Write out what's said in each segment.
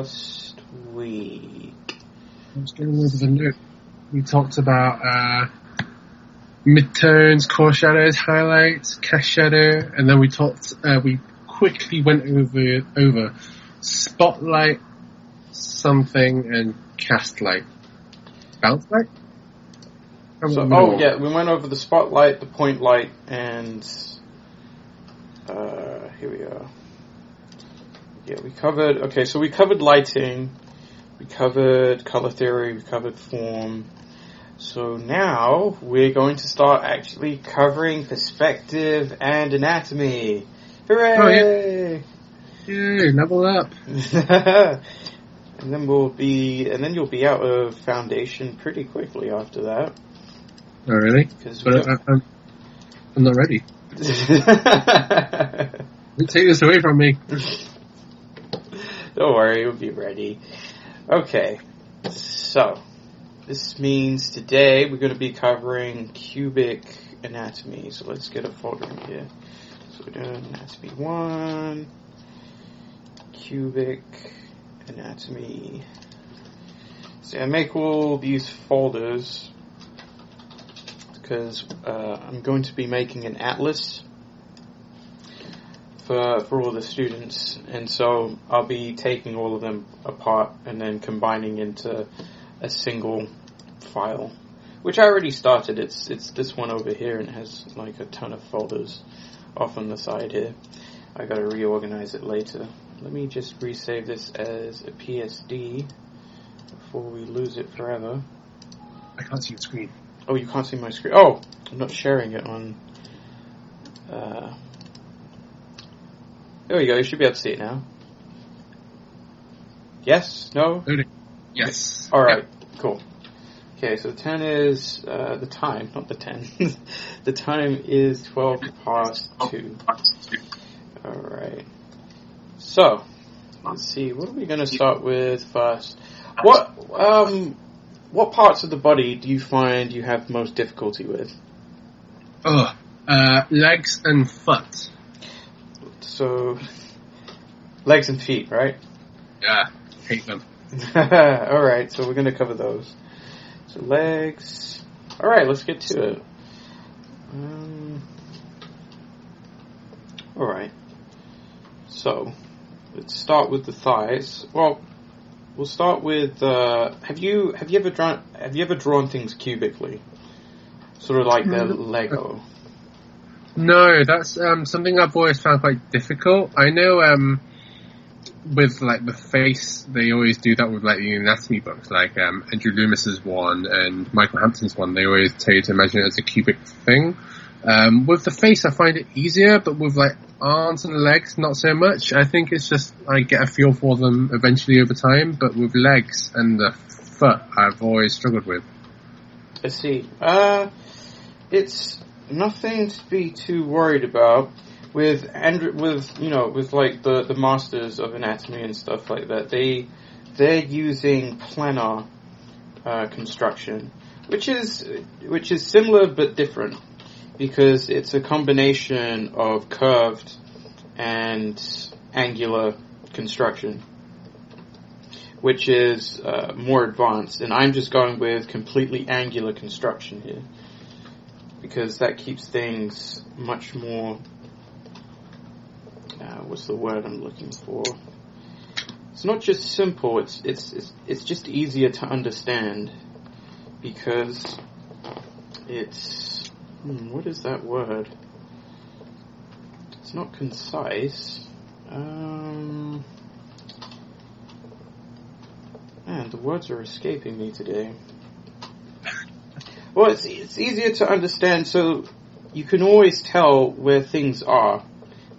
last week? Let's go over the note. We talked about midtones, core shadows, highlights, cast shadow, and then we quickly went over spotlight, something, and cast light. Bounce light? We went over the spotlight, the point light, and here we are. Yeah, we covered lighting, we covered color theory, we covered form. So now we're going to start actually covering perspective and anatomy. Hooray! Oh, yeah. Yay, level up. And then you'll be out of foundation pretty quickly after that. Oh, really? But I'm not ready. Take this away from me. Don't worry, you'll be ready. Okay, so this means today we're going to be covering cubic anatomy. So let's get a folder in here. So we're doing anatomy 1, cubic anatomy. So I make all these folders because I'm going to be making an atlas for all the students, and so I'll be taking all of them apart and then combining into a single file, which I already started. It's this one over here, and it has like a ton of folders off on the side here. I gotta reorganize it later. Let me just resave this as a PSD before we lose it forever. I can't see your screen. Oh, you can't see my screen. Oh, I'm not sharing it on. There we go. You should be able to see it now. Yes? No? Yes. All right. Yep. Cool. Okay, so the 10 is the time, not the 10. The time is 12 past 2. All right. So let's see. What are we going to start with first? What parts of the body do you find you have most difficulty with? Legs and foot. So, legs and feet, right? Yeah, hate them. Alright, so we're going to cover those. So, legs. Alright, let's get to it. Alright. So, let's start with the thighs. Well, we'll start with, have you ever drawn things cubically? Sort of like the Lego. No, that's something I've always found quite difficult. I know with like the face, they always do that with like the anatomy books, like Andrew Loomis's one and Michael Hampton's one. They always tell you to imagine it as a cubic thing. With the face, I find it easier, but with like arms and legs, not so much. I think it's just I get a feel for them eventually over time. But with legs and the foot, I've always struggled with. I see. It's nothing to be too worried about with like the masters of anatomy and stuff like that. They're using planar construction, which is similar but different because it's a combination of curved and angular construction, which is more advanced. And I'm just going with completely angular construction here, because that keeps things much more, what's the word I'm looking for? It's not just simple, it's just easier to understand, because it's, what is that word? It's not concise. Man, the words are escaping me today. Well, it's easier to understand, so you can always tell where things are.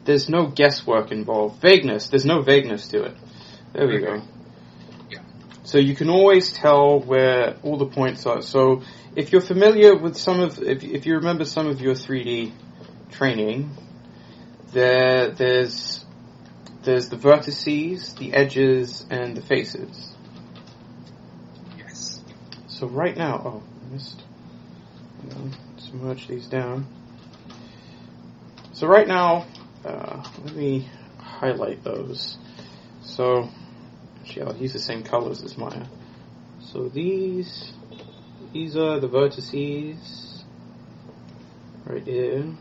There's no guesswork involved. Vagueness, there's no vagueness to it. There we go. Yeah. So you can always tell where all the points are. So if you're familiar with if you remember some of your 3D training, there's the vertices, the edges, and the faces. Yes. So right now, I missed. Let's merge these down. So right now, let me highlight those. So Actually, I'll use the same colors as Maya. So these are the vertices right here. And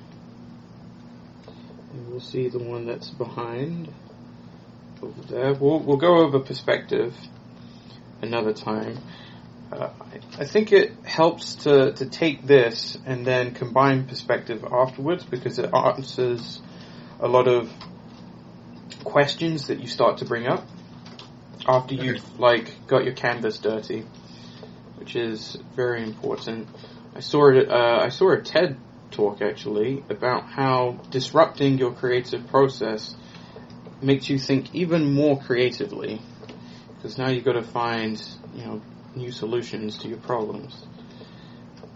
we'll see the one that's behind over there. We'll go over perspective another time. I think it helps to take this and then combine perspective afterwards, because it answers a lot of questions that you start to bring up after you've got your canvas dirty, which is very important. I saw a TED talk actually about how disrupting your creative process makes you think even more creatively, because now you've got to find new solutions to your problems.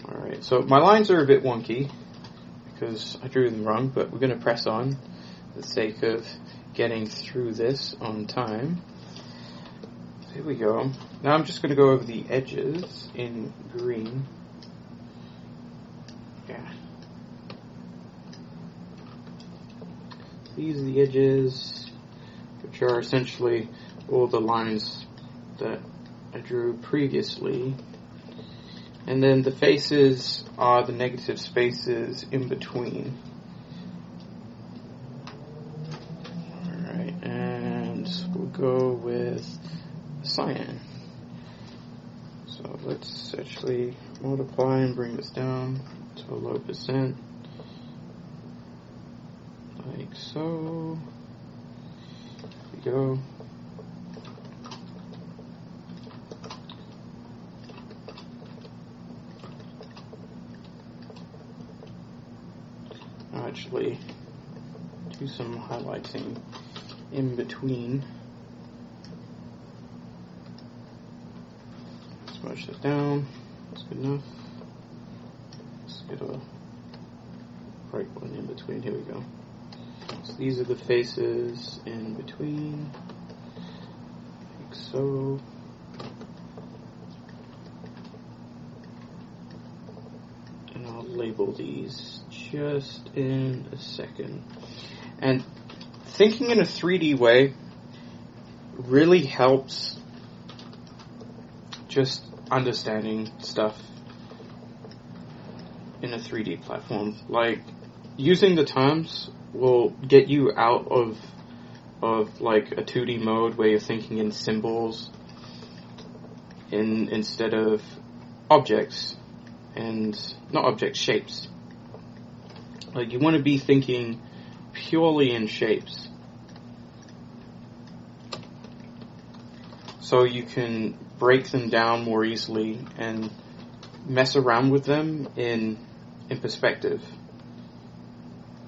Alright, so my lines are a bit wonky because I drew them wrong, but we're going to press on for the sake of getting through this on time. So here we go. Now I'm just going to go over the edges in green. Yeah. These are the edges, which are essentially all the lines that I drew previously. And then the faces are the negative spaces in between. Alright, and we'll go with cyan. So let's actually multiply and bring this down to a low percent. Like so. Here we go. I'll actually do some highlighting in between. Smudge that down. That's good enough. Let's get a bright one in between. Here we go. So these are the faces in between, like so. And I'll label these just in a second. And thinking in a 3D way really helps just understanding stuff in a 3D platform. Like, using the terms will get you out of like a 2D mode where you're thinking in symbols instead of objects, and not objects, shapes. Like, you want to be thinking purely in shapes, so you can break them down more easily and mess around with them in perspective.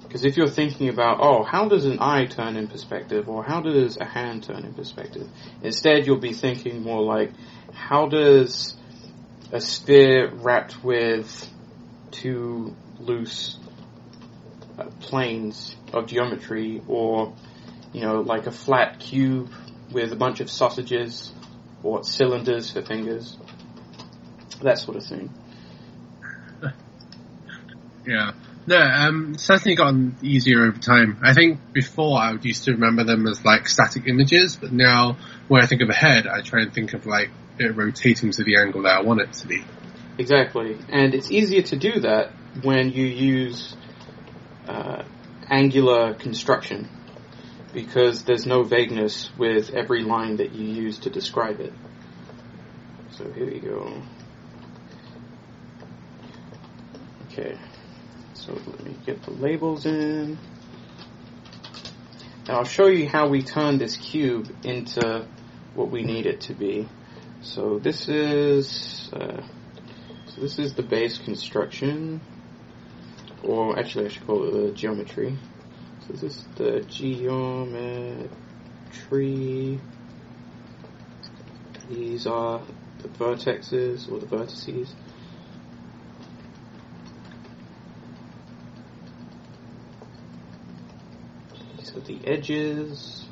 Because if you're thinking about, how does an eye turn in perspective, or how does a hand turn in perspective, instead you'll be thinking more like, how does a sphere wrapped with two loose planes of geometry, or like a flat cube with a bunch of sausages or cylinders for fingers, that sort of thing. Yeah. No, certainly gotten easier over time. I think before I used to remember them as like static images, but now when I think of a head, I try and think of like it rotating to the angle that I want it to be. Exactly. And it's easier to do that when you use angular construction, because there's no vagueness with every line that you use to describe it. So here we go. Okay. So let me get the labels in. Now I'll show you how we turn this cube into what we need it to be. So this is the base construction, or actually I should call it the geometry. So this is the geometry. These are the vertexes, or the vertices. These are the edges.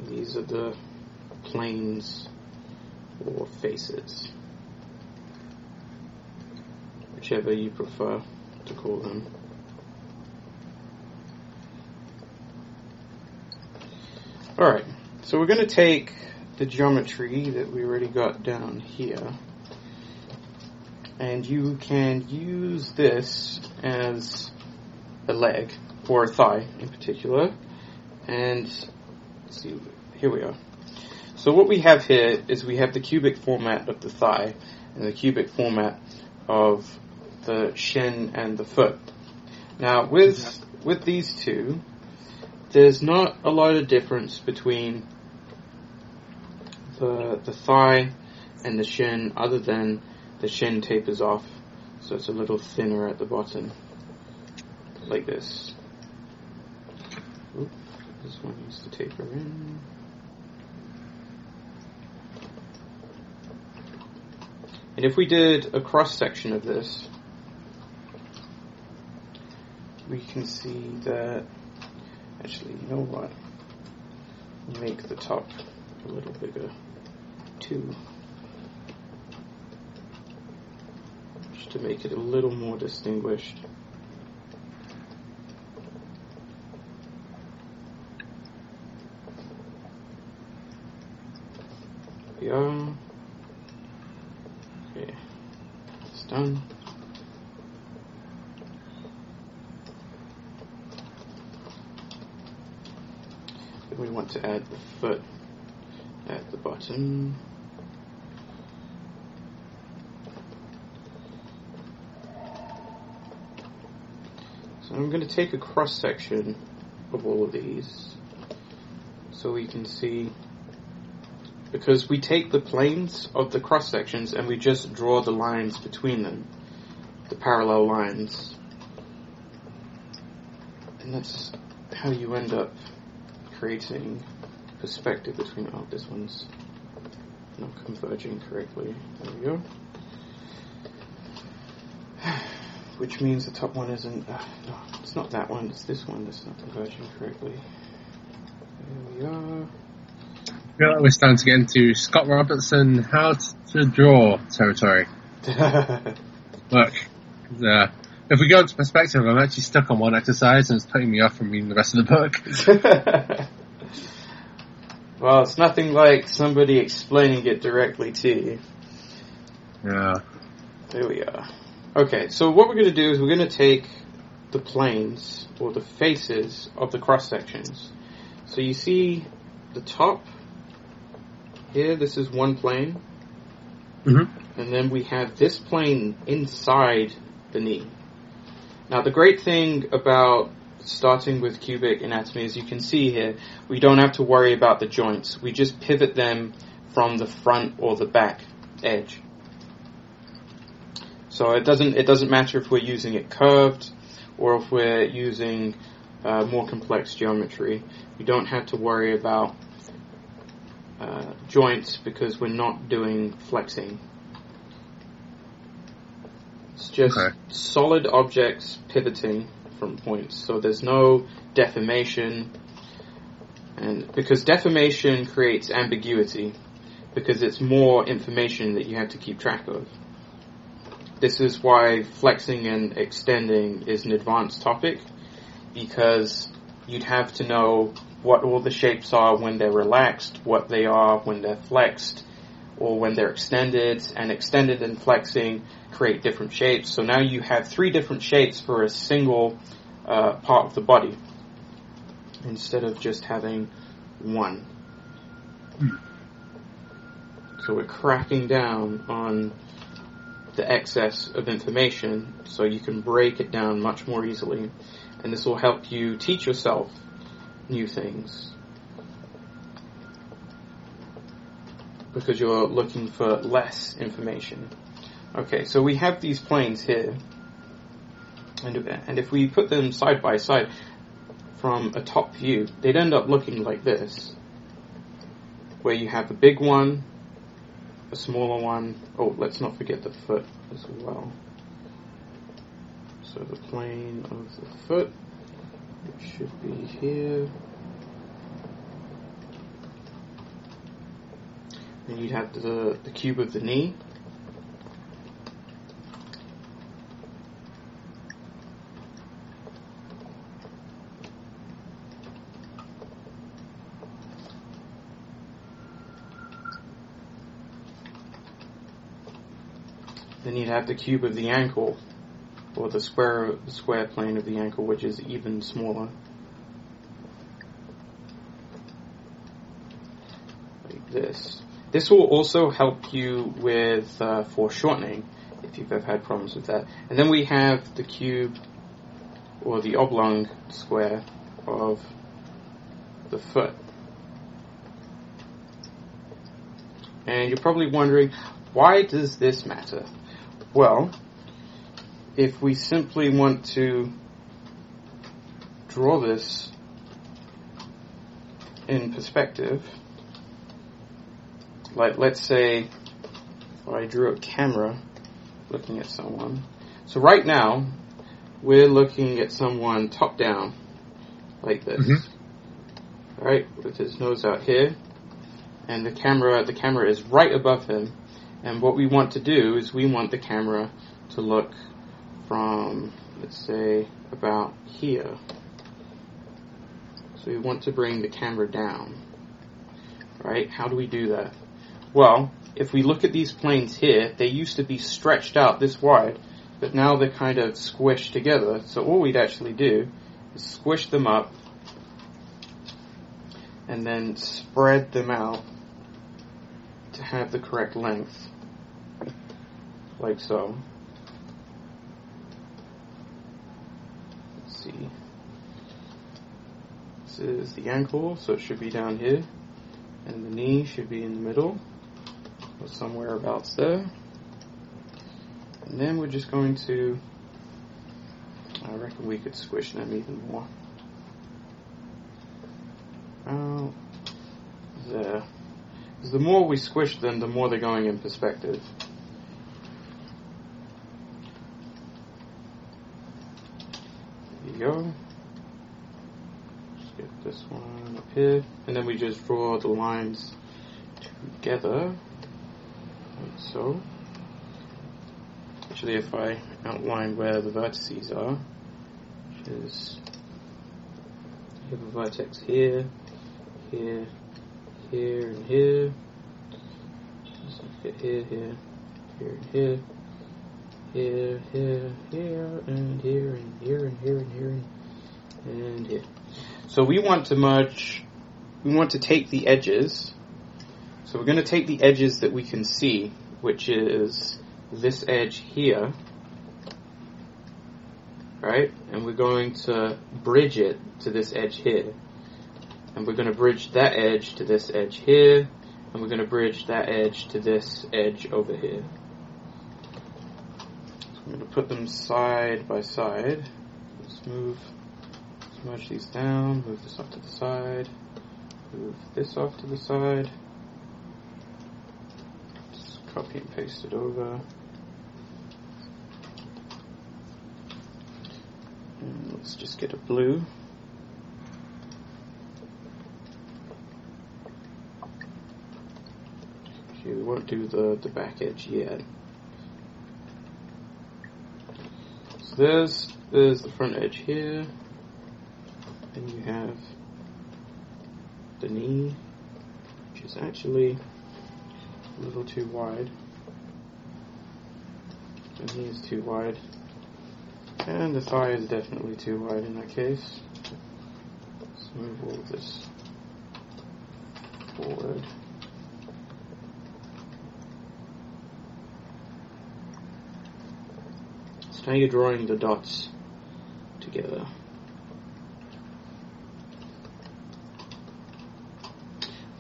These are the planes or faces, whichever you prefer to call them. Alright, so we're going to take the geometry that we already got down here, and you can use this as a leg, or a thigh in particular, and let's see, here we are. So what we have here is we have the cubic format of the thigh and the cubic format of the shin and the foot. Now with these two, there's not a lot of difference between the thigh and the shin, other than the shin tapers off, so it's a little thinner at the bottom, like this. Oop, this one needs to taper in. And if we did a cross section of this, we can see that, actually, you know what? Make the top a little bigger too, just to make it a little more distinguished. There we are. Okay, it's done. Then we want to add the foot at the bottom. So I'm going to take a cross section of all of these so we can see, because we take the planes of the cross sections and we just draw the lines between them, the parallel lines, and that's how you end up creating perspective between, oh, this one's not converging correctly, there we go, which means the top one isn't, no, it's not that one, it's this one that's not converging correctly. There we are. I feel like we're starting to get into Scott Robertson how to draw territory. Look, if we go into perspective, I'm actually stuck on one exercise and it's putting me off from reading the rest of the book. Well, it's nothing like somebody explaining it directly to you. Yeah. There we are. Okay, so what we're going to do is we're going to take the planes, or the faces, of the cross sections. So you see the top here, this is one plane, and then we have this plane inside the knee. Now the great thing about starting with cubic anatomy, as you can see here, we don't have to worry about the joints. We just pivot them from the front or the back edge. So it doesn't matter if we're using it curved or if we're using more complex geometry. We don't have to worry about joints because we're not doing flexing. It's just solid objects pivoting from points. So there's no deformation, and because deformation creates ambiguity, because it's more information that you have to keep track of. This is why flexing and extending is an advanced topic, because you'd have to know what all the shapes are when they're relaxed, what they are when they're flexed, or when they're extended, and extended and flexing create different shapes. So now you have 3 different shapes for a single part of the body, instead of just having one. So we're cracking down on the excess of information so you can break it down much more easily, and this will help you teach yourself new things because you're looking for less information. Okay, so we have these planes here, and if we put them side by side from a top view, they'd end up looking like this, where you have a big one, a smaller one. Oh, let's not forget the foot as well. So the plane of the foot, which should be here. And you'd have the cube of the knee. Then you'd have the cube of the ankle, or the square plane of the ankle, which is even smaller. Like this. This will also help you with foreshortening, if you've ever had problems with that. And then we have the cube, or the oblong square of the foot. And you're probably wondering, why does this matter? Well, if we simply want to draw this in perspective, like let's say I drew a camera looking at someone. So right now, we're looking at someone top down, like this. Mm-hmm. Right, with his nose out here, and the camera is right above him. And what we want to do is we want the camera to look from, let's say, about here. So we want to bring the camera down. Right? How do we do that? Well, if we look at these planes here, they used to be stretched out this wide, but now they're kind of squished together. So all we'd actually do is squish them up and then spread them out to have the correct length, like so. Let's see. This is the ankle, so it should be down here, and the knee should be in the middle, or somewhere abouts there. And then we're just going to, I reckon we could squish them even more. About there. Because the more we squish them, the more they're going in perspective. There you go. Just get this one up here. And then we just draw the lines together, like so. Actually, if I outline where the vertices are, which is, you have a vertex here, here, here, and here. So get here, here, here, and here, here, here, here, and here, and here, and here, and here, and here. So we want to merge. We want to take the edges. So we're going to take the edges that we can see, which is this edge here, right? And we're going to bridge it to this edge here. And we're going to bridge that edge to this edge here. And we're going to bridge that edge to this edge over here. So I'm going to put them side by side. Let's merge these down, move this off to the side, move this off to the side. Just copy and paste it over. And let's just get a blue. Okay, we won't do the back edge yet. So there's the front edge here. And you have the knee, which is actually a little too wide. The knee is too wide. And the thigh is definitely too wide in that case. Let's move all of this forward. So now you're drawing the dots together.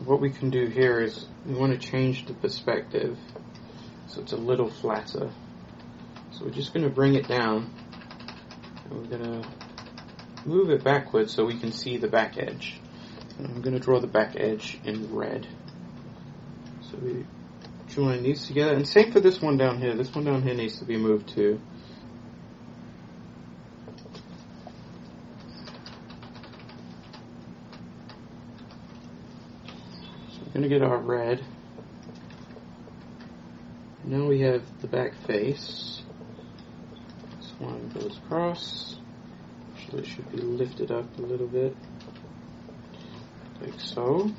What we can do here is we want to change the perspective so it's a little flatter. So we're just going to bring it down and we're going to move it backwards so we can see the back edge. And I'm going to draw the back edge in red. So we join these together, and same for this one down here. This one down here needs to be moved too. Going to get our red. Now we have the back face. This one goes across. Actually, it should be lifted up a little bit, like so.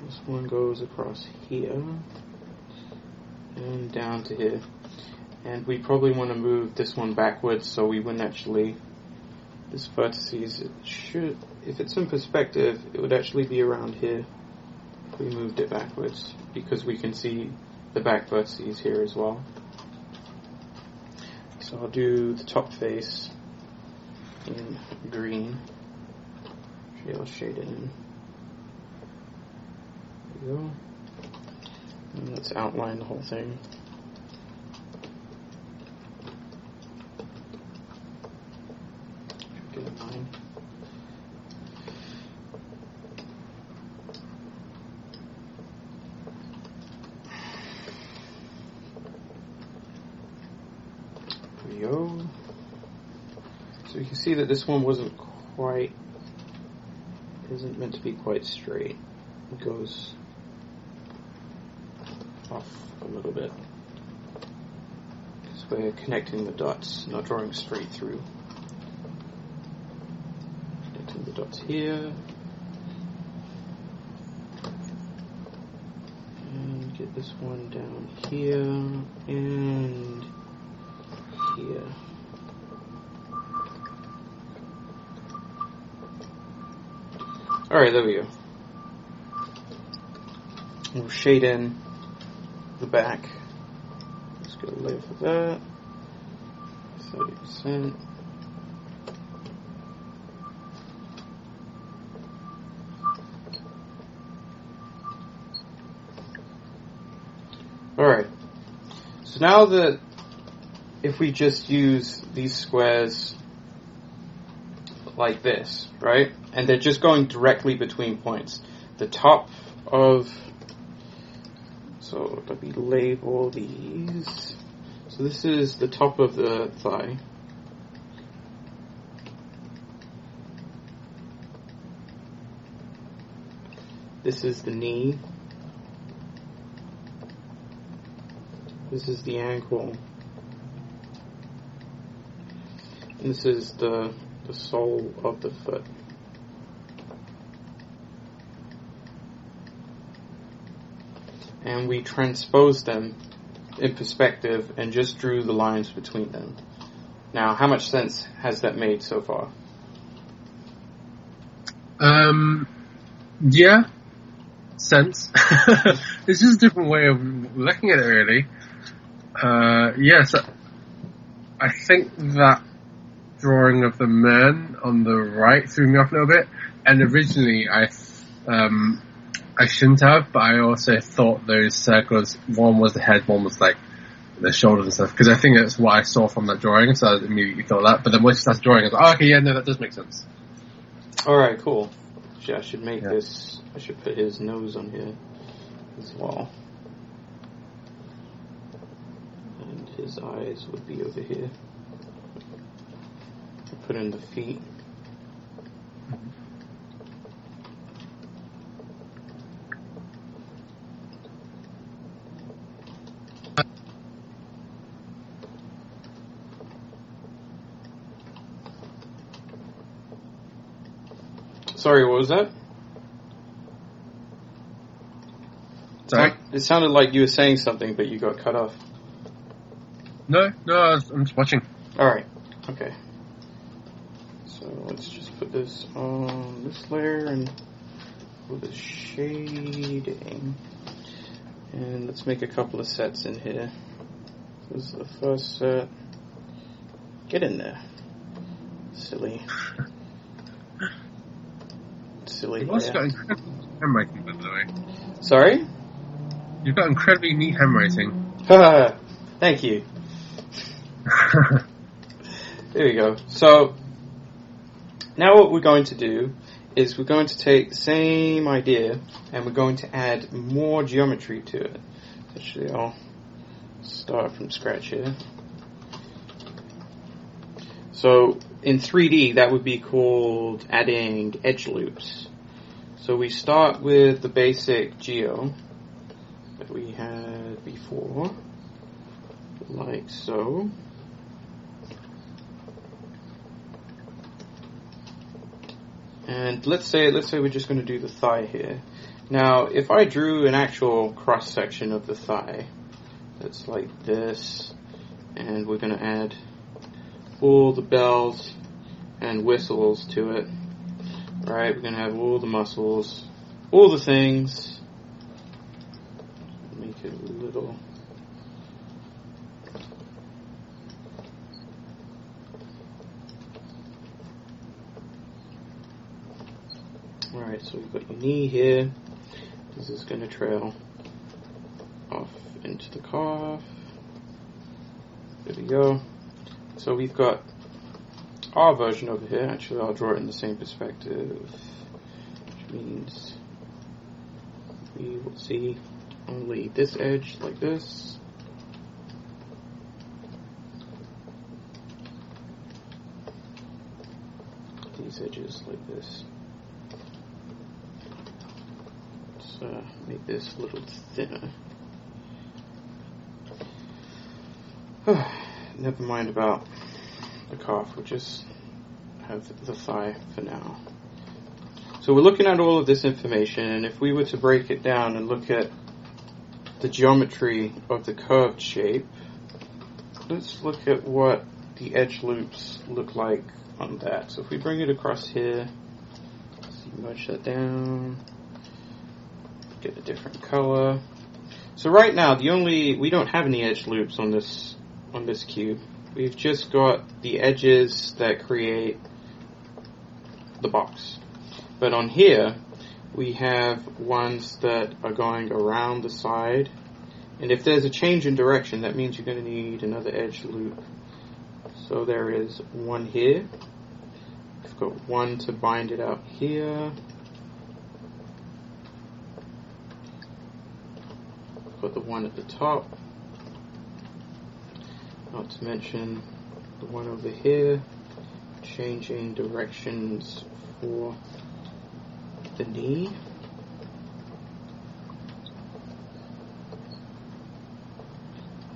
This one goes across here and down to here. And we probably want to move this one backwards so we wouldn't actually... This vertices, it should... If it's in perspective, it would actually be around here if we moved it backwards, because we can see the back vertices here as well. So I'll do the top face in green. Actually, I'll shade it in. There we go. And let's outline the whole thing. Get a line. There we go. So you can see that this one isn't meant to be quite straight. It goes off a little bit. Because we're connecting the dots, not drawing straight through. Connecting the dots here. And get this one down here and here. Alright, there we go. We'll shade in the back. Let's go layer for that. 30%. Alright. So now that if we just use these squares like this, right? And they're just going directly between points. The top of... So let me label these. So this is the top of the thigh. This is the knee. This is the ankle. And this is the sole of the foot. And we transposed them in perspective and just drew the lines between them. Now, how much sense has that made so far? Yeah, sense. It's just a different way of looking at it, really. Yes, I think that drawing of the man on the right threw me off a little bit, and originally I shouldn't have, but I also thought those circles, one was the head, one was like the shoulders and stuff, because I think that's what I saw from that drawing, so I immediately thought that, but then once you start drawing, I was like, oh, okay, yeah, no, that does make sense. Alright, cool. I should make this, I should put his nose on here as well. And his eyes would be over here. Put in the feet. Sorry, what was that? Sorry? It sounded like you were saying something, but you got cut off. No, I'm just watching. Alright, okay. So let's just put this on this layer and put the shading. And let's make a couple of sets in here. This is the first set. Get in there. Silly. You've also got incredibly neat handwriting, by the way. Sorry? You've got incredibly neat handwriting. Thank you. There we go. So, now what we're going to do is we're going to take the same idea and we're going to add more geometry to it. Actually, I'll start from scratch here. So, in 3D, that would be called adding edge loops. So we start with the basic geo that we had before, like so. And let's say we're just going to do the thigh here. Now, if I drew an actual cross-section of the thigh, that's like this, and we're going to add all the bells and whistles to it, right? We're going to have all the muscles, all the things. Make it a little... Alright, so we've got your knee here. This is going to trail off into the calf. There we go. So we've got our version over here. Actually, I'll draw it in the same perspective, which means we will see only this edge like this. These edges like this. Make this a little thinner. Never mind about the calf, we'll just have the thigh for now. So we're looking at all of this information, and if we were to break it down and look at the geometry of the curved shape, let's look at what the edge loops look like on that. So if we bring it across here, let's merge that down. Get a different color. So right now, we don't have any edge loops on this cube. We've just got the edges that create the box. But on here, we have ones that are going around the side. And if there's a change in direction, that means you're going to need another edge loop. So there is one here. We've got one to bind it out here. Got the one at the top, not to mention the one over here, changing directions for the knee.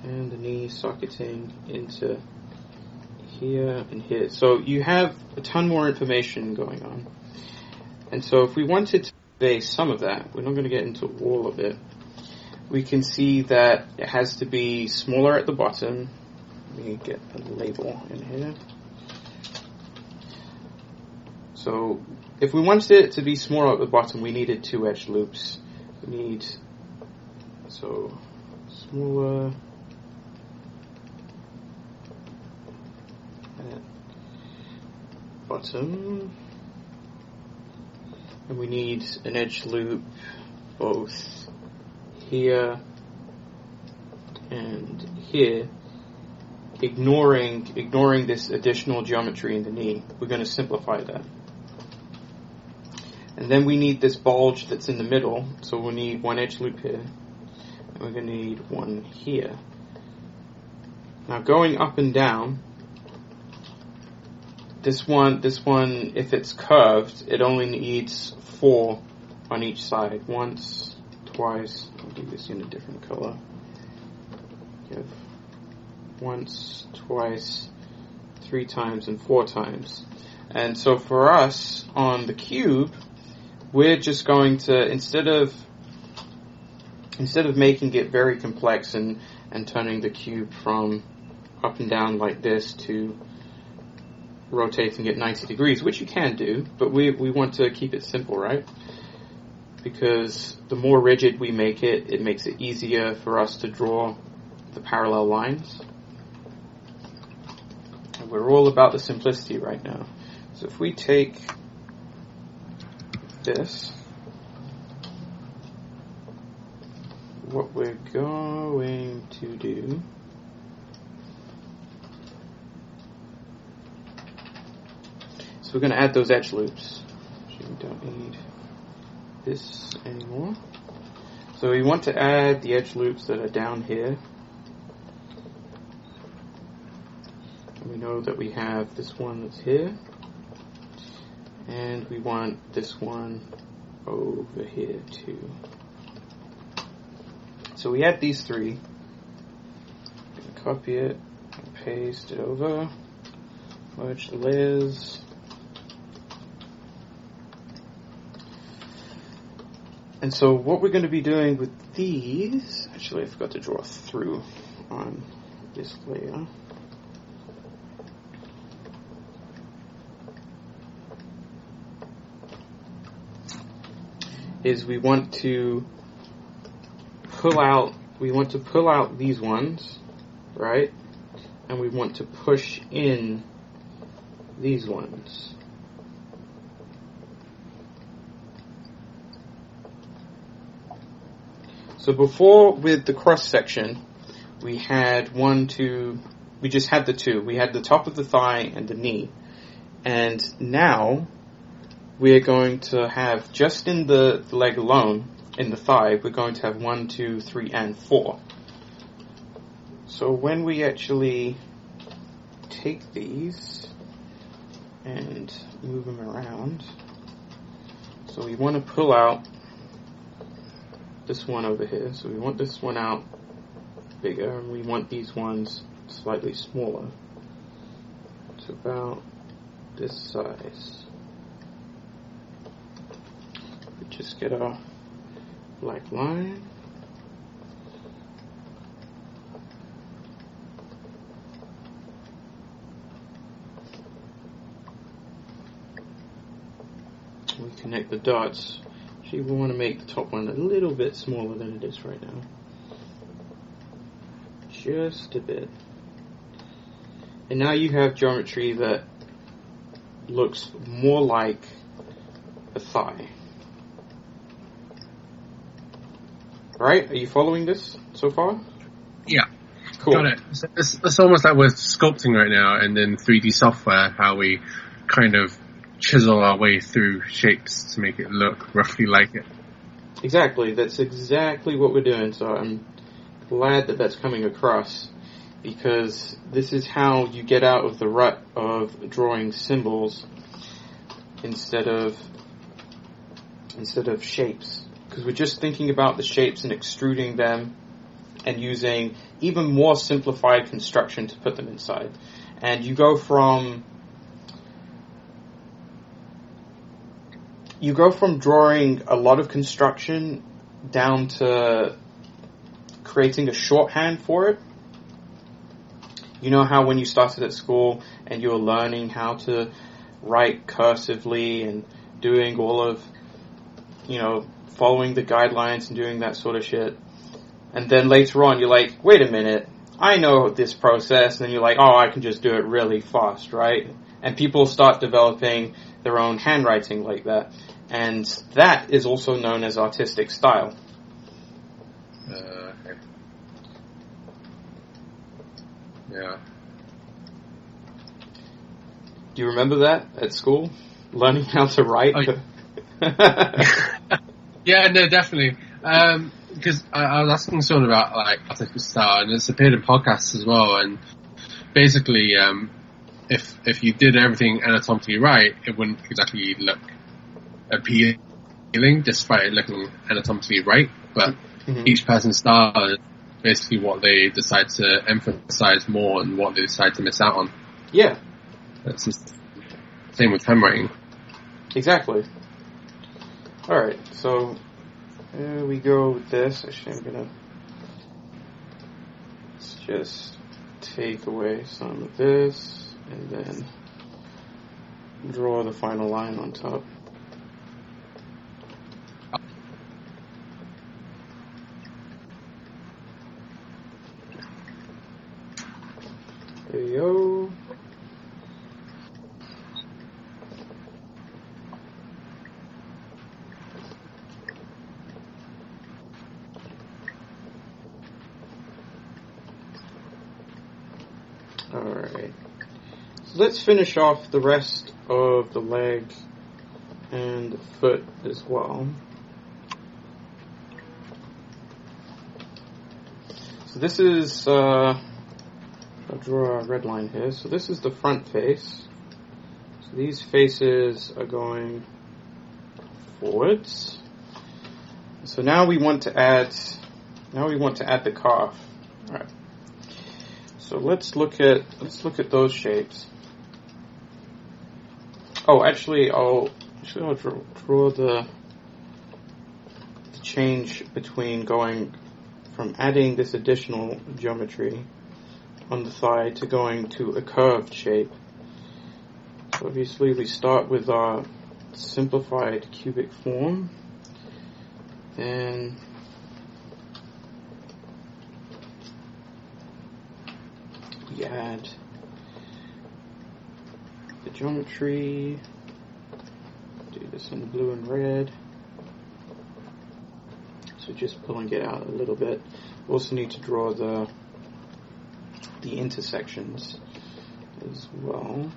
And the knee socketing into here and here. So you have a ton more information going on. And so if we wanted to convey some of that, we're not going to get into all of it. We can see that it has to be smaller at the bottom. Let me get a label in here. So if we wanted it to be smaller at the bottom, we needed two edge loops. We need, so smaller at bottom. And we need an edge loop both here and here, ignoring this additional geometry in the knee. We're going to simplify that. And then we need this bulge that's in the middle, so we'll need one edge loop here, and we're going to need one here. Now going up and down, this one, if it's curved, it only needs 4 on each side. Once, twice, I'll do this in a different color. You have once, twice, 3 times, and 4 times. And so for us, on the cube, we're just going to, instead of making it very complex and turning the cube from up and down like this to rotating it 90 degrees, which you can do, but we want to keep it simple, right? Because the more rigid we make it, it makes it easier for us to draw the parallel lines. And we're all about the simplicity right now. So if we take this, what we're going to do so we're going to add those edge loops. So we don't need this anymore. So we want to add the edge loops that are down here. And we know that we have this one that's here. And we want this one over here too. So we add these 3. Copy it, and paste it over, merge the layers. And so what we're going to be doing with these, actually I forgot to draw through on this layer. Is we want to pull out these ones, right? And we want to push in these ones. So before, with the cross section, we had we just had the two. We had the top of the thigh and the knee. And now we're going to have, just in the leg alone, in the thigh, we're going to have 1, 2, 3, and 4. So when we actually take these and move them around, so we want to pull out this one over here. So we want this one out bigger, and we want these ones slightly smaller. It's about this size. We just get our black line. We connect the dots. Actually, we want to make the top one a little bit smaller than it is right now. Just a bit. And now you have geometry that looks more like a thigh. Right? Are you following this so far? Yeah. Cool. Got it. It's almost like we're sculpting right now, and then 3D software, how we kind of chisel our way through shapes to make it look roughly like it. Exactly. That's exactly what we're doing. So I'm glad that that's coming across, because this is how you get out of the rut of drawing symbols instead of shapes. Because we're just thinking about the shapes and extruding them and using even more simplified construction to put them inside. And you go from drawing a lot of construction down to creating a shorthand for it. You know how when you started at school and you were learning how to write cursively and doing all of, following the guidelines and doing that sort of shit. And then later on you're like, wait a minute, I know this process. And then you're like, oh, I can just do it really fast, right? And people start developing their own handwriting like that. And that is also known as artistic style. Okay. Yeah. Do you remember that at school? Learning how to write? Yeah, no, definitely. Because I was asking someone about artistic style, and it's appeared in podcasts as well. And basically, if you did everything anatomically right, it wouldn't exactly look appealing, despite it looking anatomically right. But each person's style is basically what they decide to emphasize more and what they decide to miss out on. Yeah. That's the same with handwriting. Exactly. Alright, so there we go with this. Actually, I'm gonna just take away some of this and then draw the final line on top. There you go. Alright, so let's finish off the rest of the leg and the foot as well. So this is, I'll draw a red line here. So this is the front face. So these faces are going forwards. So now we want to add the calf. Alright. So let's look at those shapes. Oh, actually I'll draw the to change between going from adding this additional geometry on the thigh to going to a curved shape. So obviously we start with our simplified cubic form, then we add the geometry, do this in blue and red, so just pulling it out a little bit. We also need to draw the intersections as well.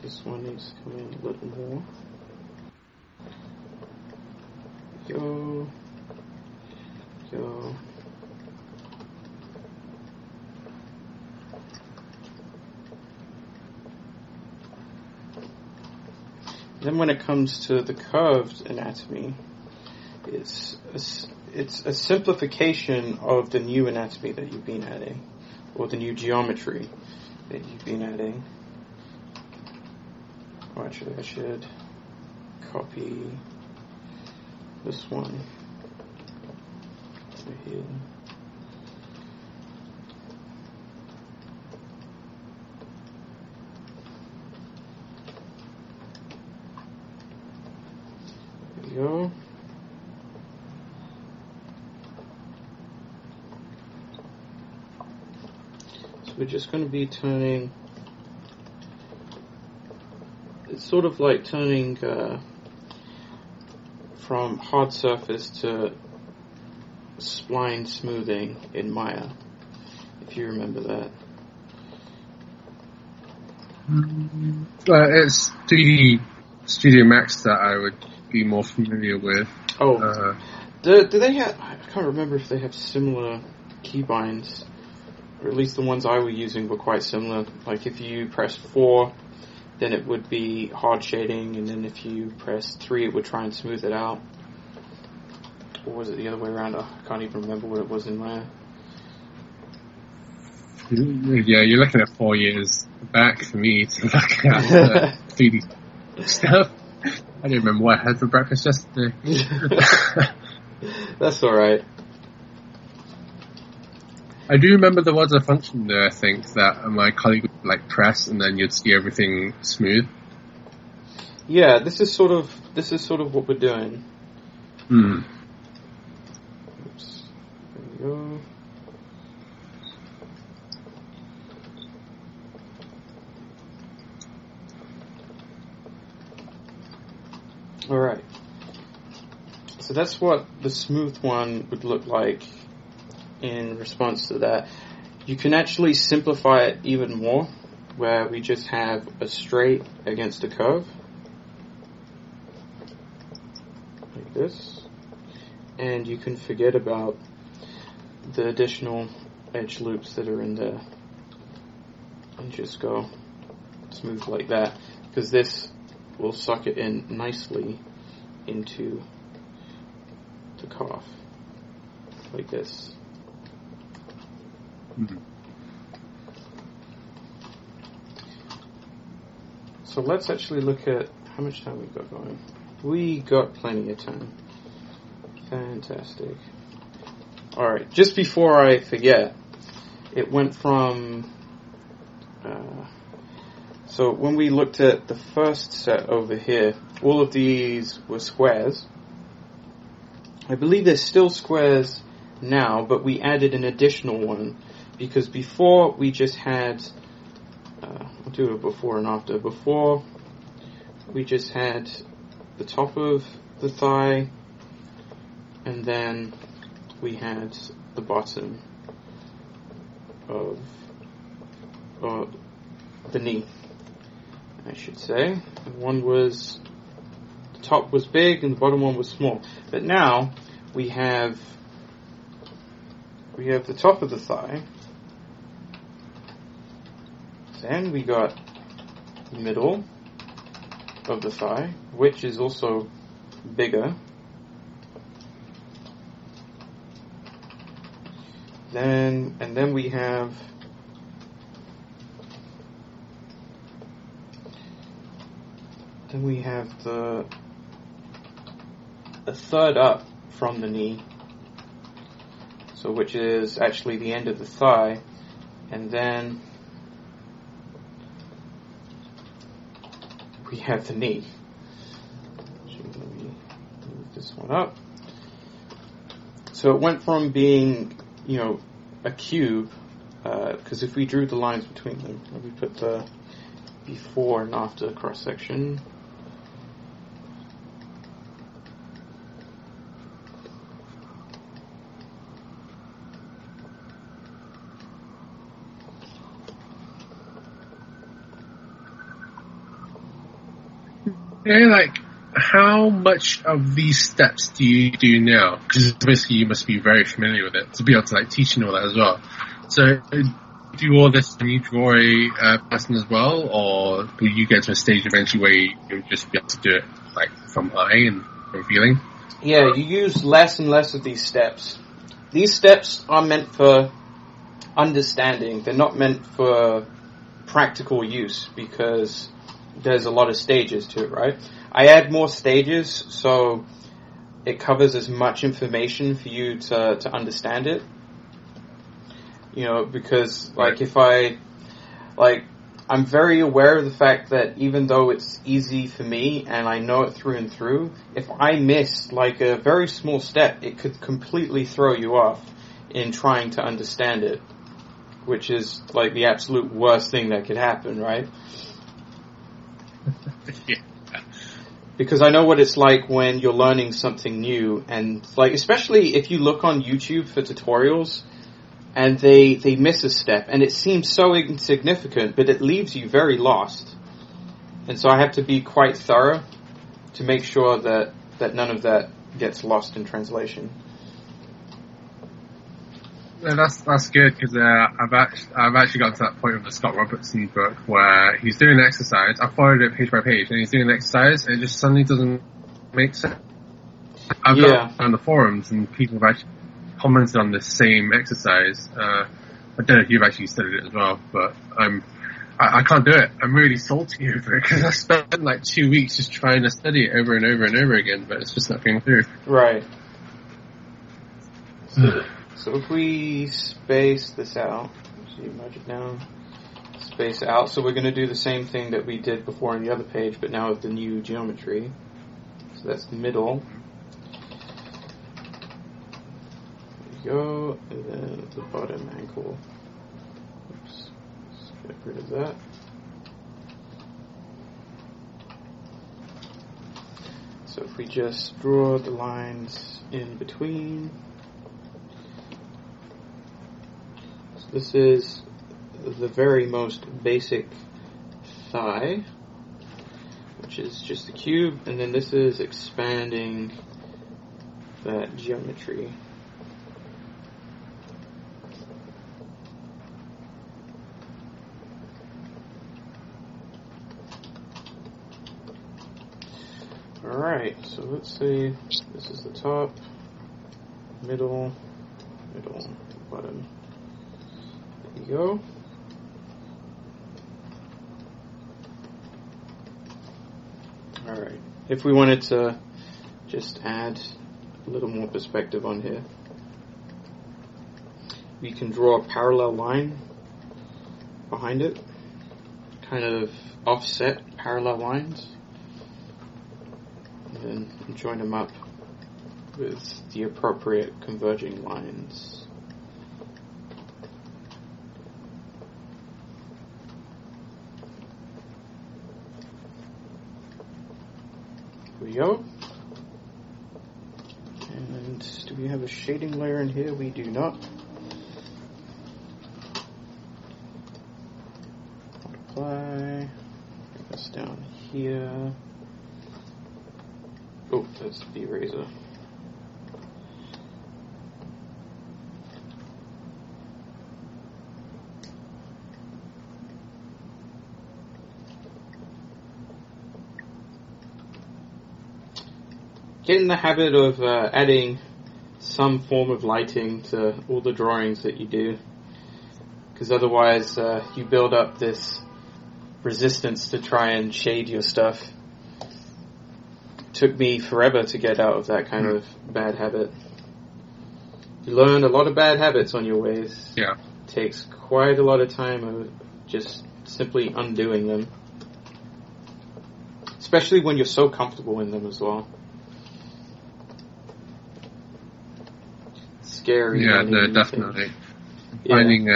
This one needs to come in a little more. Go. Then when it comes to the curved anatomy, it's a simplification of the new anatomy that you've been adding, or the new geometry that you've been adding. Oh, actually, I should copy this one over here. There we go. So we're just going to be turning. It's sort of like turning from hard surface to spline smoothing in Maya, if you remember that. It's 3D Studio Max that I would be more familiar with. Oh, do they have? I can't remember if they have similar keybinds, or at least the ones I was using were quite similar. Like if you press 4, then it would be hard shading, and then if you press 3, it would try and smooth it out. Or was it the other way around? I can't even remember what it was in Maya. Yeah, you're looking at 4 years back for me to look at 3D stuff. I don't remember what I had for breakfast yesterday. That's alright. I do remember there was a function there, I think, that my colleague would like press and then you'd see everything smooth. Yeah, this is sort of what we're doing. Oops. There we go. Alright. So that's what the smooth one would look like in response to that. You can actually simplify it even more, where we just have a straight against a curve, like this, and you can forget about the additional edge loops that are in there, and just go smooth like that, because this will suck it in nicely into the calf, like this. So let's actually look at how much time we've got going. We got plenty of time. Fantastic. Alright, just before I forget, it went from... so when we looked at the first set over here, all of these were squares. I believe there's still squares now, but we added an additional one, because before we just had... I'll do it before and after. Before, we just had the top of the thigh, and then we had the bottom of the knee, I should say. One was, the top was big and the bottom one was small. But now we have the top of the thigh. Then we got the middle of the thigh, which is also bigger. Then we have the third up from the knee, so which is actually the end of the thigh, and then we have the knee. Actually, let me move this one up. So it went from being, a cube, because if we drew the lines between them, let me put the before and after cross section. Like, how much of these steps do you do now? Because obviously you must be very familiar with it to be able to teach and all that as well. So, do all this when you draw a person as well, or will you get to a stage eventually where you'll just be able to do it from eye and from feeling? Yeah, you use less and less of these steps. These steps are meant for understanding. They're not meant for practical use because there's a lot of stages to it, right? I add more stages so it covers as much information for you to understand it. Because if I'm very aware of the fact that even though it's easy for me and I know it through and through, if I miss a very small step, it could completely throw you off in trying to understand it, which is the absolute worst thing that could happen, right? Yeah. Because I know what it's like when you're learning something new, and especially if you look on YouTube for tutorials and they miss a step and it seems so insignificant, but it leaves you very lost. And so I have to be quite thorough to make sure that none of that gets lost in translation. Yeah, that's good because I've actually got to that point with the Scott Robertson book where he's doing an exercise. I followed it page by page, and he's doing an exercise, and it just suddenly doesn't make sense. I've got on the forums, and people have actually commented on the same exercise. I don't know if you've actually studied it as well, but I can't do it. I'm really salty over it because I spent 2 weeks just trying to study it over and over and over again, but it's just not getting through. Right. So if we space this out, merge it down, space out, so we're going to do the same thing that we did before on the other page, but now with the new geometry. So that's the middle. There you go, and then the bottom ankle. Oops, let's get rid of that. So if we just draw the lines in between. This is the very most basic thigh, which is just a cube, and then this is expanding that geometry. Alright, so let's say this is the top, middle, bottom. There you go. Alright, if we wanted to just add a little more perspective on here, we can draw a parallel line behind it, kind of offset parallel lines, and then join them up with the appropriate converging lines. Here we go. And do we have a shading layer in here? We do not. Apply. Bring this down here. Oh, that's the eraser. Get in the habit of adding some form of lighting to all the drawings that you do, because otherwise you build up this resistance to try and shade your stuff. Took me forever to get out of that kind of bad habit. You learn a lot of bad habits on your ways. Yeah. It takes quite a lot of time of just simply undoing them. Especially when you're so comfortable in them as well. Scary. Yeah, no, definitely. Yeah. Finding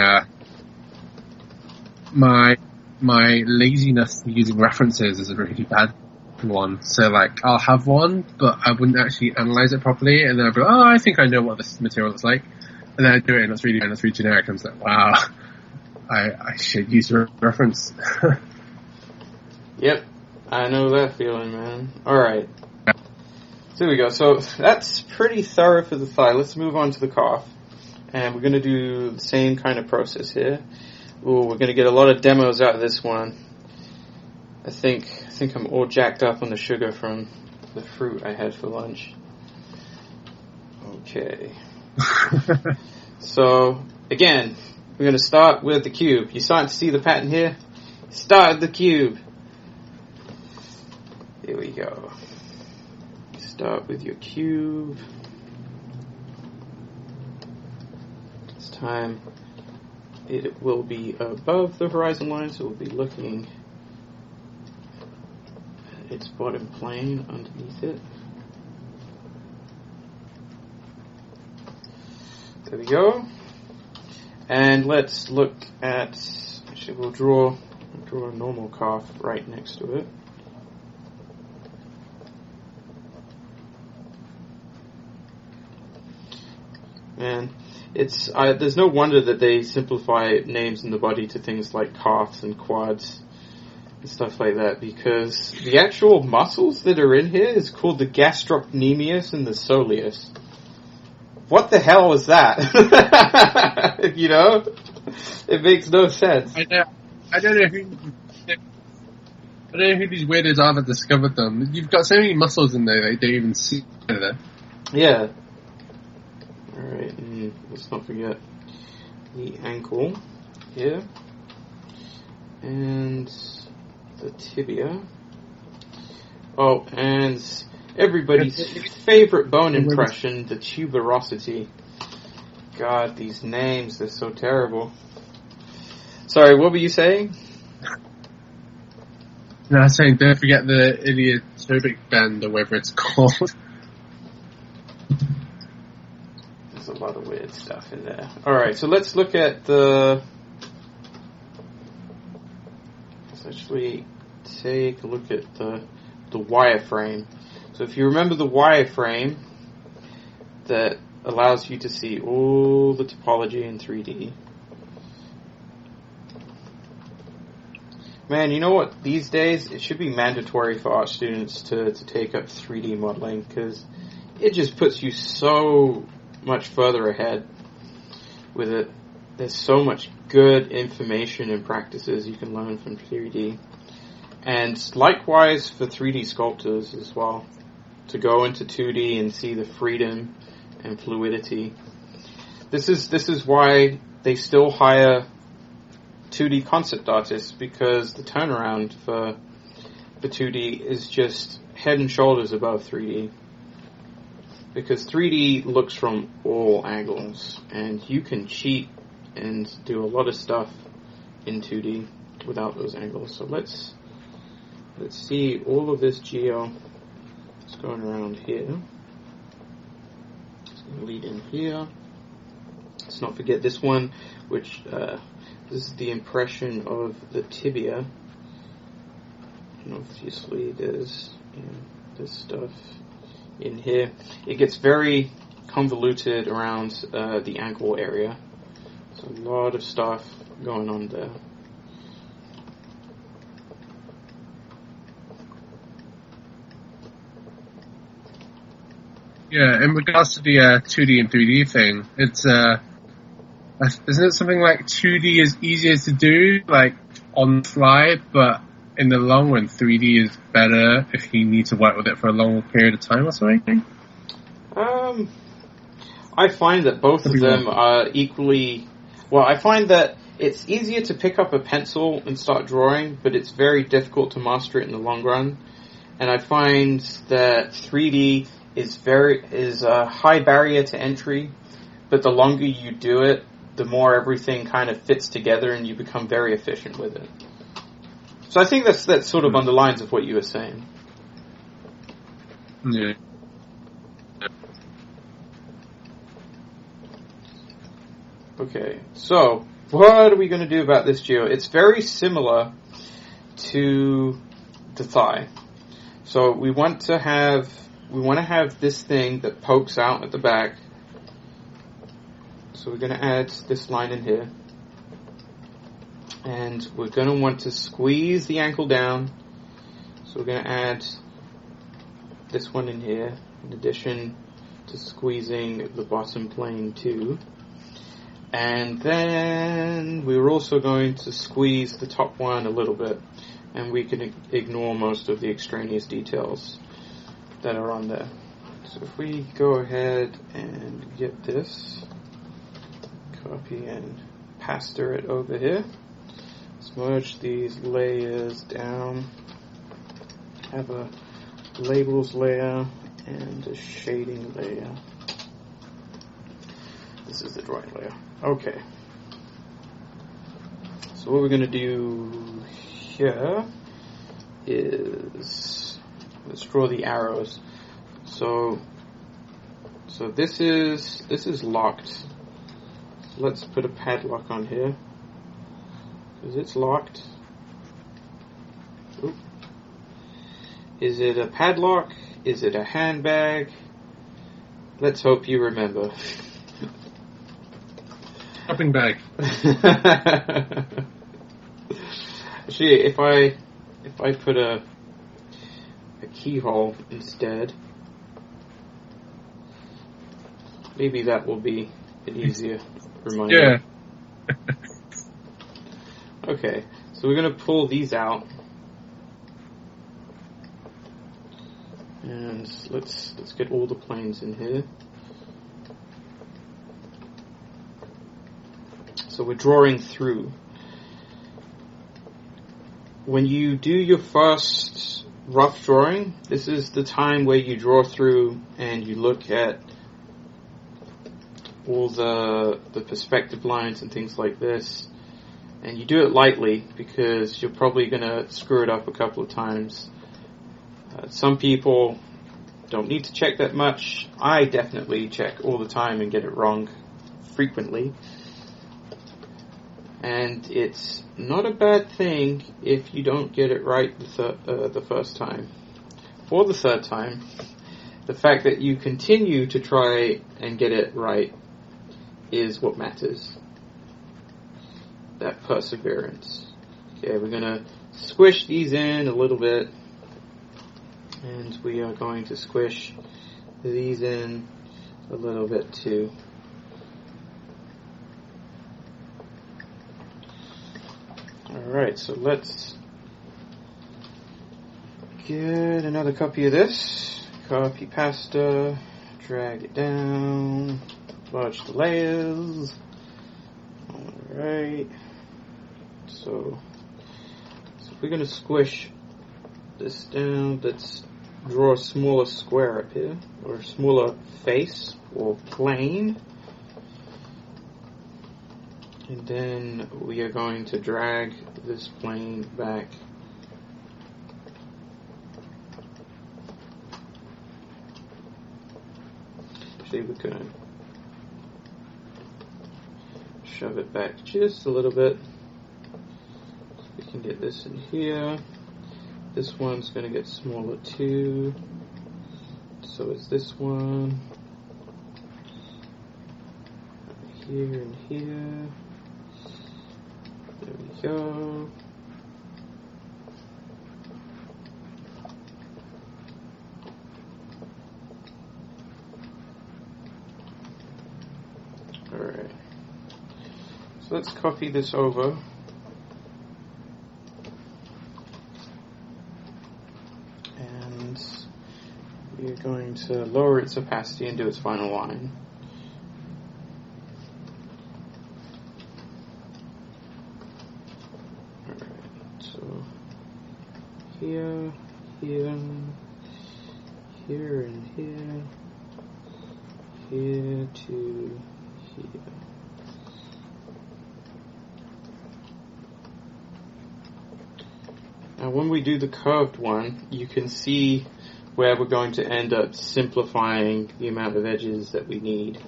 my laziness using references is a really bad one. So, like, I'll have one, but I wouldn't actually analyze it properly, and then I'll be like, oh, I think I know what this material looks like. And then I do it, and it's really generic, and I'm like, wow, I should use a reference. Yep, I know that feeling, man. Alright. So there we go. So that's pretty thorough for the thigh. Let's move on to the calf. And we're going to do the same kind of process here. Ooh, we're going to get a lot of demos out of this one. I think I'm all jacked up on the sugar from the fruit I had for lunch. Okay. So, again, we're going to start with the cube. You starting to see the pattern here? Start with the cube. Here we go. Start with your cube. This time it will be above the horizon line, so we'll be looking at its bottom plane underneath it. There we go. And let's look at, actually we'll draw a normal calf right next to it. And it's there's no wonder that they simplify names in the body to things like calves and quads and stuff like that, because the actual muscles that are in here is called the gastrocnemius and the soleus. What the hell is that? You know? It makes no sense. I don't know who these weirdos are that discovered them. You've got so many muscles in there they don't even see there. Yeah. Alright, and let's not forget the ankle here. And the tibia. Oh, and everybody's favorite bone impression, the tuberosity. God, these names, they're so terrible. Sorry, what were you saying? No, I was saying don't forget the iliotopic bend, or whatever it's called. There's a lot of weird stuff in there. Alright, so let's look at let's actually take a look at the wireframe. So if you remember the wireframe that allows you to see all the topology in 3D. Man, you know what? These days, it should be mandatory for art students to take up 3D modeling, because it just puts you so much further ahead with it. There's so much good information and practices you can learn from 3D. And likewise for 3D sculptors as well, to go into 2D and see the freedom and fluidity. This is why they still hire 2D concept artists, because the turnaround for 2D is just head and shoulders above 3D. Because 3D looks from all angles, and you can cheat and do a lot of stuff in 2D without those angles. So let's see all of this geo. It's going around here. It's going to lead in here. Let's not forget this one, which this is the impression of the tibia. And obviously there's this stuff in here. It gets very convoluted around the ankle area. So a lot of stuff going on there. Yeah, in regards to the 2D and 3D thing, it's isn't it something like 2D is easier to do, like on the fly, but in the long run 3D is better if you need to work with it for a long period of time or something? I find that both of them are equally... Well, I find that it's easier to pick up a pencil and start drawing, but it's very difficult to master it in the long run. And I find that 3D is a high barrier to entry, but the longer you do it, the more everything kind of fits together and you become very efficient with it. So I think that sort of underlines of what you were saying. Yeah. Okay, so what are we going to do about this geo? It's very similar to the thigh. So we want to have this thing that pokes out at the back. So we're going to add this line in here. And we're going to want to squeeze the ankle down. So we're going to add this one in here, in addition to squeezing the bottom plane too. And then we're also going to squeeze the top one a little bit, and we can ignore most of the extraneous details that are on there. So if we go ahead and get this, copy and paste it over here, smudge these layers down, have a labels layer and a shading layer. This is the drawing layer. Okay. So what we're going to do here is let's draw the arrows. So this is locked. So let's put a padlock on here because it's locked. Oop. Is it a padlock? Is it a handbag? Let's hope you remember. Shopping bag. Actually, if I put a keyhole instead, maybe that will be an easier reminder. Yeah. Okay, so we're gonna pull these out, and let's get all the planes in here. So we're drawing through. When you do your first rough drawing, this is the time where you draw through and you look at all the perspective lines and things like this. And you do it lightly because you're probably going to screw it up a couple of times. Some people don't need to check that much. I definitely check all the time and get it wrong frequently. And it's not a bad thing if you don't get it right the first time. For the third time, the fact that you continue to try and get it right is what matters. That perseverance. Okay, we're going to squish these in a little bit. And we are going to squish these in a little bit too. Alright, so let's get another copy of this. Copy pasta, drag it down, enlarge the layers. Alright, so we're going to squish this down. Let's draw a smaller square up here, or a smaller face or plane. And then we are going to drag this plane back. Actually, we're going to shove it back just a little bit. So we can get this in here. This one's going to get smaller too. So is this one. Here and here. There we go. Alright. So let's copy this over. And we're going to lower its opacity and do its final line. So here, here, here, and here, here to here. Now when we do the curved one, you can see where we're going to end up simplifying the amount of edges that we need.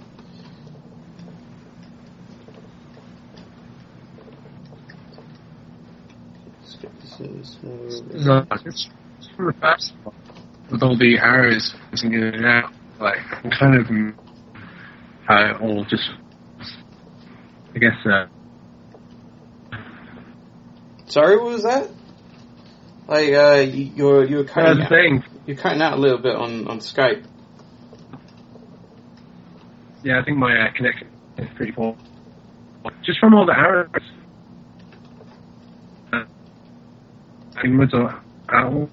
Let's get this in smaller. It's from the first one, with all the arrows in and out, like, kind of how it all just, I guess, Sorry, what was that? Like, you're cutting out. You're cutting out a little bit on Skype. Yeah, I think my connection is pretty poor. Just from all the arrows. Inwards or outward.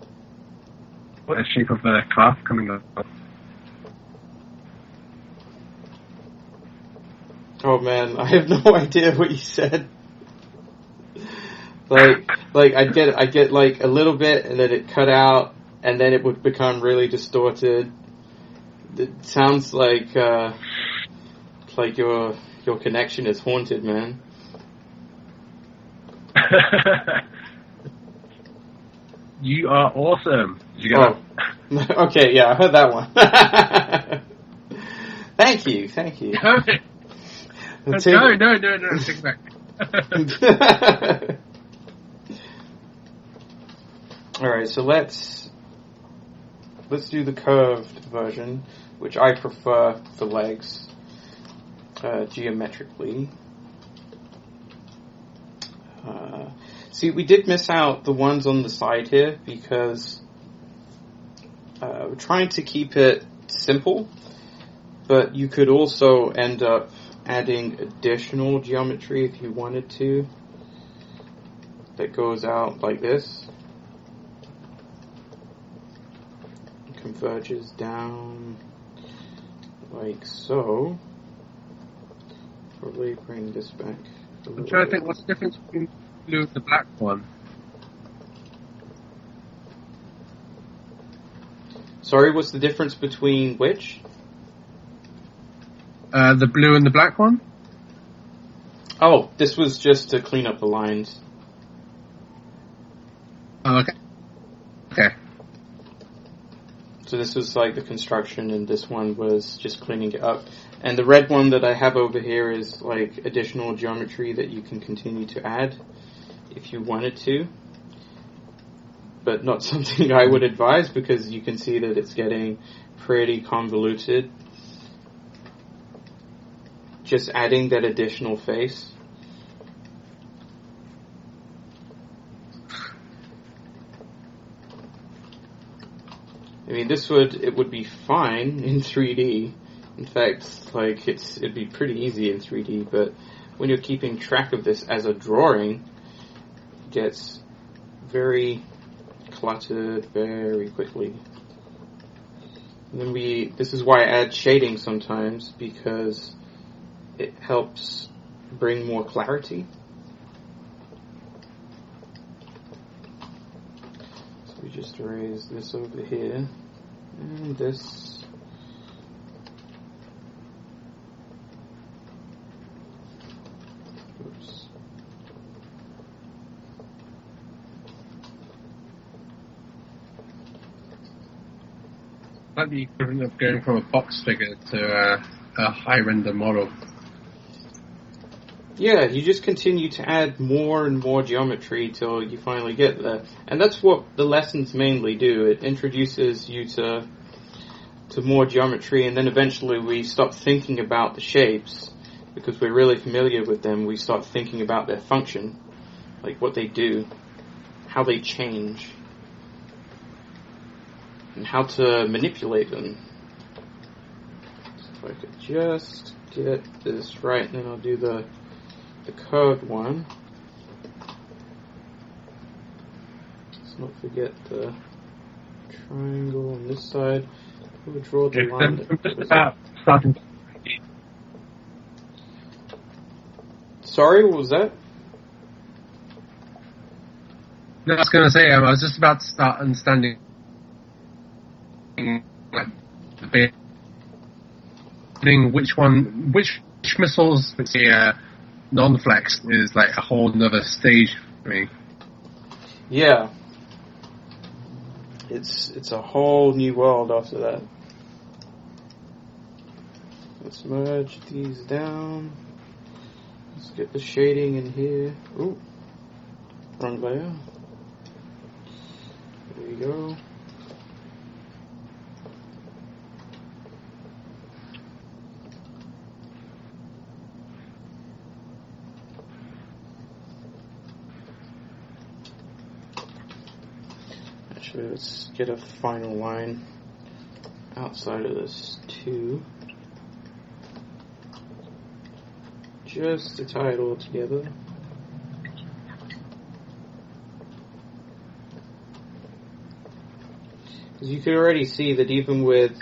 What the shape of the calf coming up. Oh man, I have no idea what you said. Like I'd get like a little bit, and then it cut out, and then it would become really distorted. It sounds like your connection is haunted, man. You are awesome. Did you get that? Okay, yeah, I heard that one. Thank you. No, take it back. Alright, so let's do the curved version, which I prefer for legs, geometrically. See, we did miss out the ones on the side here because we're trying to keep it simple, but you could also end up adding additional geometry if you wanted to that goes out like this. Converges down like so. Probably bring this back. I'm trying to think what's the difference between the blue and the black one. Sorry, what's the difference between which? The blue and the black one? Oh, this was just to clean up the lines. Oh, okay. Okay. So this was like the construction, and this one was just cleaning it up. And the red one that I have over here is like additional geometry that you can continue to add if you wanted to. But not something I would advise, because you can see that it's getting pretty convoluted. Just adding that additional face. I mean, it would be fine in 3D. In fact, like it'd be pretty easy in 3D, but when you're keeping track of this as a drawing, it gets very cluttered very quickly. And then this is why I add shading sometimes, because it helps bring more clarity. So we just erase this over here, and this. Oops. Like the equivalent of going from a box figure to a high render model. Yeah, you just continue to add more and more geometry till you finally get there. And that's what the lessons mainly do. It introduces you to more geometry, and then eventually we stop thinking about the shapes, because we're really familiar with them. We start thinking about their function, like what they do, how they change, and how to manipulate them. So if I could just get this right, and then I'll do the curved one. Let's not forget the triangle on this side. We'll draw the line. Just about starting. Sorry, what was that? No, I was going to say, I was just about to start understanding like, which missiles non-flex is like a whole nother stage for me. Yeah. It's a whole new world after that. Let's merge these down. Let's get the shading in here. Ooh. Wrong layer. There we go. Actually, let's get a final line outside of this too. Just to tie it all together. Because you can already see that even with,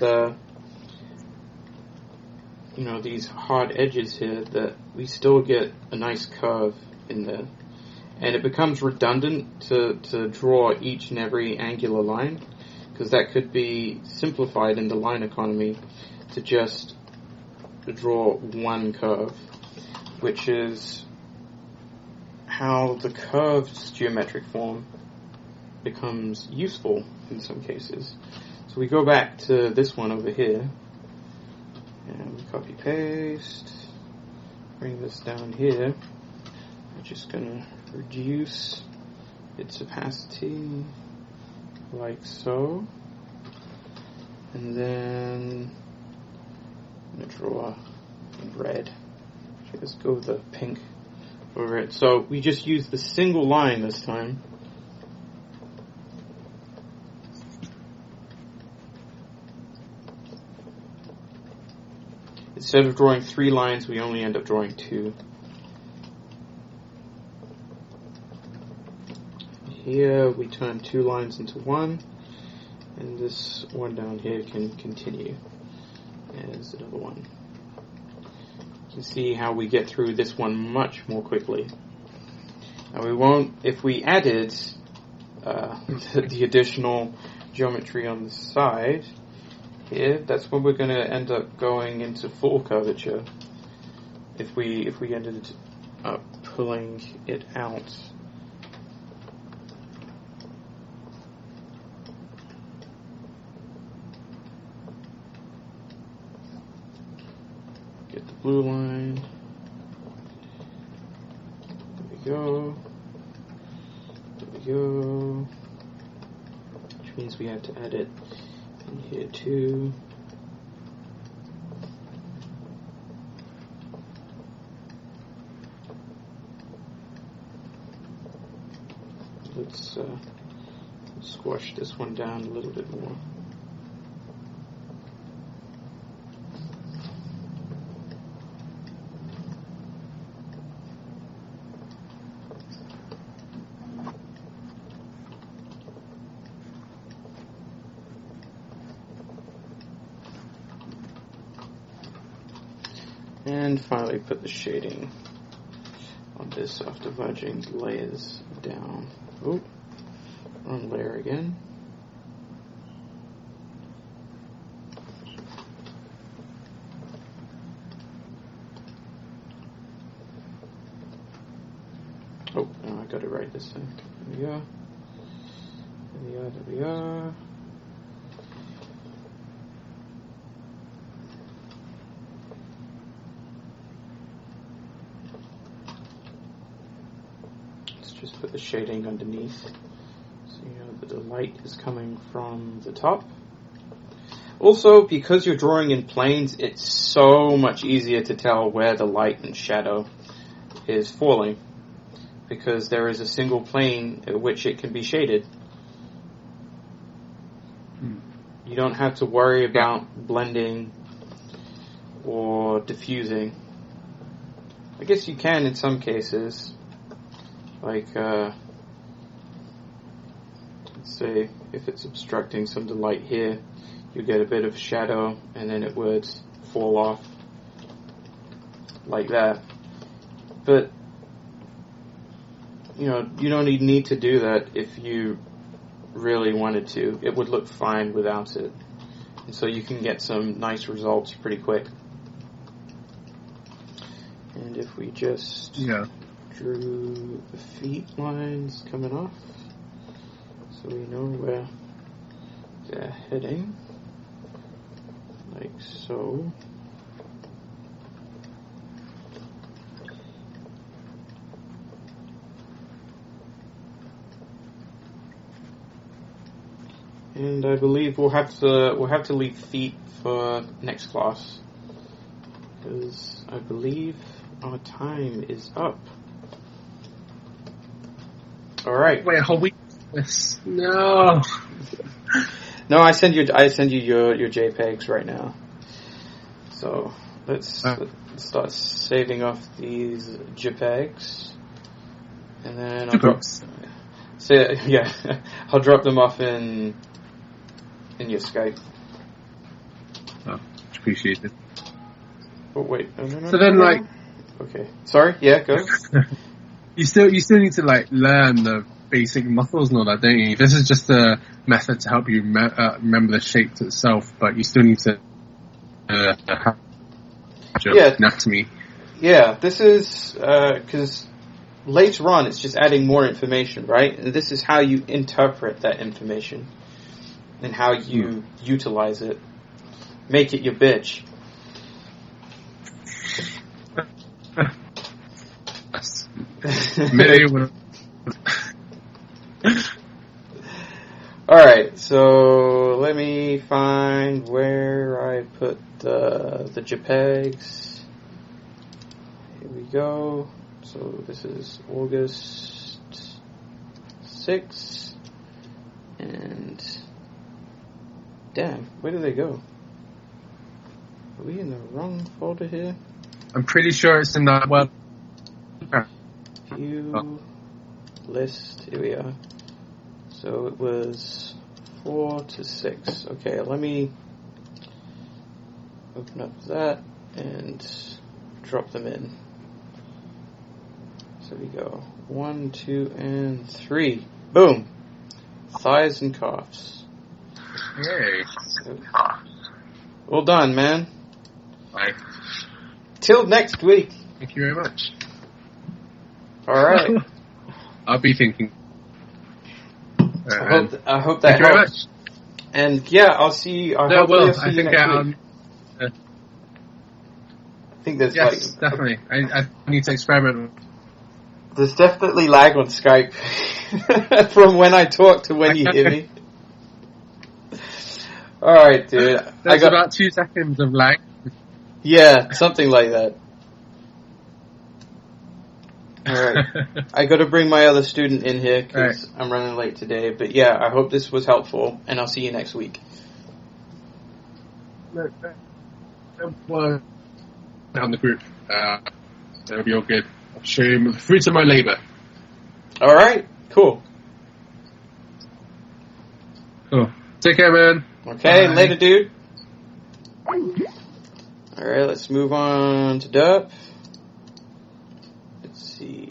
these hard edges here, that we still get a nice curve in there. And it becomes redundant to draw each and every angular line, because that could be simplified in the line economy to just draw one curve, which is how the curved geometric form becomes useful in some cases. So we go back to this one over here, and we copy paste, bring this down here. I'm just going to reduce its opacity like so, and then I'm going to draw in red. Let's go with the pink over it. So we just use the single line this time. Instead of drawing 3 lines, we only end up drawing 2. Here we turn 2 lines into 1, and this one down here can continue as another one. You can see how we get through this one much more quickly. Now we won't, if we added the additional geometry on the side here, that's when we're going to end up going into full curvature. If we ended up pulling it out. Get the blue line. There we go. There we go. Which means we have to add it in here too. Let's squash this one down a little bit more. And finally put the shading on this after merging the layers down. Oh, wrong layer again. Oh, no, I got it right this time. There we go. There we are, there we are. Just put the shading underneath so you know that the light is coming from the top. Also, because you're drawing in planes, it's so much easier to tell where the light and shadow is falling, because there is a single plane at which it can be shaded. You don't have to worry about blending or diffusing. I guess you can in some cases. Like, let's say if it's obstructing some of the light here, you get a bit of shadow and then it would fall off like that. But you don't need to do that if you really wanted to. It would look fine without it. And so you can get some nice results pretty quick. And if we just drew the feet lines coming off, so we know where they're heading, like so. And I believe we'll have to leave feet for next class, because I believe our time is up. All right. Wait, a whole week? No. No, I send you your JPEGs right now. So let's start saving off these JPEGs, and then I'll drop them off in your Skype. Oh, appreciate it. Oh wait, no. So then, like, okay, sorry, yeah, go. you still need to like learn the basic muscles and all that, don't you? This is just a method to help you remember the shape itself, but you still need to have your anatomy. Yeah, this is because later on it's just adding more information, right? And this is how you interpret that information and how you utilize it. Make it your bitch. Alright, so let me find where I put the JPEGs. Here we go. So this is August 6th. And damn, where did they go? Are we in the wrong folder here? I'm pretty sure it's in that web. View list. Here we are. So it was 4 to 6. Okay, let me open up that and drop them in. So we go 1, 2, and 3. Boom. Thighs and calves. Hey. Well done, man. Bye. Till next week. Thank you very much. All right. I'll be thinking. I hope that helps. Thank you very much. And yeah, I'll see. I'll see you next week. I think there's definitely. I need to experiment. There's definitely lag on Skype from when I talk to when you hear me. All right, dude. There's about 2 seconds of lag. Yeah, something like that. Alright. I got to bring my other student in here because I'm running late today. But yeah, I hope this was helpful, and I'll see you next week. Well, on the group. That'll be all good. I'll show you the fruits of my labour. Alright, cool. Cool. Take care, man. Okay, bye. Later, dude. Alright, let's move on to Derp. Let's see.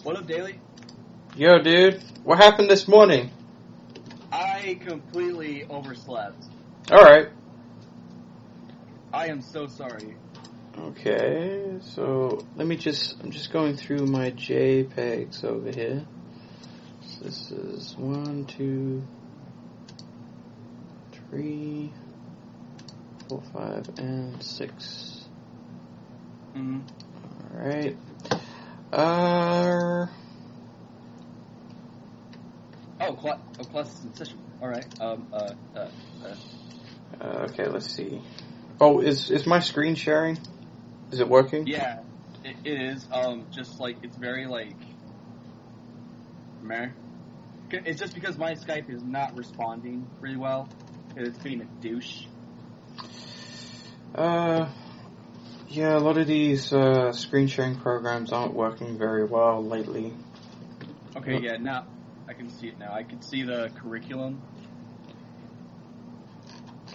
What up, Daily? Yo, dude. What happened this morning? I completely overslept. Alright. I am so sorry. Okay, so I'm just going through my JPEGs over here. So this is 1, 2, 3, 4, 5, and 6. Mm-hmm. Alright. Class is in session. Alright, okay, let's see. Oh, is my screen sharing? Is it working? Yeah, it is, just like, it's very, like, meh. It's just because my Skype is not responding really well. It's being a douche. Yeah, a lot of these screen sharing programs aren't working very well lately. Okay, yeah, now I can see it now. I can see the curriculum.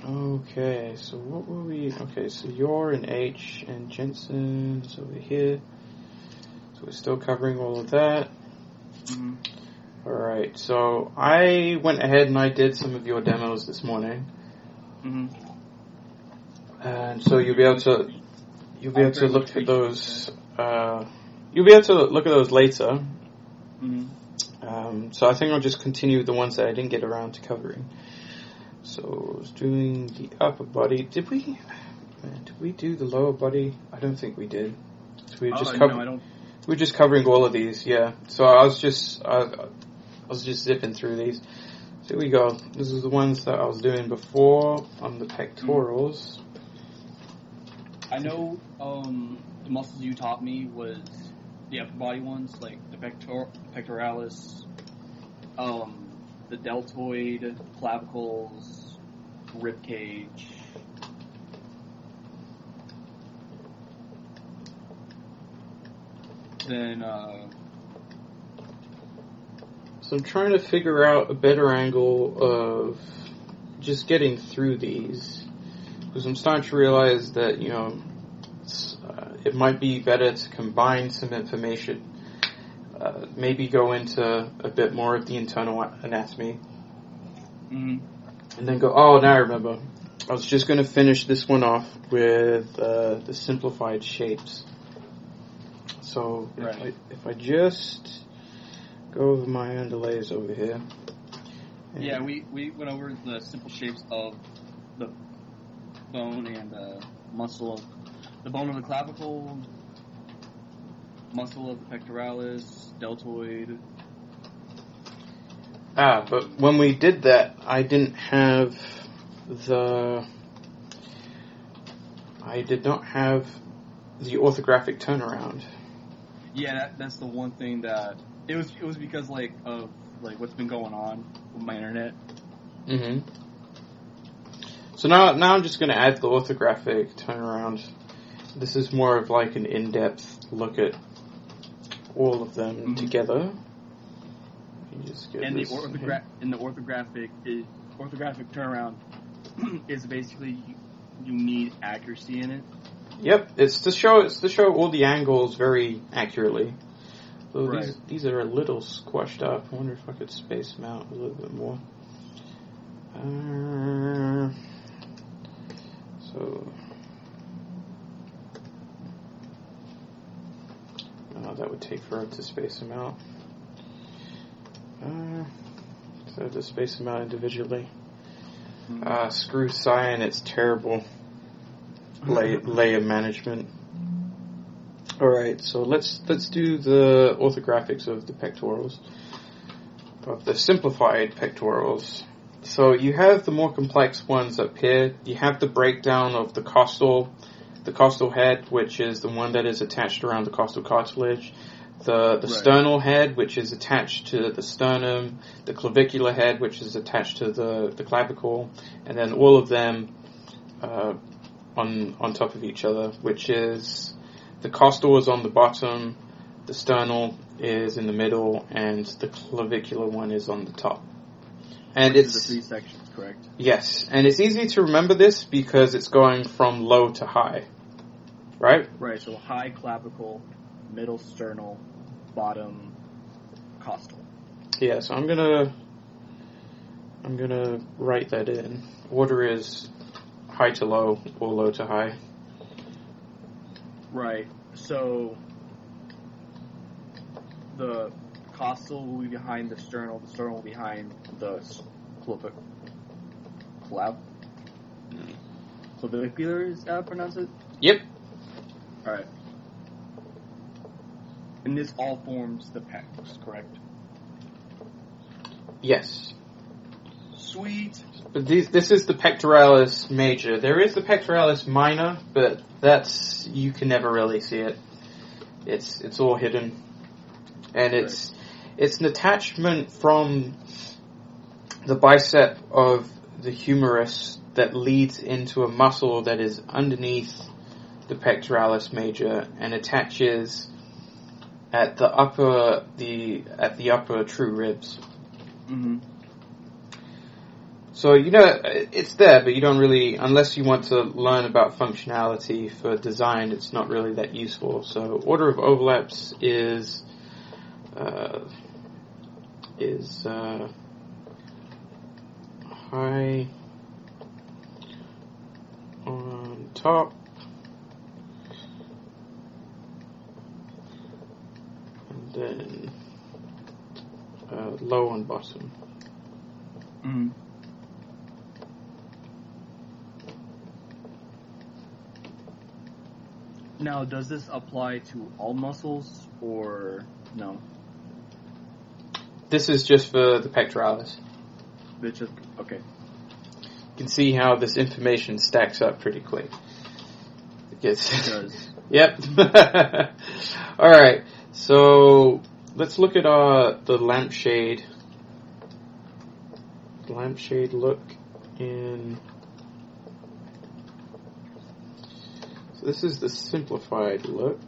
Okay, so what were we... Okay, so you're in H, and Jensen's over here. So we're still covering all of that. Mm-hmm. Alright, so I went ahead and I did some of your demos this morning. Mm-hmm. And so you'll be able to look at those, you'll be able to look at those later. Mm-hmm. So I think I'll just continue with the ones that I didn't get around to covering. So I was doing the upper body. Did we do the lower body? I don't think we did. So we were just no, I don't. we were just covering all of these, yeah. So I was just zipping through these. So here we go. This is the ones that I was doing before on the pectorals. I know the muscles you taught me was the upper body ones, like the pectoralis, the deltoid, clavicles, rib cage. Then, So I'm trying to figure out a better angle of just getting through these. Because I'm starting to realize that, you know, it might be better to combine some information. Maybe go into a bit more of the internal anatomy. mm-hmm. And then go, oh, now I remember. I was just going to finish this one off with the simplified shapes. So Right. if I just go over my underlays over here. Yeah, we went over the simple shapes of the bone and muscle. The bone of the clavicle, muscle of the pectoralis, deltoid. But when we did that, I did not have the orthographic turnaround. Yeah, that's the one thing that it was because of what's been going on with my internet. Mm-hmm. So now I'm just going to add the orthographic turnaround. This is more of like an in-depth look at all of them Mm-hmm. together. Just get And the this orthographic turnaround is basically you need accuracy in it. Yep, it's to show all the angles very accurately. So Right. these are a little squashed up. I wonder if I could space them out a little bit more. So that would take forever to space them out. So I have to space them out individually. Screw Cyan, it's terrible. Layer management. Alright, so let's do the orthographics of the pectorals. Of the simplified pectorals. So you have the more complex ones up here. You have the breakdown of the costal head, which is the one that is attached around the costal cartilage. The sternal head, which is attached to the sternum. The clavicular head, which is attached to the clavicle. And then all of them on top of each other, which is the costal is on the bottom, the sternal is in the middle, and the clavicular one is on the top. And Which it's is the 3 sections, correct? Yes, and it's easy to remember this because it's going from low to high, right? Right. So high clavicle, middle sternal, bottom costal. Yeah, so I'm gonna write that in. Order is high to low or low to high. Right. So the costal will be behind the sternal will be behind the clavicular, is that how I pronounce it? Yep. Alright. And this all forms the pecs, correct? Yes. Sweet. But this is the pectoralis major. There is the pectoralis minor, but you can never really see it. It's all hidden. And It's an attachment from the bicep of the humerus that leads into a muscle that is underneath the pectoralis major and attaches at the upper true ribs. Mm-hmm. So, it's there, but you don't really, unless you want to learn about functionality for design, it's not really that useful. So, order of overlaps is high on top, and then low on bottom. Mm-hmm. Now, does this apply to all muscles, or no? This is just for the pectoralis. It's just, okay. You can see how this information stacks up pretty quick. It does. Yep. Alright, so let's look at the lampshade. Lampshade look in... So this is the simplified look.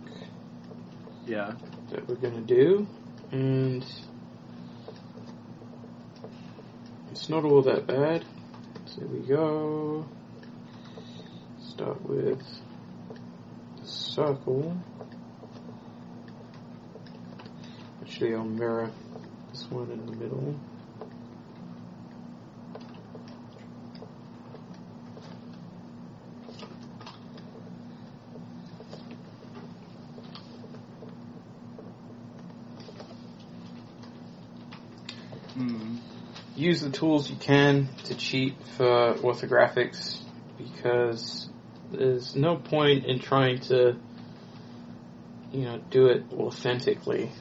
Yeah. That we're going to do. And it's not all that bad. So here we go. Start with the circle. Actually, I'll mirror this one in the middle. Use the tools you can to cheat for orthographics, because there's no point in trying to, do it authentically,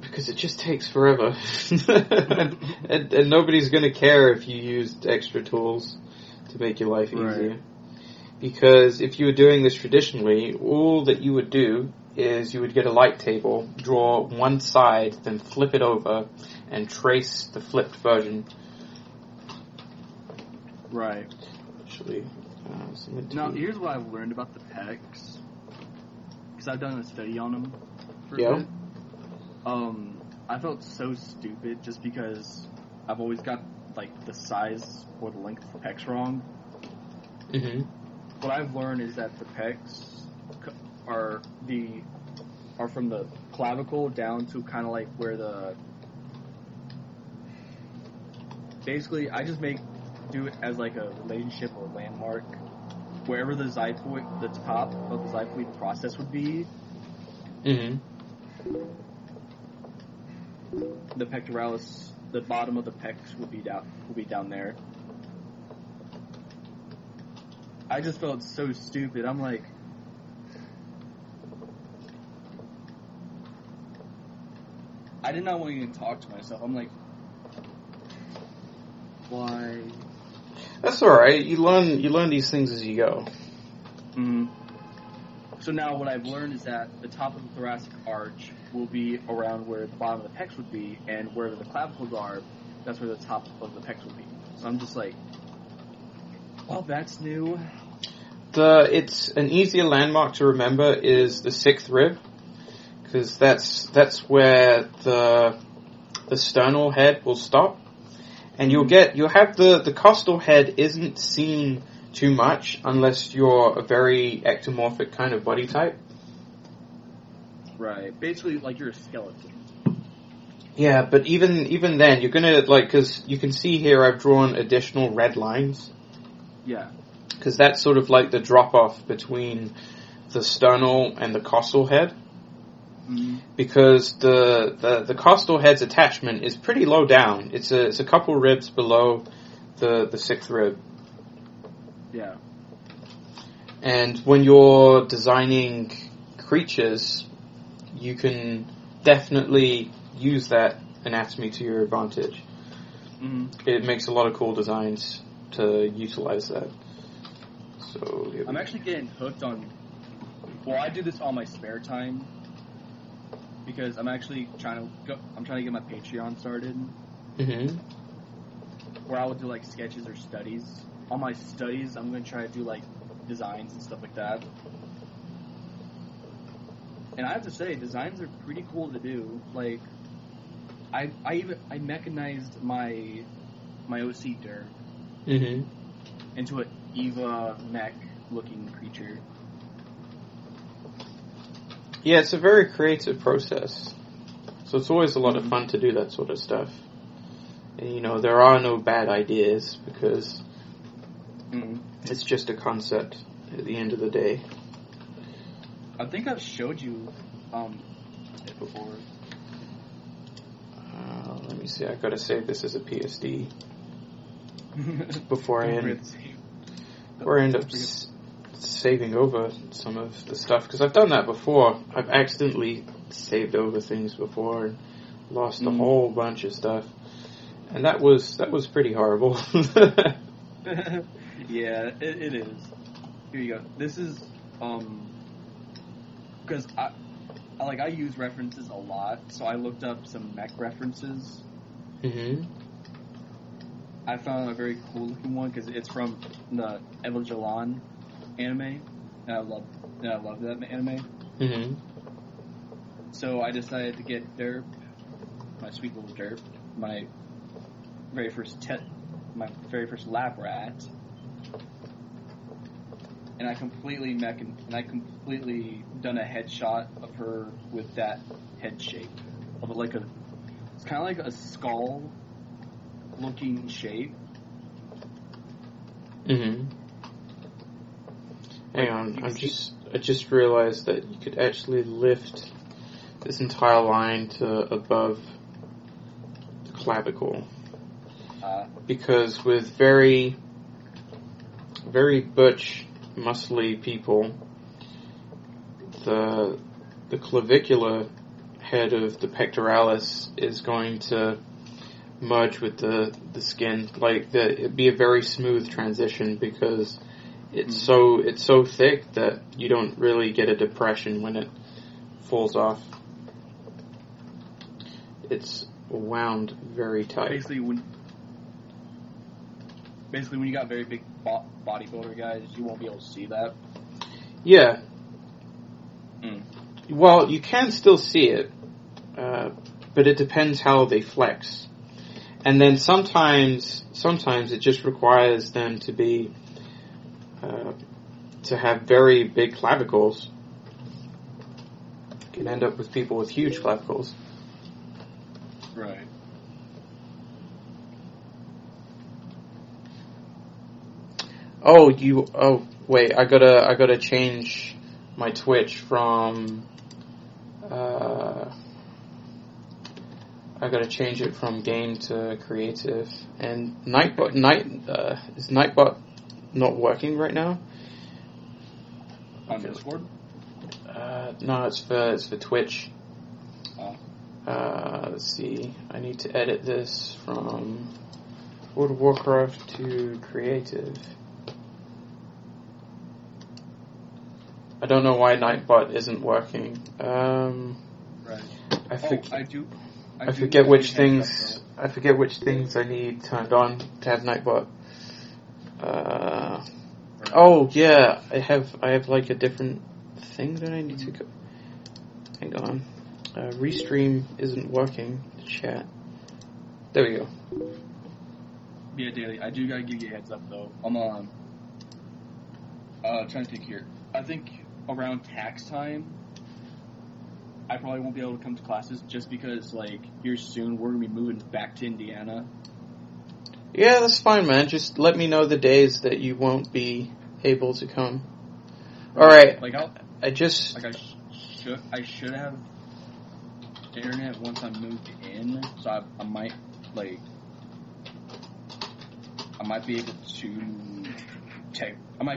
because it just takes forever, and nobody's going to care if you used extra tools to make your life easier. Right. Because if you were doing this traditionally, all that you would do is you would get a light table, draw one side, then flip it over, and trace the flipped version. Right. Actually, now here's what I've learned about the pecs, because I've done a study on them for a bit. I felt so stupid just because I've always got the size or the length of the pecs wrong. Mm-hmm. What I've learned is that the pecs are from the clavicle down to kind of where the... Basically, I just do it as a relationship or landmark. Wherever the xiphoid, the top of the xiphoid process would be, mm-hmm. the pectoralis, the bottom of the pecs will be down there. I just felt so stupid. I'm like, I did not want to even talk to myself. I'm like, why? That's alright. You learn these things as you go. Mm-hmm. So now what I've learned is that the top of the thoracic arch will be around where the bottom of the pecs would be, and wherever the clavicles are, that's where the top of the pecs would be. So I'm just like, well, that's new. It's an easier landmark to remember is the 6th rib, because that's where the sternal head will stop, and you'll have the costal head isn't seen too much unless you're a very ectomorphic kind of body type. Right, basically like you're a skeleton. Yeah, but even then, you're gonna because you can see here I've drawn additional red lines. Yeah. Because that's sort of like the drop off between the sternal and the costal head. Mm-hmm. Because the costal head's attachment is pretty low down. It's a couple ribs below the 6th rib. Yeah. And when you're designing creatures, you can definitely use that anatomy to your advantage. Mm-hmm. It makes a lot of cool designs to utilize that. So I'm actually getting hooked on... Well, I do this all my spare time. because I'm actually trying to get my Patreon started, Mm-hmm. where I will do like sketches or studies. On my studies, I'm going to try to do like designs and stuff like that. And I have to say, designs are pretty cool to do. Like, I mechanized my OC Dirk Mm-hmm. into an Eva mech looking creature. Yeah, it's a very creative process. So it's always a lot of fun to do that sort of stuff. And, you know, there are no bad ideas because it's just a concept at the end of the day. I think I've showed you it before. Let me see, I've got to save this as a PSD before I end up saving over some of the stuff, because I've done that before. I've accidentally saved over things before and lost a whole bunch of stuff, and that was pretty horrible. Yeah, it is. Here you go. This is because I use references a lot, so I looked up some mech references. Mm-hmm. I found a very cool looking one because it's from the Evangelion anime, and I love that anime. Mm-hmm. So I decided to get Derp, my sweet little Derp, my very first lab rat, and I completely done a headshot of her with that head shape of it's kind of like a skull looking shape. Mm-hmm. Hang on, I just realized that you could actually lift this entire line to above the clavicle. Because with very, very butch, muscly people, the clavicular head of the pectoralis is going to merge with the skin. It'd be a very smooth transition because it's so thick that you don't really get a depression when it falls off. It's wound very tight. Basically, when you got very big bodybuilder guys, you won't be able to see that. Yeah. Well, you can still see it, but it depends how they flex. And then sometimes it just requires them to be to have very big clavicles. You can end up with people with huge clavicles. Right. Oh, wait, I gotta change my Twitch from, I gotta change it from game to creative. And is Nightbot not working right now? On Discord? No, it's for Twitch. Oh. Let's see, I need to edit this from World of Warcraft to creative. I don't know why Nightbot isn't working. Right. I forget which things I need turned on to have Nightbot. Oh yeah, I have like a different thing that I need to go. Hang on, Restream isn't working. Chat. There we go. Yeah, Daily. I do gotta give you a heads up though. I'm trying to think here. I think around tax time, I probably won't be able to come to classes just because, here soon we're gonna be moving back to Indiana. Yeah, that's fine, man. Just let me know the days that you won't be able to come. All right. I should have internet once I moved in, so I might be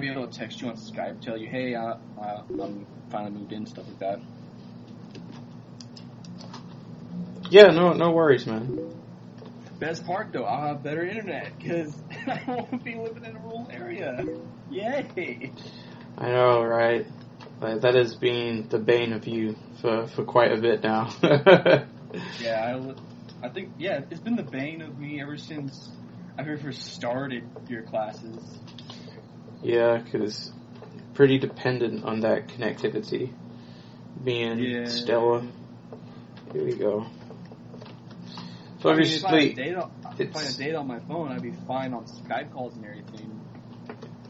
able to text you on Skype, tell you, hey, I'm finally moved in, stuff like that. Yeah, no worries, man. Best part, though, I'll have better internet, because I won't be living in a rural area. Yay! I know, right? That has been the bane of you for quite a bit now. Yeah, I think, it's been the bane of me ever since I first started your classes. Yeah, because pretty dependent on that connectivity being stellar. Here we go. So obviously, if I had data on my phone, I'd be fine on Skype calls and everything.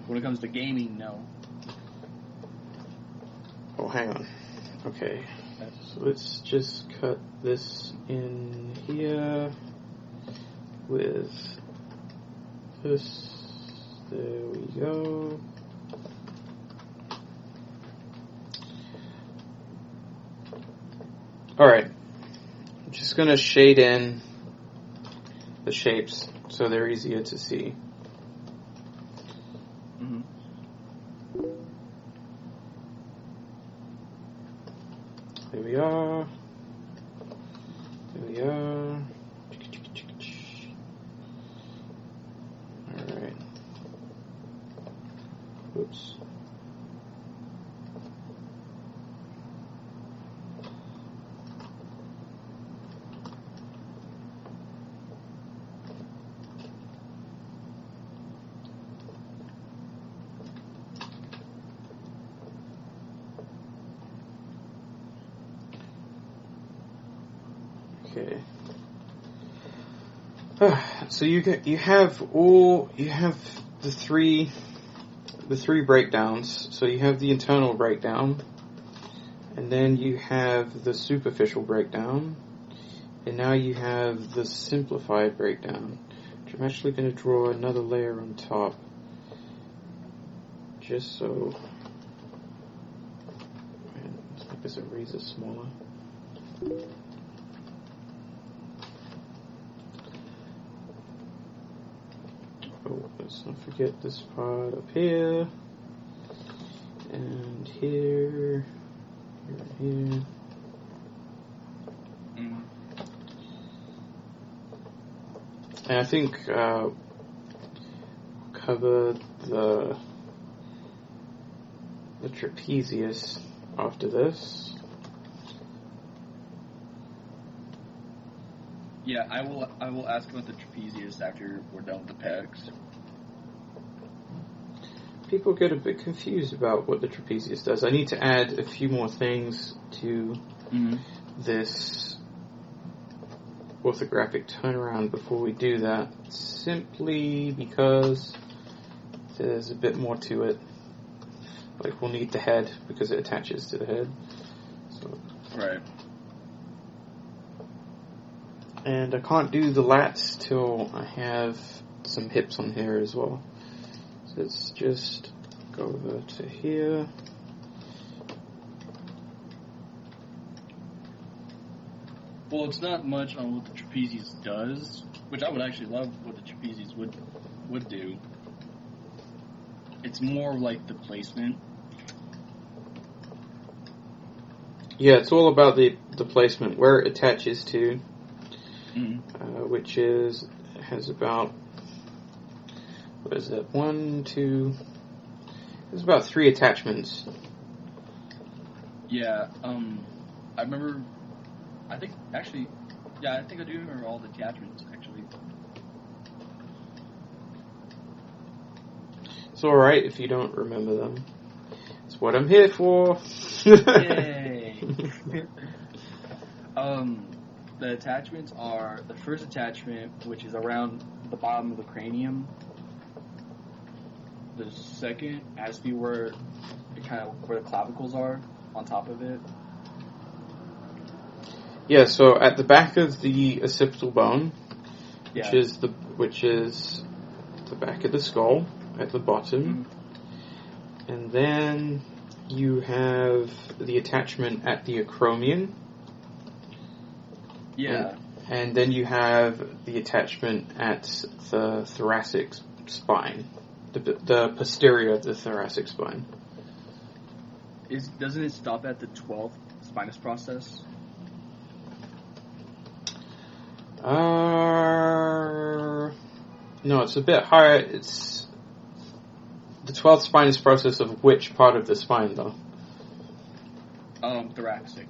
When it comes to gaming, no. Oh, hang on. Okay. So let's just cut this in here with this. There we go. Alright. I'm just going to shade in the shapes so they're easier to see. Mm-hmm. There we are. There we are. Alright. Oops. Okay. So you have the three breakdowns. So you have the internal breakdown, and then you have the superficial breakdown, and now you have the simplified breakdown. Which I'm actually going to draw another layer on top, just so. Let's make this eraser smaller. Oh, let's not forget this part up here, and here, and here. Mm. And I think cover the trapezius after this. Yeah, I will ask about the trapezius after we're done with the pecs. People get a bit confused about what the trapezius does. I need to add a few more things to this orthographic turnaround before we do that, simply because there's a bit more to it. Like, we'll need the head because it attaches to the head. So. Right. And I can't do the lats till I have some hips on here as well. So let's just go over to here. Well, it's not much on what the trapezius does, which I would actually love what the trapezius would do. It's more like the placement. Yeah, it's all about the placement, where it attaches to. Which has about, what is it, 1, 2, there's about 3 attachments. Yeah, I remember, I think I do remember all the attachments, actually. It's alright if you don't remember them. It's what I'm here for. Yay! The attachments are the first attachment, which is around the bottom of the cranium. The second has to be where the clavicles are, on top of it. Yeah, so at the back of the occipital bone, Yeah. which is the back of the skull at the bottom, and then you have the attachment at the acromion. Yeah. And then you have the attachment at the thoracic spine, the posterior of the thoracic spine. Doesn't it stop at the 12th spinous process? No, it's a bit higher. It's the 12th spinous process of which part of the spine, though? thoracic.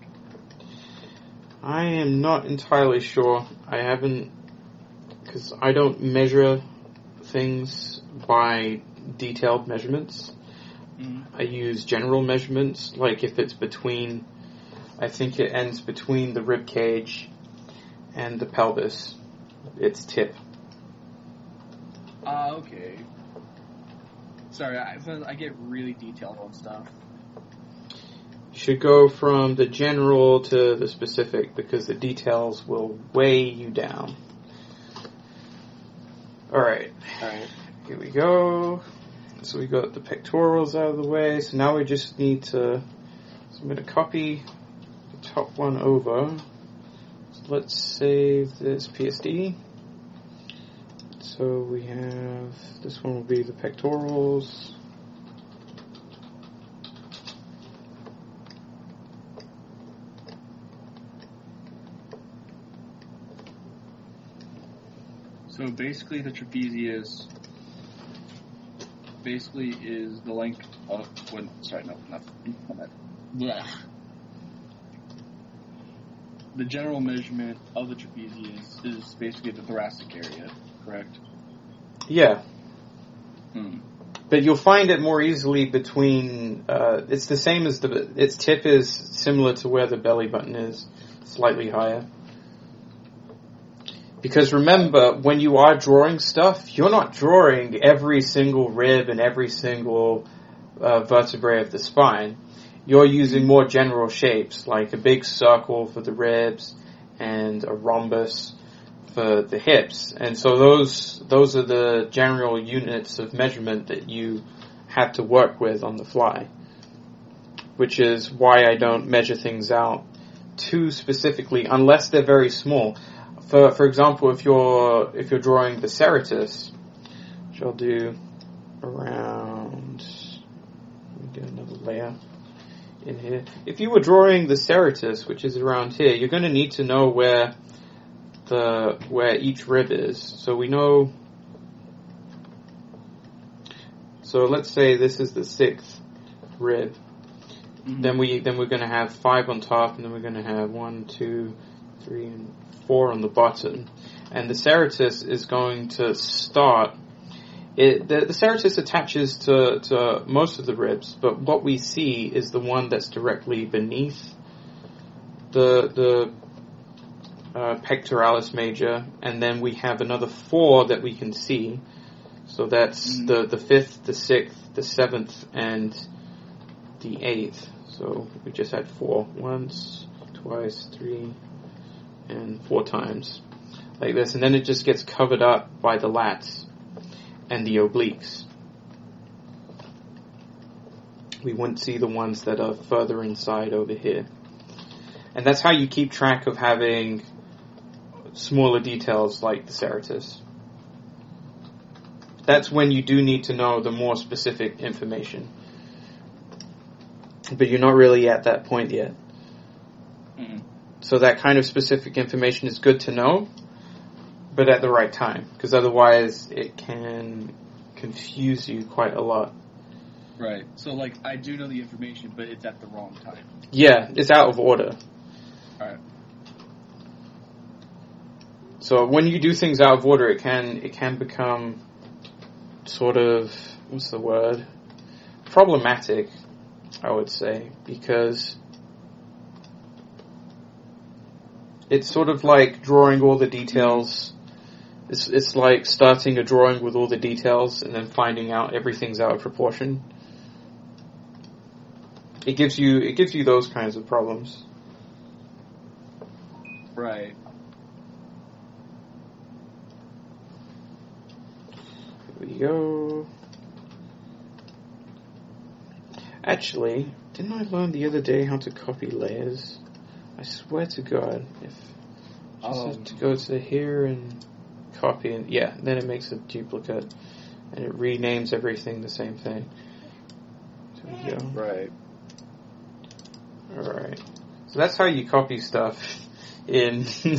I am not entirely sure. I haven't, because I don't measure things by detailed measurements. I use general measurements, like if it's between, I think it ends between the rib cage and the pelvis. It's tip. Okay. Sorry, I get really detailed on stuff. You should go from the general to the specific, because the details will weigh you down. Alright. Here we go. So we got the pectorals out of the way. So now we just need to... So I'm going to copy the top one over. So let's save this PSD. So we have... This one will be the pectorals. So basically the trapezius is the length of the general measurement of the trapezius is basically the thoracic area, correct? Yeah. But you'll find it more easily between, it's the same as its tip is similar to where the belly button is, slightly higher. Because remember, when you are drawing stuff, you're not drawing every single rib and every single vertebrae of the spine. You're using more general shapes, like a big circle for the ribs and a rhombus for the hips. And so those are the general units of measurement that you have to work with on the fly. Which is why I don't measure things out too specifically, unless they're very small. For example, if you're drawing the serratus, which I'll do around, let me get another layer in here. If you were drawing the serratus, which is around here, you're going to need to know where each rib is. So we know. So let's say this is the 6th rib. Mm-hmm. Then we're going to have 5 on top, and then we're going to have 1, 2, 3, and 4 on the bottom. And the serratus is going to start. The serratus attaches to most of the ribs, but what we see is the one that's directly beneath the pectoralis major, and then we have another 4 that we can see. So that's the 5th, the 6th, the 7th, and the 8th. So we just had 4. Once, twice, 3, and 4 times. Like this. And then it just gets covered up by the lats and the obliques. We wouldn't see the ones that are further inside over here. And that's how you keep track of having smaller details like the serratus. That's when you do need to know the more specific information. But you're not really at that point yet. Mm-hmm. So that kind of specific information is good to know, but at the right time, because otherwise it can confuse you quite a lot. Right. So, like, I do know the information, but it's at the wrong time. Yeah, it's out of order. Alright. So when you do things out of order, it can become sort of, what's the word? Problematic, I would say, because it's sort of like drawing all the details. It's like starting a drawing with all the details and then finding out everything's out of proportion. It gives you those kinds of problems. Right. Here we go. Actually, didn't I learn the other day how to copy layers? I swear to God, if just have to go to here and copy, and then it makes a duplicate, and it renames everything the same thing. There we go. Right. Alright. So that's how you copy stuff inside,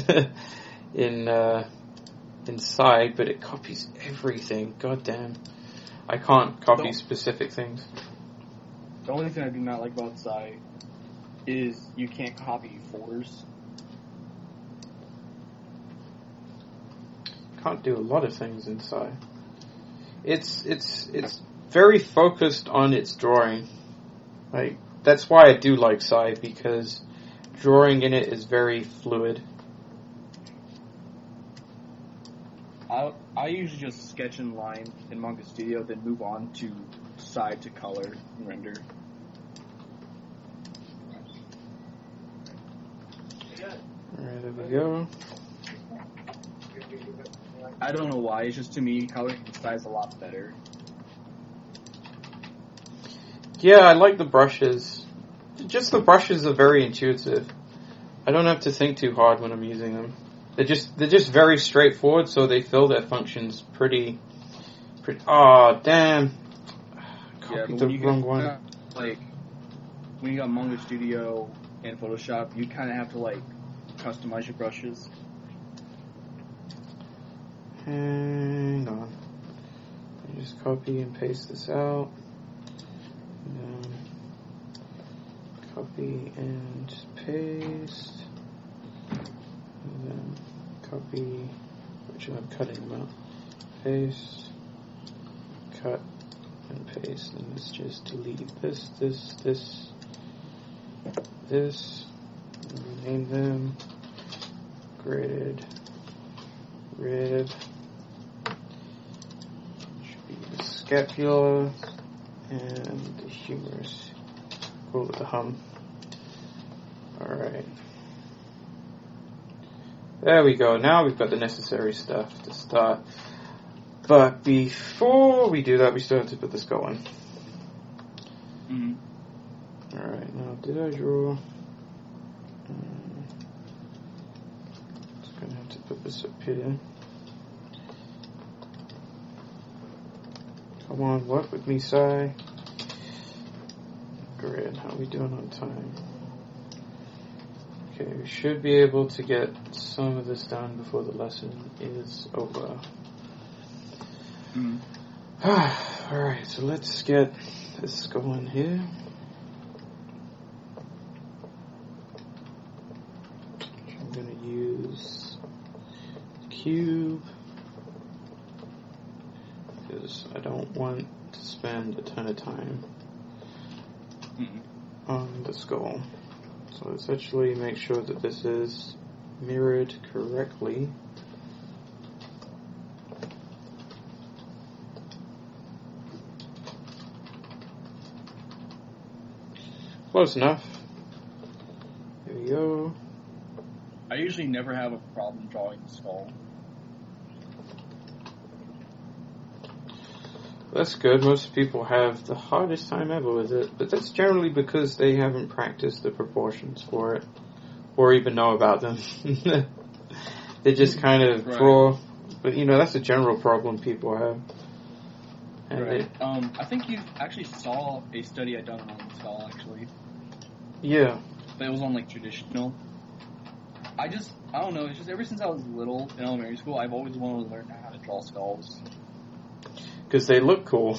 but it copies everything. God damn. I can't copy specific things. The only thing I do not like about Psy is you can't copy 4s. Can't do a lot of things in Psy. It's very focused on its drawing. Like, that's why I do like Psy, because drawing in it is very fluid. I usually just sketch in line in Manga Studio, then move on to side to color and render. Alright, there we go. I don't know why, it's just to me, coloring in Psy is a lot better. Yeah, I like the brushes. Just the brushes are very intuitive. I don't have to think too hard when I'm using them. They're just very straightforward, so they fill their functions pretty. Oh, damn! Copied the wrong one. Like when you got Manga Studio and Photoshop, you kind of have to like customize your brushes. Hang on. I just copy and paste this out. Copy and paste. And then copy, which I'm cutting them out. Paste, cut, and paste. And let's just delete this. And rename them. Graded rib. Should be the scapula and the humerus. Go with the hum. Alright. There we go. Now we've got the necessary stuff to start. But before we do that, we still have to put the skull in. Mm-hmm. Alright, now did I draw? Just gonna have to put this up here. Come on, work with me, Sai. Great, how are we doing on time? Okay, we should be able to get some of this done before the lesson is over. Alright, so let's get this going here. I'm going to use the cube because I don't want to spend a ton of time on the skull. So let's actually make sure that this is mirrored correctly. Close enough. There we go. I usually never have a problem drawing the skull. That's good. Most people have the hardest time ever with it, but that's generally because they haven't practiced the proportions for it, or even know about them. They just kind of draw, but that's a general problem people have. And right. I think you actually saw a study I done on the skull, actually. Yeah. But it was on, traditional. I don't know, it's just ever since I was little in elementary school, I've always wanted to learn how to draw skulls. Because they look cool.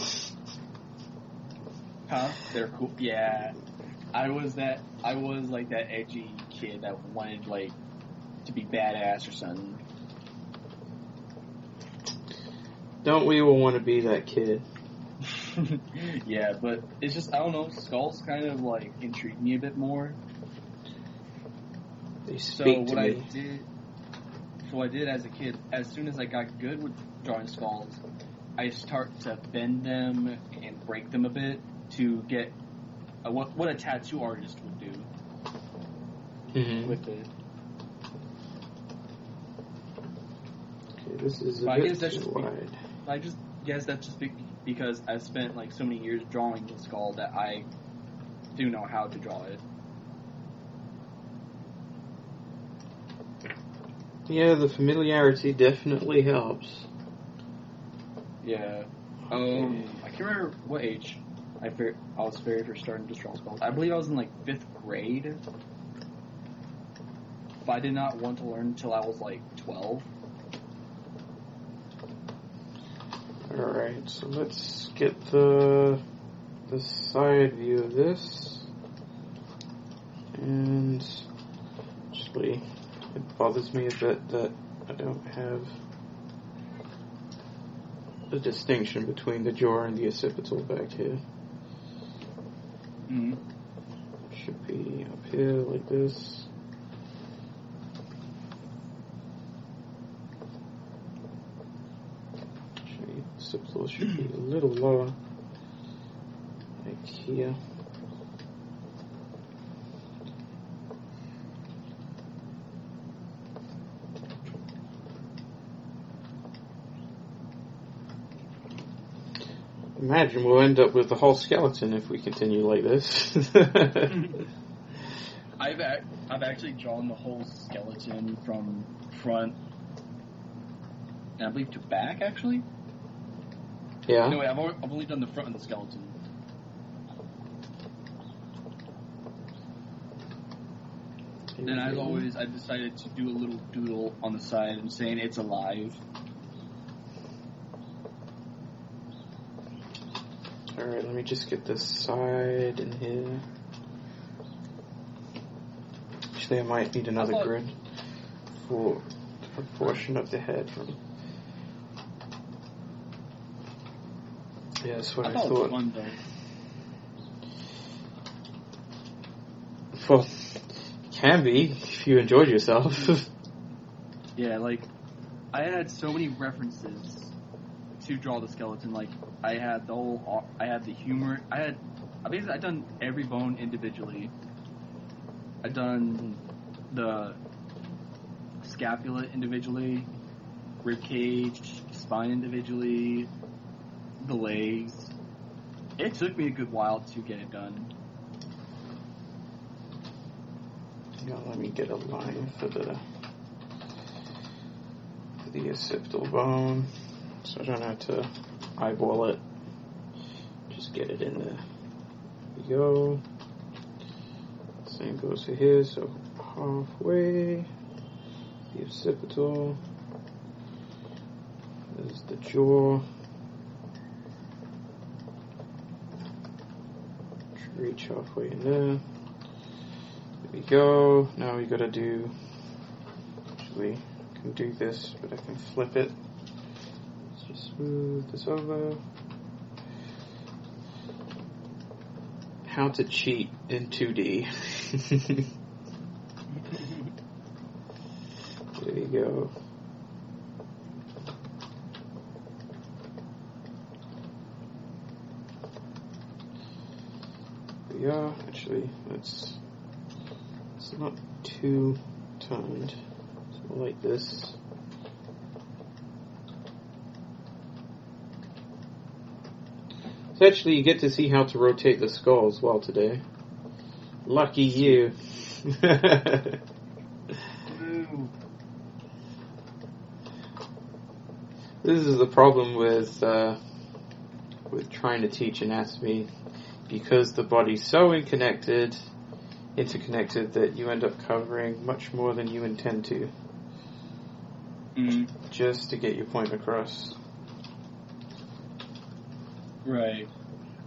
Huh? They're cool. Yeah. I was that edgy kid that wanted, to be badass or something. Don't we all want to be that kid? Yeah, but it's just, I don't know, skulls kind of, intrigue me a bit more. They speak to me. What I did as a kid, as soon as I got good with drawing skulls, I start to bend them and break them a bit to get what a tattoo artist would do with it. Okay, this is a bit too wide. I just guess that's just because I've spent so many years drawing the skull that I do know how to draw it. Yeah, the familiarity definitely helps. Yeah. I can't remember what age I was very first starting to draw skulls. I believe I was in 5th grade. But I did not want to learn until I was 12. Alright, so let's get the side view of this. And actually, it bothers me a bit that I don't have the distinction between the jaw and the occipital back here. Mm-hmm. Should be up here like this. Actually, the occipital should be a little lower, like here. Imagine we'll end up with the whole skeleton if we continue like this. I've actually drawn the whole skeleton from front, and I believe to back, actually. Yeah. No, wait, I've only done the front of the skeleton. And as always, I decided to do a little doodle on the side and saying it's alive. Alright, let me just get this side in here. Actually, I might need another grid for the proportion of the head. Yeah, that's what I thought. It was fun, though. Well, it can be if you enjoyed yourself. Yeah, like, I had so many references to draw the skeleton. Like, I had the humor. I'd done every bone individually. I'd done the scapula individually, rib cage, spine individually, the legs. It took me a good while to get it done. Now let me get a line for the occipital bone, so I don't have to eyeball it. Just get it in there. There we go. Same goes for here, so halfway. The occipital. There's the jaw. Reach halfway in there. There we go. Now we gotta do. Actually, I can do this, but I can flip it. Let's just smooth this over. How to cheat in 2D. There you go. There we are. Actually, it's not too toned. It's more like this. So actually, you get to see how to rotate the skull as well today. Lucky you. This is the problem with trying to teach anatomy, because the body's so interconnected that you end up covering much more than you intend to, just to get your point across. Right.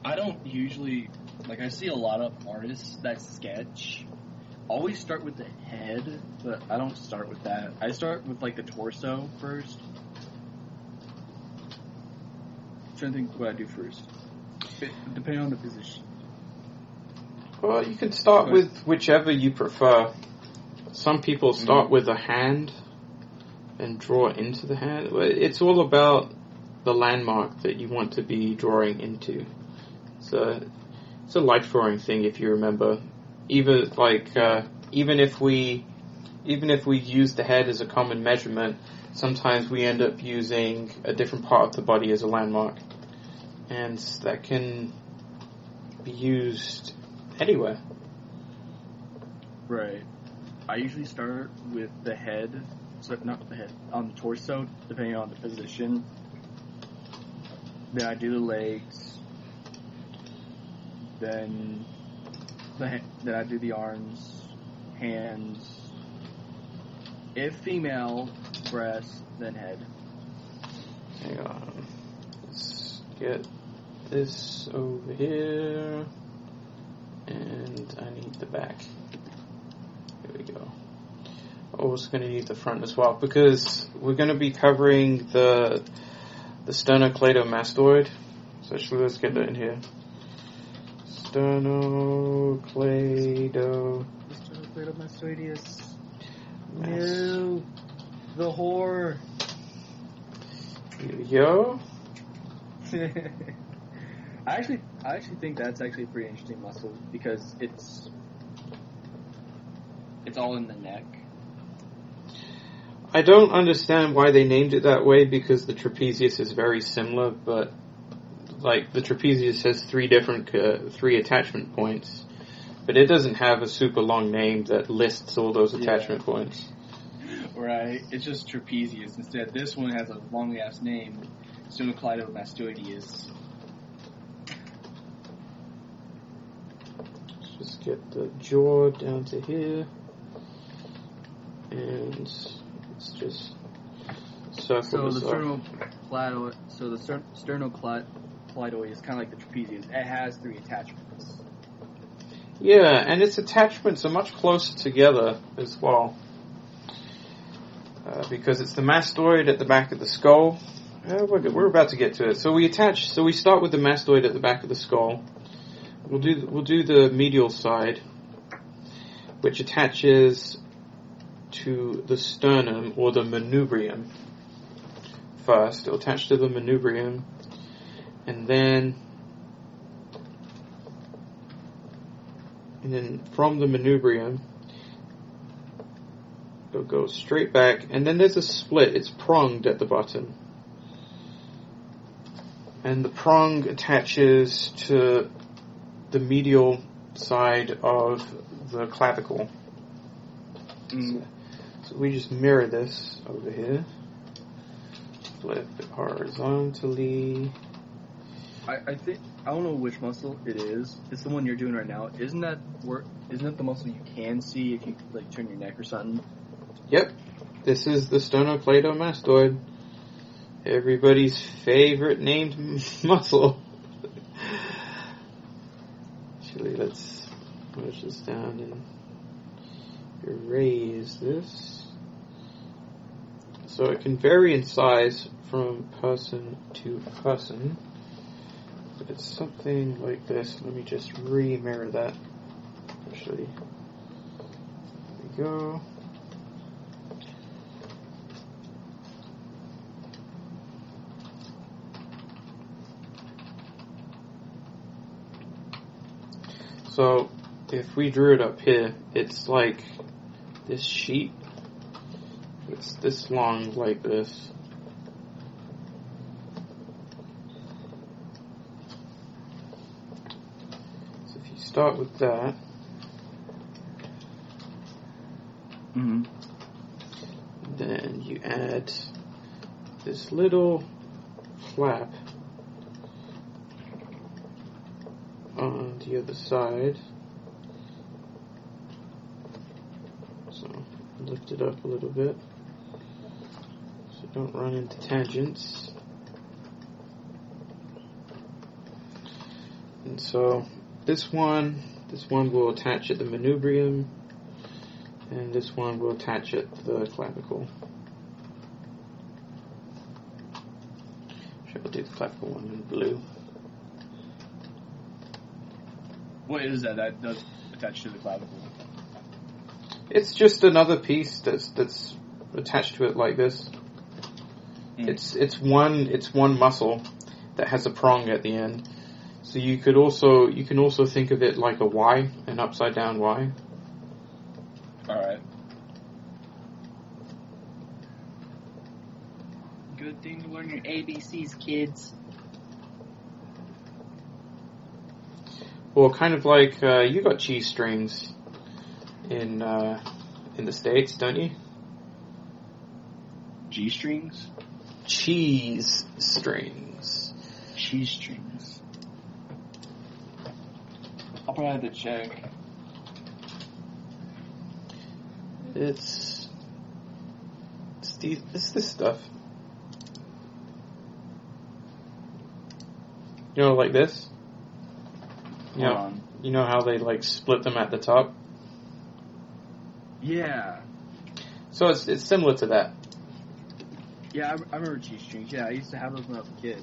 I don't usually, I see a lot of artists that sketch, always start with the head, but I don't start with that. I start with, the torso first. I'm trying to think what I do first, depending on the position. Well, you can start with whichever you prefer. Some people start with a hand and draw into the hand. It's all about the landmark that you want to be drawing into. So it's a life drawing thing, if you remember. Even if we use the head as a common measurement, sometimes we end up using a different part of the body as a landmark, and that can be used anywhere. Right. I usually start with the head, not the head, on the torso, depending on the position. Then I do the legs. Then I do the arms, hands. If female, breast, then head. Hang on. Let's get this over here. And I need the back. There we go. Also going to need the front as well because we're going to be covering the sternocleidomastoid. So actually, let's get that in here. Sternocleidomastoideus. No, the whore. Here we go. I actually think that's actually a pretty interesting muscle because it's all in the neck. I don't understand why they named it that way because the trapezius is very similar, but like the trapezius has three attachment points, but it doesn't have a super long name that lists all those attachment points. Right, it's just trapezius. Instead, this one has a long ass name, sternocleidomastoideus. Let's just get the jaw down to here, and let's just circle this up. The sternocleidoid is kind of like the trapezius. It has three attachments. Yeah, and its attachments are much closer together as well. Because it's the mastoid at the back of the skull. We're about to get to it. So we start with the mastoid at the back of the skull. We'll do the medial side, which attaches to the sternum or the manubrium first. It'll attach to the manubrium, and then from the manubrium it'll go straight back, and then there's a split. It's pronged at the bottom, and the prong attaches to the medial side of the clavicle. So we just mirror this over here, flip it horizontally. I think I don't know which muscle it is. It's the one you're doing right now. Isn't that the muscle you can see if you like turn your neck or something? Yep, this is the sternocleidomastoid. Everybody's favorite named muscle. Actually, let's push this down and erase this. So it can vary in size from person to person. But it's something like this. Let me just re-mirror that. Actually, there we go. So, if we drew it up here, it's like this sheet. It's this long, like this. So if you start with that, then you add this little flap on the other side. So lift it up a little bit so don't run into tangents. And so this one will attach at the manubrium, and this one will attach at the clavicle. I'll do the clavicle one in blue. What is that does attach to the clavicle? It's just another piece that's attached to it like this. It's one muscle that has a prong at the end. So you can also think of it like a Y, an upside down Y. Alright. Good thing to learn your ABCs, kids. Well, kind of like you got cheese strings in the States, don't you? G-strings? Cheese strings. Cheese strings. I'll probably have to check. It's this stuff. You know, like this. You know how they like split them at the top? Yeah. So it's similar to that. Yeah, I remember cheese strings. Yeah, I used to have those when I was a kid.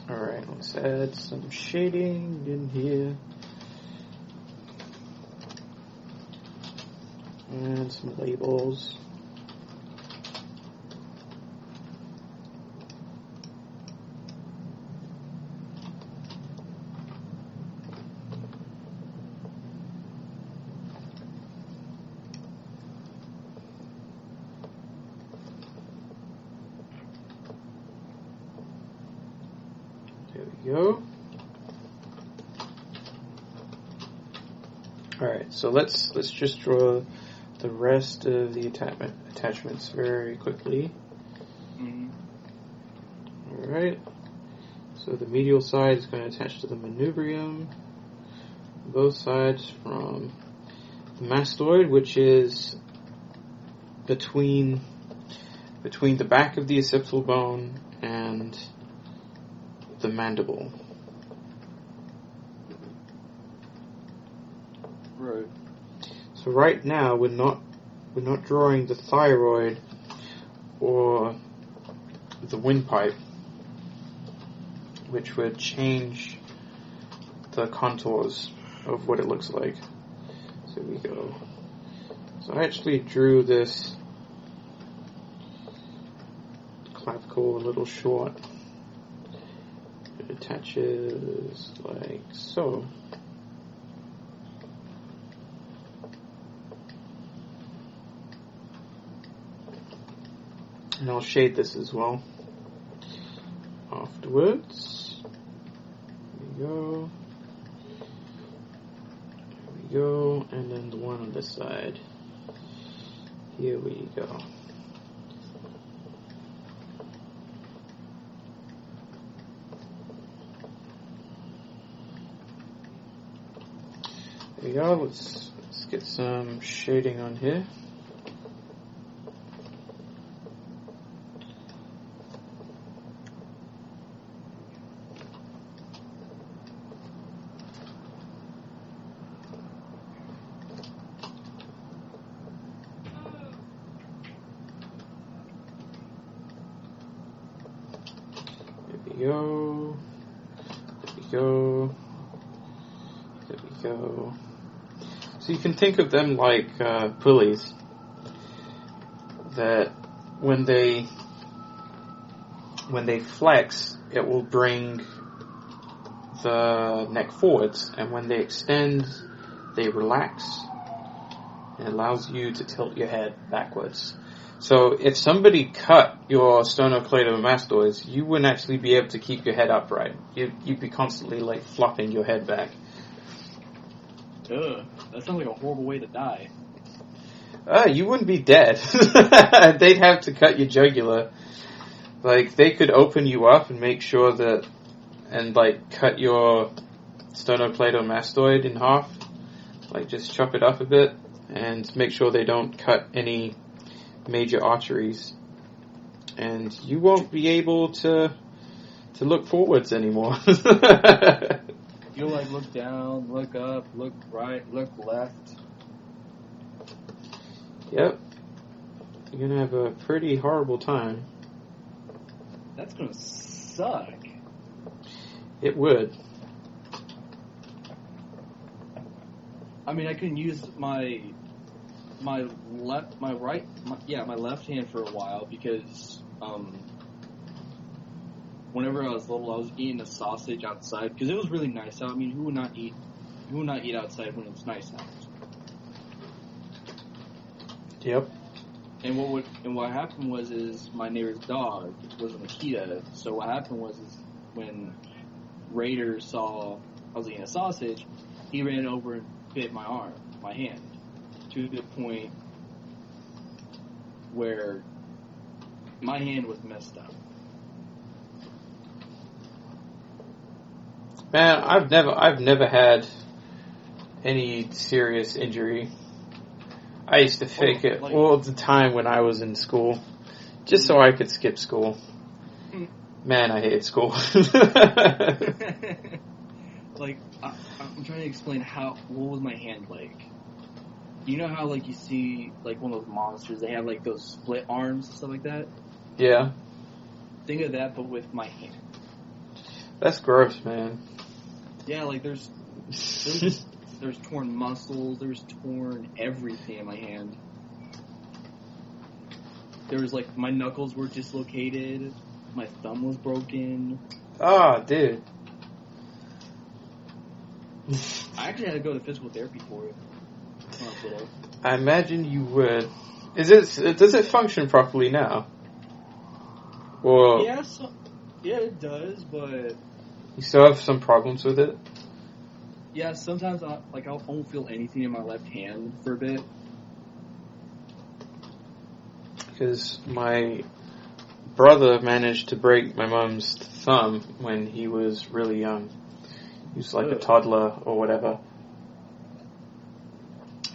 Alright, let's add some shading in here. And some labels. There we go. Alright, so let's just draw the rest of the attachments very quickly. Mm-hmm. Alright, so the medial side is going to attach to the manubrium. Both sides from the mastoid, which is between the back of the occipital bone and the mandible. Right. So right now we're not drawing the thyroid or the windpipe, which would change the contours of what it looks like. So we go. So I actually drew this clavicle a little short. It attaches like so. And I'll shade this as well afterwards. There we go. There we go. And then the one on this side. Here we go. There we go. Let's get some shading on here. There we go. There we go. There we go. So you can think of them like pulleys that when they flex, it will bring the neck forwards, and when they extend, they relax. It allows you to tilt your head backwards. So if somebody cut your sternocleidomastoids, you wouldn't actually be able to keep your head upright. You'd be constantly like flopping your head back. Ugh, that sounds like a horrible way to die. You wouldn't be dead. They'd have to cut your jugular. Like, they could open you up and make sure that, and like cut your sternocleidomastoid in half. Like, just chop it up a bit and make sure they don't cut any major arteries. And you won't be able to look forwards anymore. You'll like look down, look up, look right, look left. Yep. You're gonna have a pretty horrible time. That's gonna suck. It would. I mean, I can use my left hand for a while because whenever I was little, I was eating a sausage outside because it was really nice out. I mean, who would not eat outside when it's nice out? Yep. And what happened was my neighbor's dog was a Makita. So what happened was when Raider saw I was eating a sausage, he ran over and bit my arm. my hand to the point where my hand was messed up. Man, I've never had any serious injury. I used to fake it all the time when I was in school, just so I could skip school. Man, I hated school. Like, I'm trying to explain what was my hand like? You know how, like, you see, like, one of those monsters, they have, like, those split arms and stuff like that? Yeah. Think of that, but with my hand. That's gross, man. Yeah, like, there's torn muscles, there's torn everything in my hand. There was, like, my knuckles were dislocated, my thumb was broken. Ah, dude. I actually had to go to physical therapy for it. When I was little. I imagine you would. Does it function properly now? Or Yeah, it does, but you still have some problems with it? yeah, sometimes I won't feel anything in my left hand for a bit. Because my brother managed to break my mom's thumb when he was really young. He was like a toddler or whatever.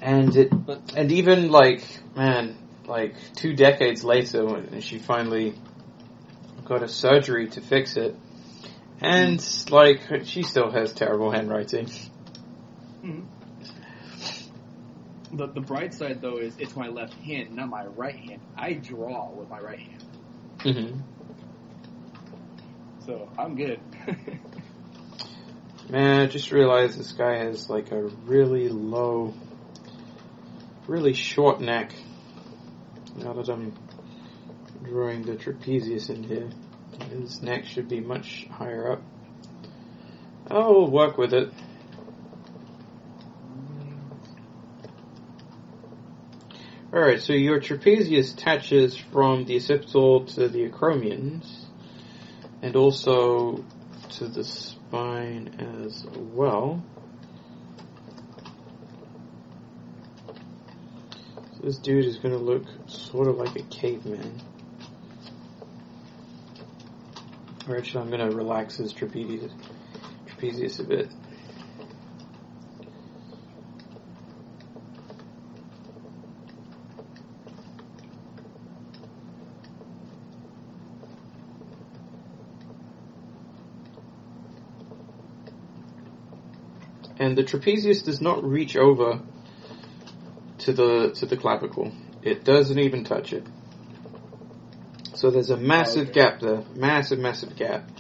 And even like 2 decades later, when she finally got a surgery to fix it, and like she still has terrible handwriting. Mm-hmm. The bright side though is it's my left hand, not my right hand. I draw with my right hand, Mm-hmm. so I'm good. Man, I just realized this guy has like a really low, really short neck. Now that I'm drawing the trapezius in here, his neck should be much higher up. I'll work with it. Alright, so your trapezius attaches from the occipital to the acromions, and also to the spine as well. So this dude is going to look sort of like a caveman. Or actually, I'm going to relax his trapezius a bit. And the trapezius does not reach over to the clavicle. It doesn't even touch it. So there's a massive gap there, massive gap.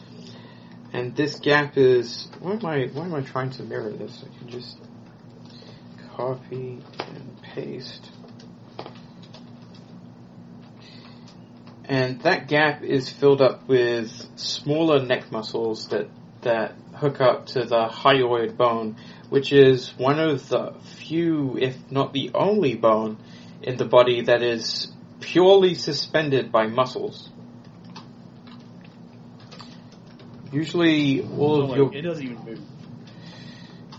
And this gap is why am I trying to mirror this? I can just copy and paste. And that gap is filled up with smaller neck muscles that hook up to the hyoid bone, which is one of the few, if not the only bone in the body that is purely suspended by muscles. Usually, all of your... It doesn't even move.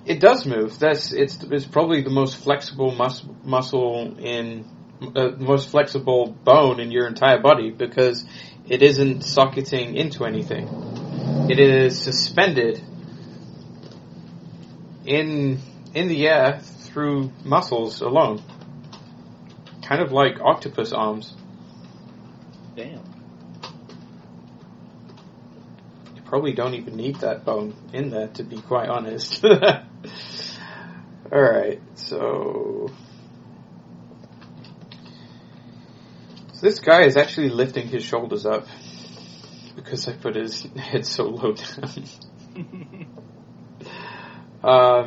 It does move. It's probably the most flexible muscle in... the most flexible bone in your entire body, because it isn't socketing into anything. It is suspended in the air through muscles alone. Kind of like octopus arms. Damn. You probably don't even need that bone in there, to be quite honest. Alright, so this guy is actually lifting his shoulders up because I put his head so low down.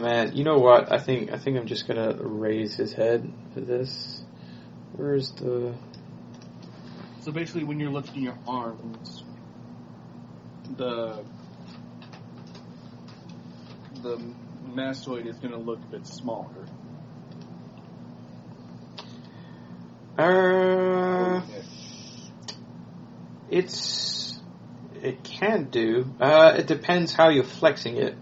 Man, you know what? I think I'm just gonna raise his head for this. Where's the... So basically, when you're lifting your arms, the mastoid is going to look a bit smaller. It can do. It depends how you're flexing it.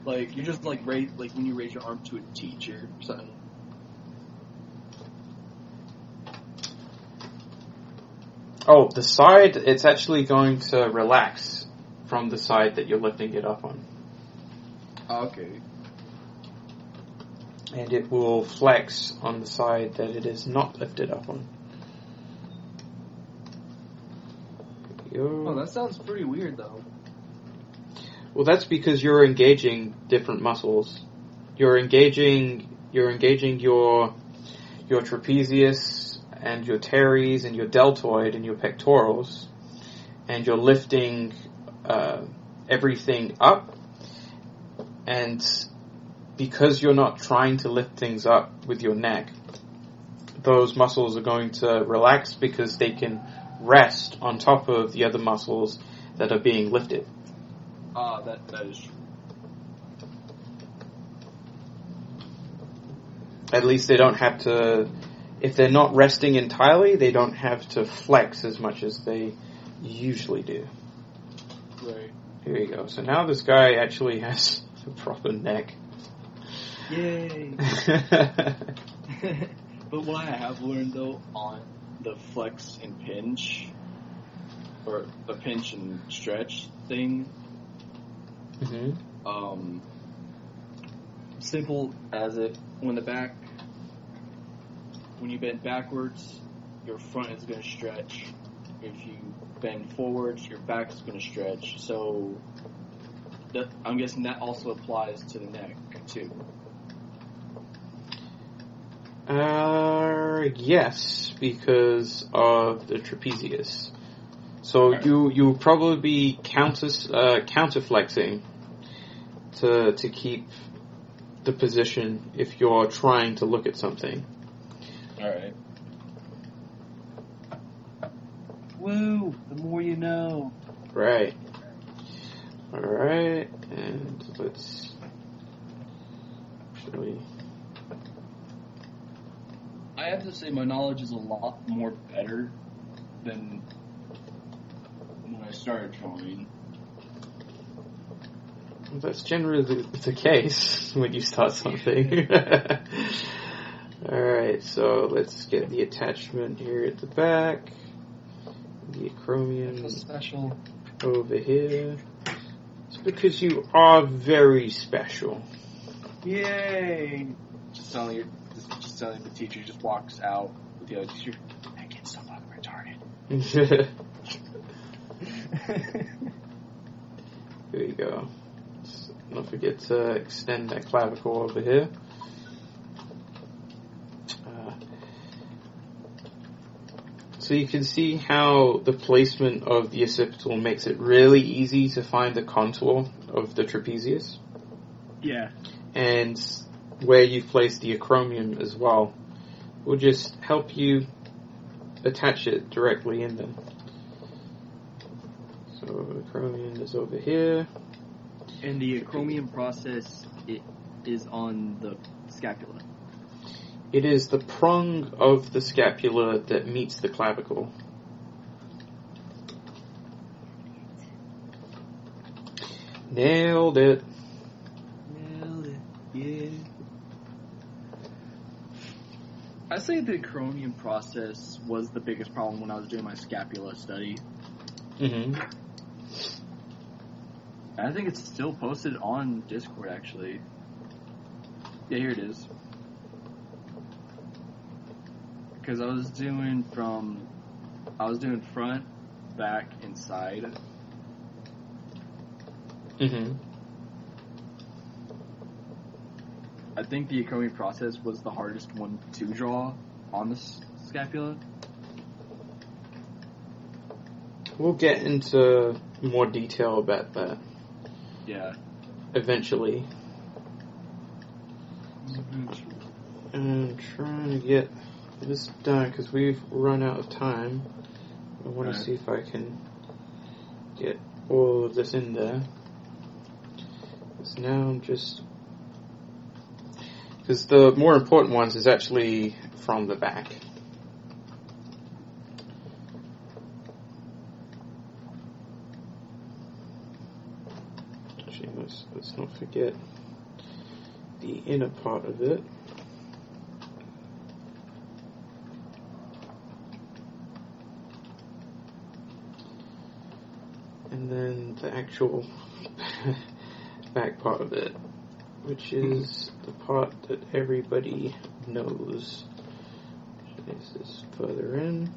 Like you just like raise like when you raise your arm to a teacher or something. Oh, the side, it's actually going to relax from the side that you're lifting it up on. Okay. And it will flex on the side that it is not lifted up on. Oh, that sounds pretty weird though. Well, that's because you're engaging different muscles. You're engaging your trapezius and your teres and your deltoid and your pectorals, and you're lifting everything up. And because you're not trying to lift things up with your neck, those muscles are going to relax because they can rest on top of the other muscles that are being lifted. That is true. At least they don't have to, if they're not resting entirely, they don't have to flex as much as they usually do. Right. Here you go. So now this guy actually has a proper neck. Yay! But what I have learned though on the flex and pinch, or the pinch and stretch thing, Mm-hmm. Simple as if when you bend backwards, your front is going to stretch. If you bend forwards, your back is going to stretch. So I'm guessing that also applies to the neck too. Yes, because of the trapezius. So you'll probably be counterflexing to keep the position if you're trying to look at something. Alright. Woo! The more you know. Right. Alright, and let's actually... I have to say my knowledge is a lot more better than when I started drawing. Well, that's generally the case when you start something. Alright, so let's get the attachment here at the back. The acromion Special. over here. It's because you are very special. Yay! Just telling the teacher just walks out with the other teacher. That kid's so fucking retarded. Here you go. Don't forget to extend that clavicle over here. So you can see how the placement of the occipital makes it really easy to find the contour of the trapezius. Yeah. And where you've placed the acromion as well will just help you attach it directly in there. So the acromion is over here. And the acromion process is on the scapula. It is the prong of the scapula that meets the clavicle. Nailed it. Yeah. I say the acromion process was the biggest problem when I was doing my scapula study. Mm-hmm. I think it's still posted on Discord, actually. Yeah, here it is. Because I was doing front, back, and side. Mm-hmm. I think the acromion process was the hardest one to draw on the scapula. We'll get into more detail about that. Yeah. Eventually. I'm trying to get this done because we've run out of time. I want to see if I can get all of this in there. Because now I'm just... Because the more important ones is actually from the back. Actually, course, let's not forget the inner part of it. And then the actual back part of it, which is the part that everybody knows. Place this further in.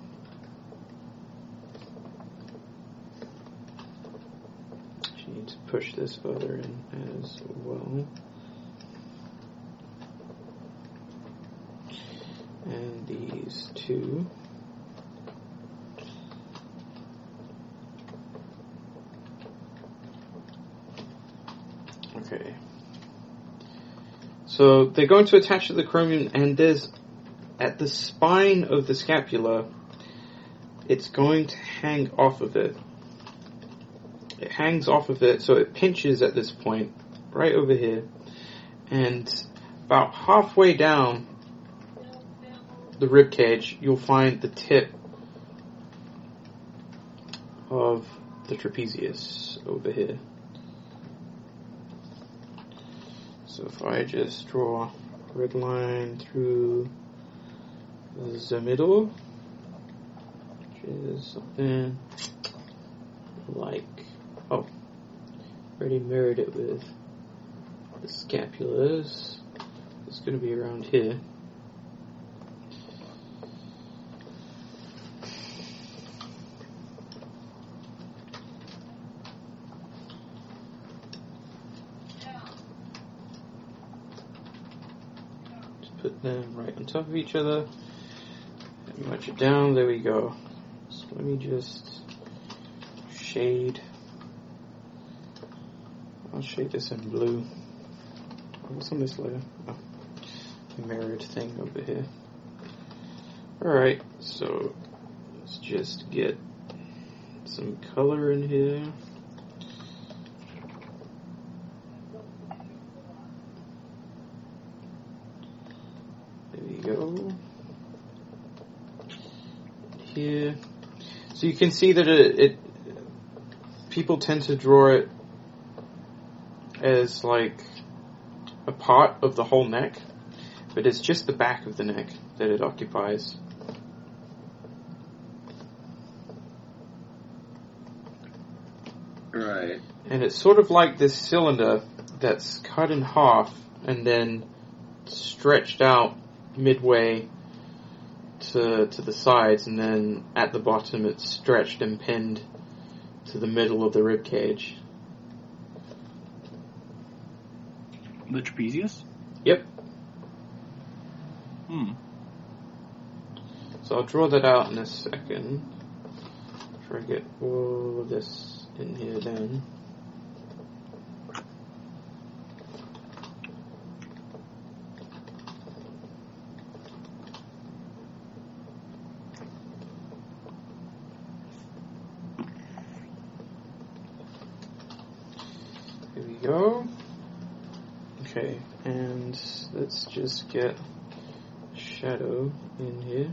You need to push this further in as well. And these two. Okay. So they're going to attach to the chromium, and there's at the spine of the scapula, it's going to hang off of it. It hangs off of it, so it pinches at this point, right over here. And about halfway down the rib cage, you'll find the tip of the trapezius over here. So if I just draw a red line through the middle, which is something like, oh, already mirrored it with the scapulas. It's going to be around here. Just put them right on top of each other. Match it down, there we go. So let me just shade. I'll shade this in blue. What's on this layer? Oh, the mirrored thing over here. Alright, so let's just get some color in here. There we go. Here. So you can see that it people tend to draw it as like a part of the whole neck, but it's just the back of the neck that it occupies. Right. And it's sort of like this cylinder that's cut in half and then stretched out midway to the sides, and then at the bottom it's stretched and pinned to the middle of the rib cage. The trapezius? Yep. So I'll draw that out in a second. Try to get all of this in here then. Here we go. Okay, and let's just get shadow in here.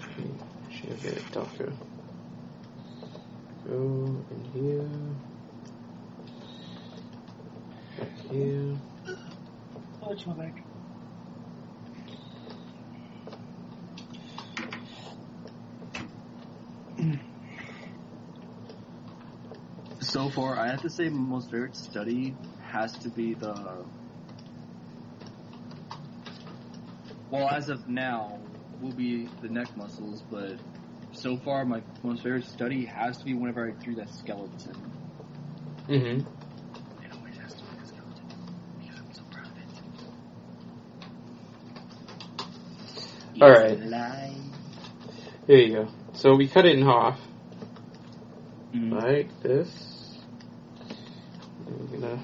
Okay, should get it darker. Go in here. Back here. Oh, it's my back. So far, I have to say my most favorite study has to be well, as of now, will be the neck muscles, but so far my most favorite study has to be whenever I drew that skeleton. Mm-hmm. It always has to be the skeleton, because I'm so proud of it. Alright. Lie. There you go. So we cut it in half. Mm-hmm. Like this. And we're gonna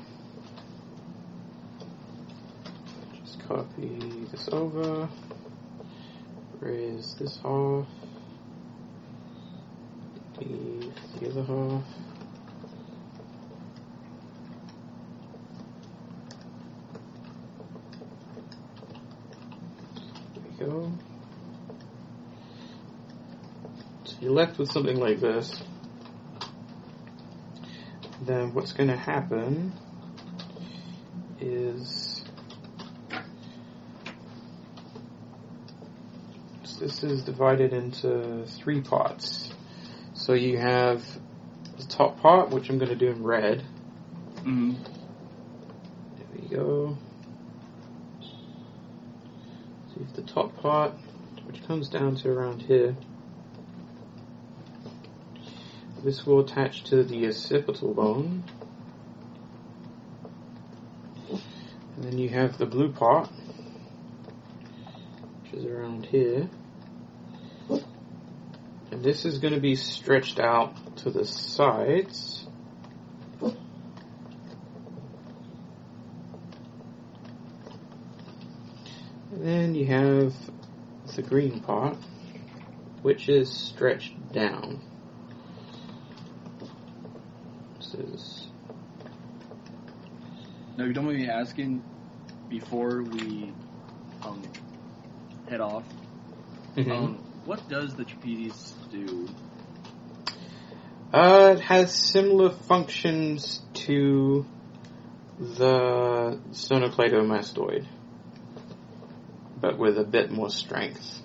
just copy this over, raise this half, leave the other half. There we go. So you're left with something like this. then what's going to happen is this is divided into 3 parts. So you have the top part, which I'm going to do in red. Mm-hmm. There we go. So you have the top part, which comes down to around here. This will attach to the occipital bone. And then you have the blue part, which is around here. And this is going to be stretched out to the sides. And then you have the green part, which is stretched down. This is... Now, you don't mind me asking, before we head off, what does the trapeze do? It has similar functions to the sternocleidomastoid, but with a bit more strength.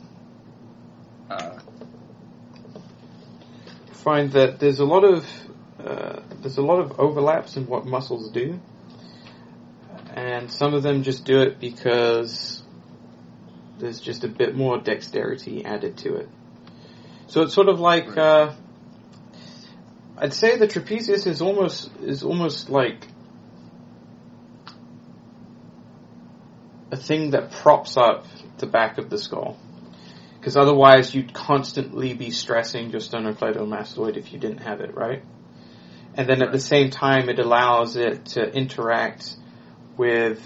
Find that there's a lot of overlaps in what muscles do, and some of them just do it because there's just a bit more dexterity added to it. So it's sort of like I'd say the trapezius is almost like a thing that props up the back of the skull. Because otherwise you'd constantly be stressing your sternocleidomastoid if you didn't have it, right? And then at the same time it allows it to interact with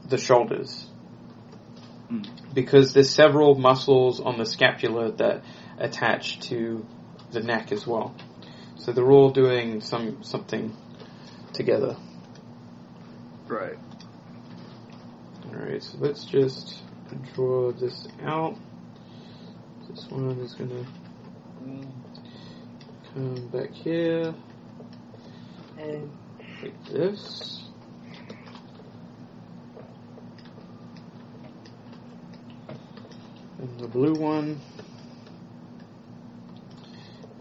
the shoulders. Because there's several muscles on the scapula that attach to the neck as well. So they're all doing something together. Right. Alright, so let's just draw this out. This one is going to come back here. Like this. And the blue one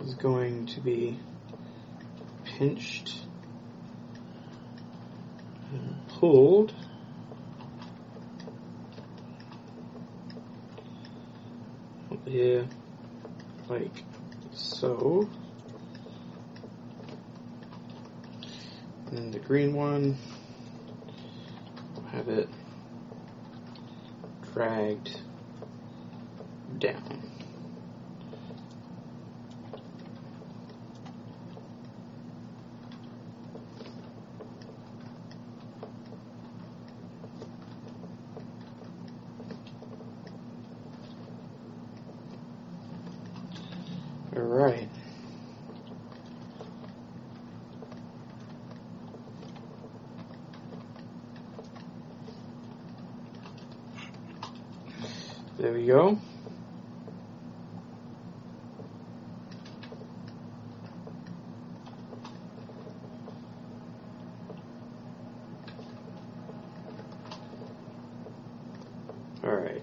is going to be pinched and pulled up here like so. And then the green one, we'll have it dragged down. All right. There we go. All right.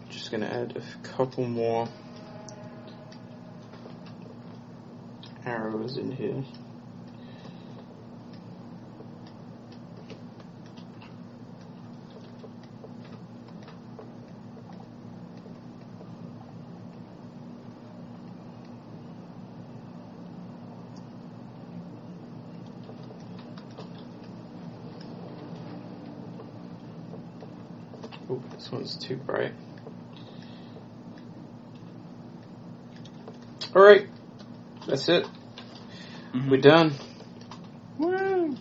Just going to add a couple more arrows in here. Oh, this one's too bright. Alright, that's it. We're done. Woo!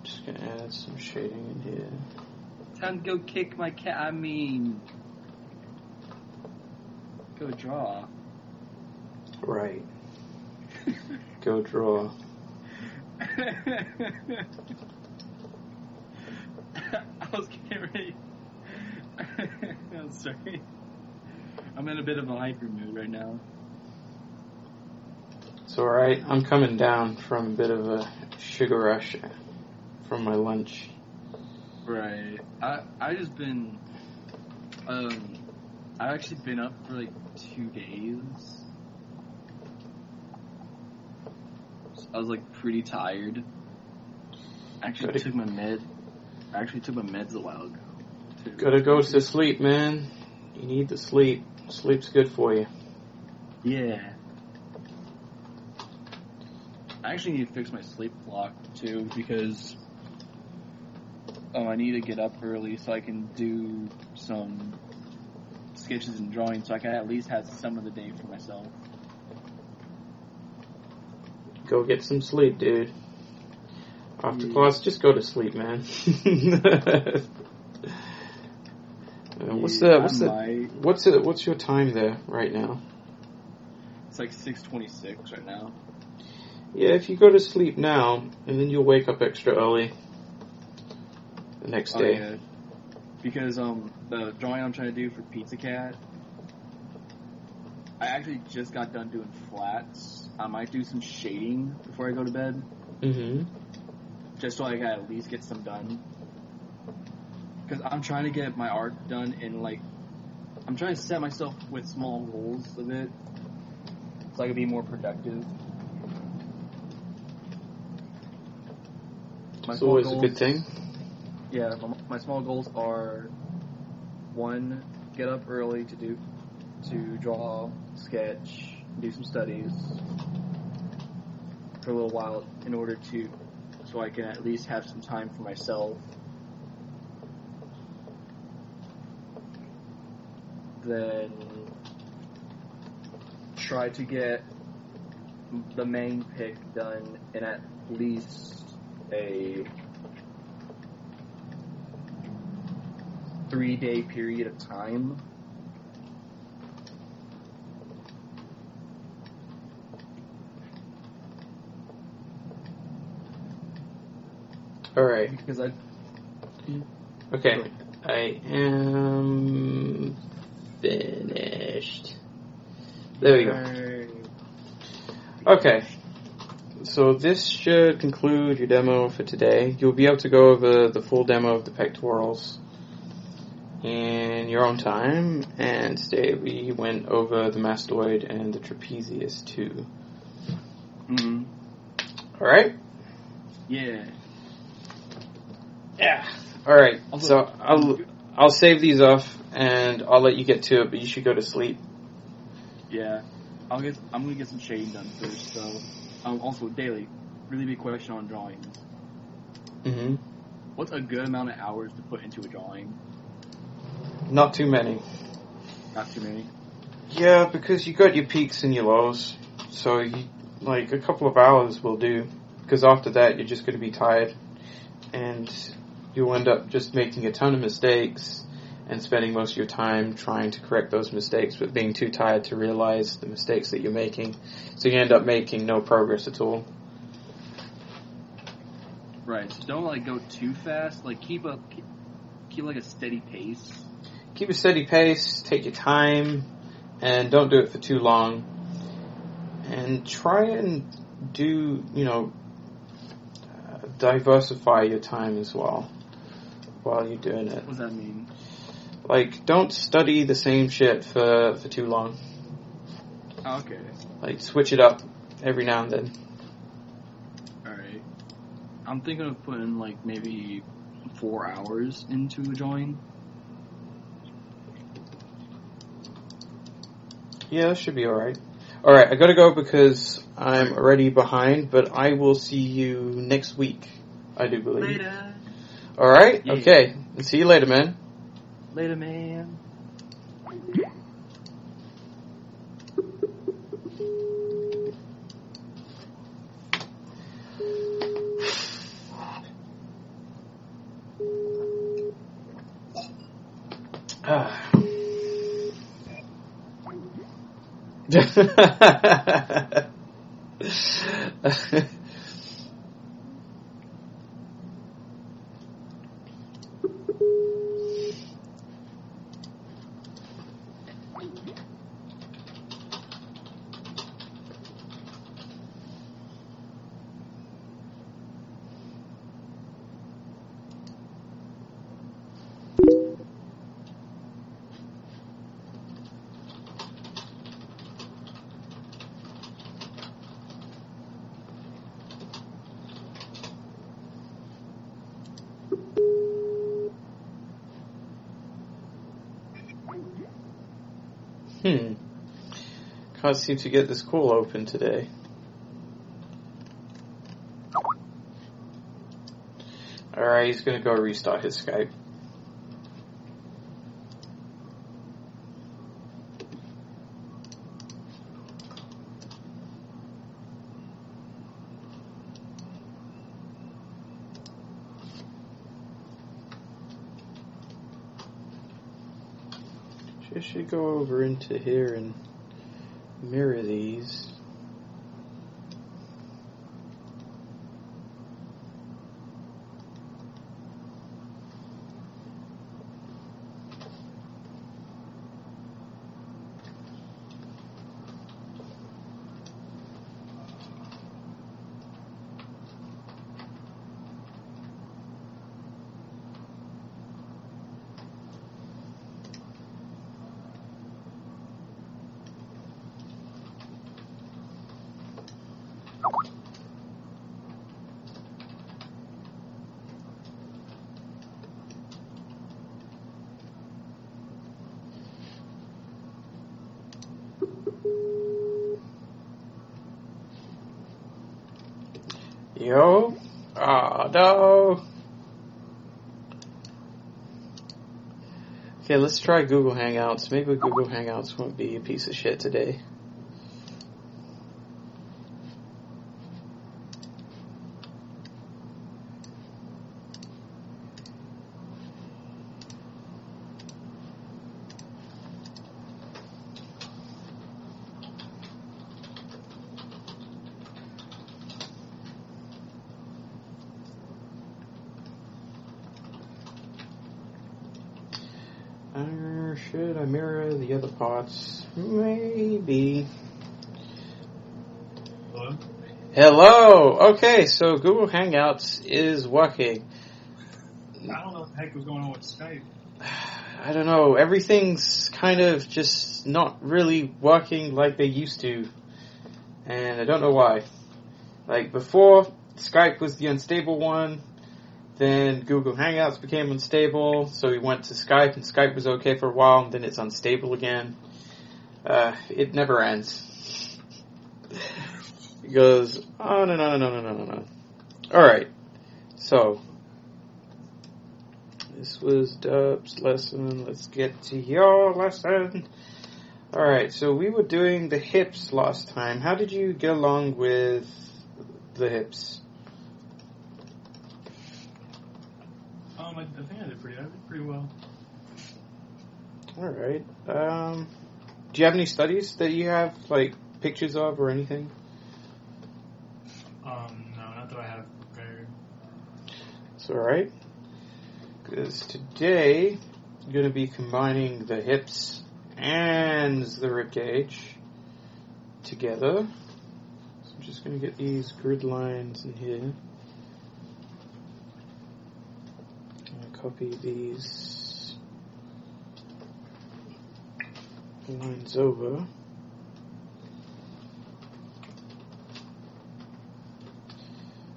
Just gonna add some shading in here. Time to go kick my cat. I mean, go draw. Right. Go draw. I was getting ready. I'm sorry. I'm in a bit of a hyper mood right now. It's alright. I'm coming down from a bit of a sugar rush from my lunch. Right. I just been I've actually been up for like 2 days. I was like pretty tired. I actually took my meds a while ago. Too. Gotta go to sleep, man. You need the sleep. Sleep's good for you. Yeah. I actually need to fix my sleep clock too because I need to get up early so I can do some sketches and drawings so I can at least have some of the day for myself. Go get some sleep, dude. After class, just go to sleep, man. What's your time there right now? It's like 6:26 right now. Yeah, if you go to sleep now, and then you'll wake up extra early the next day. Yeah. Because the drawing I'm trying to do for Pizza Cat, I actually just got done doing flats. I might do some shading before I go to bed. Mm-hmm. Just so I can at least get some done. Because I'm trying to get my art done in like... I'm trying to set myself with small goals of it. So I can be more productive. It's always a good thing. Yeah, my small goals are... 1, get up early to draw, sketch, do some studies for a little while in order to... so I can at least have some time for myself. Then try to get the main pick done in at least a 3-day period of time. Alright. Because Okay. I am finished. There we go. Okay. So this should conclude your demo for today. You'll be able to go over the full demo of the pectorals in your own time, and today we went over the mastoid and the trapezius too. Mm-hmm. Alright? Yeah. Yeah. Alright, Also, so I'll save these off and I'll let you get to it, but you should go to sleep. Yeah. I'm gonna get some shading done first, so also daily, really big question on drawings. Mm-hmm. What's a good amount of hours to put into a drawing? Not too many. Not too many. Yeah, because you got your peaks and your lows. So, like, a couple of hours will do. Because after that, you're just going to be tired. And you'll end up just making a ton of mistakes and spending most of your time trying to correct those mistakes, but being too tired to realize the mistakes that you're making. So you end up making no progress at all. Right. So don't, like, go too fast. Like, keep like, a steady pace. Keep a steady pace, take your time, and don't do it for too long. And try and do, diversify your time as well while you're doing it. What does that mean? Like, don't study the same shit for too long. Oh, okay. Like, switch it up every now and then. Alright. I'm thinking of putting, like, maybe 4 hours into a drawing. Yeah, that should be alright. Alright, I gotta go because I'm already behind, but I will see you next week, I do believe. Later. Alright? Yeah. Okay. See you later, man. Later, man. Can't seem to get this call open today. Alright, he's gonna go restart his Skype. I should go over into here and mirror these. Yo? Oh, no. Okay, let's try Google Hangouts. Maybe Google Hangouts won't be a piece of shit today. Should I mirror the other parts? Maybe. Hello? Hello! Okay, so Google Hangouts is working. I don't know what the heck was going on with Skype. I don't know, everything's kind of just not really working like they used to. And I don't know why. Like before, Skype was the unstable one. Then Google Hangouts became unstable, so we went to Skype, and Skype was okay for a while, and then it's unstable again. It never ends. It goes, oh, no. Alright, so, this was Dub's lesson. Let's get to your lesson. Alright, so we were doing the hips last time. How did you get along with the hips? I think I did pretty well. Alright. Do you have any studies that you have, like, pictures of or anything? No, not that I have prepared. It's alright. Because today, I'm going to be combining the hips and the ribcage together. So I'm just going to get these grid lines in here. Copy these lines over.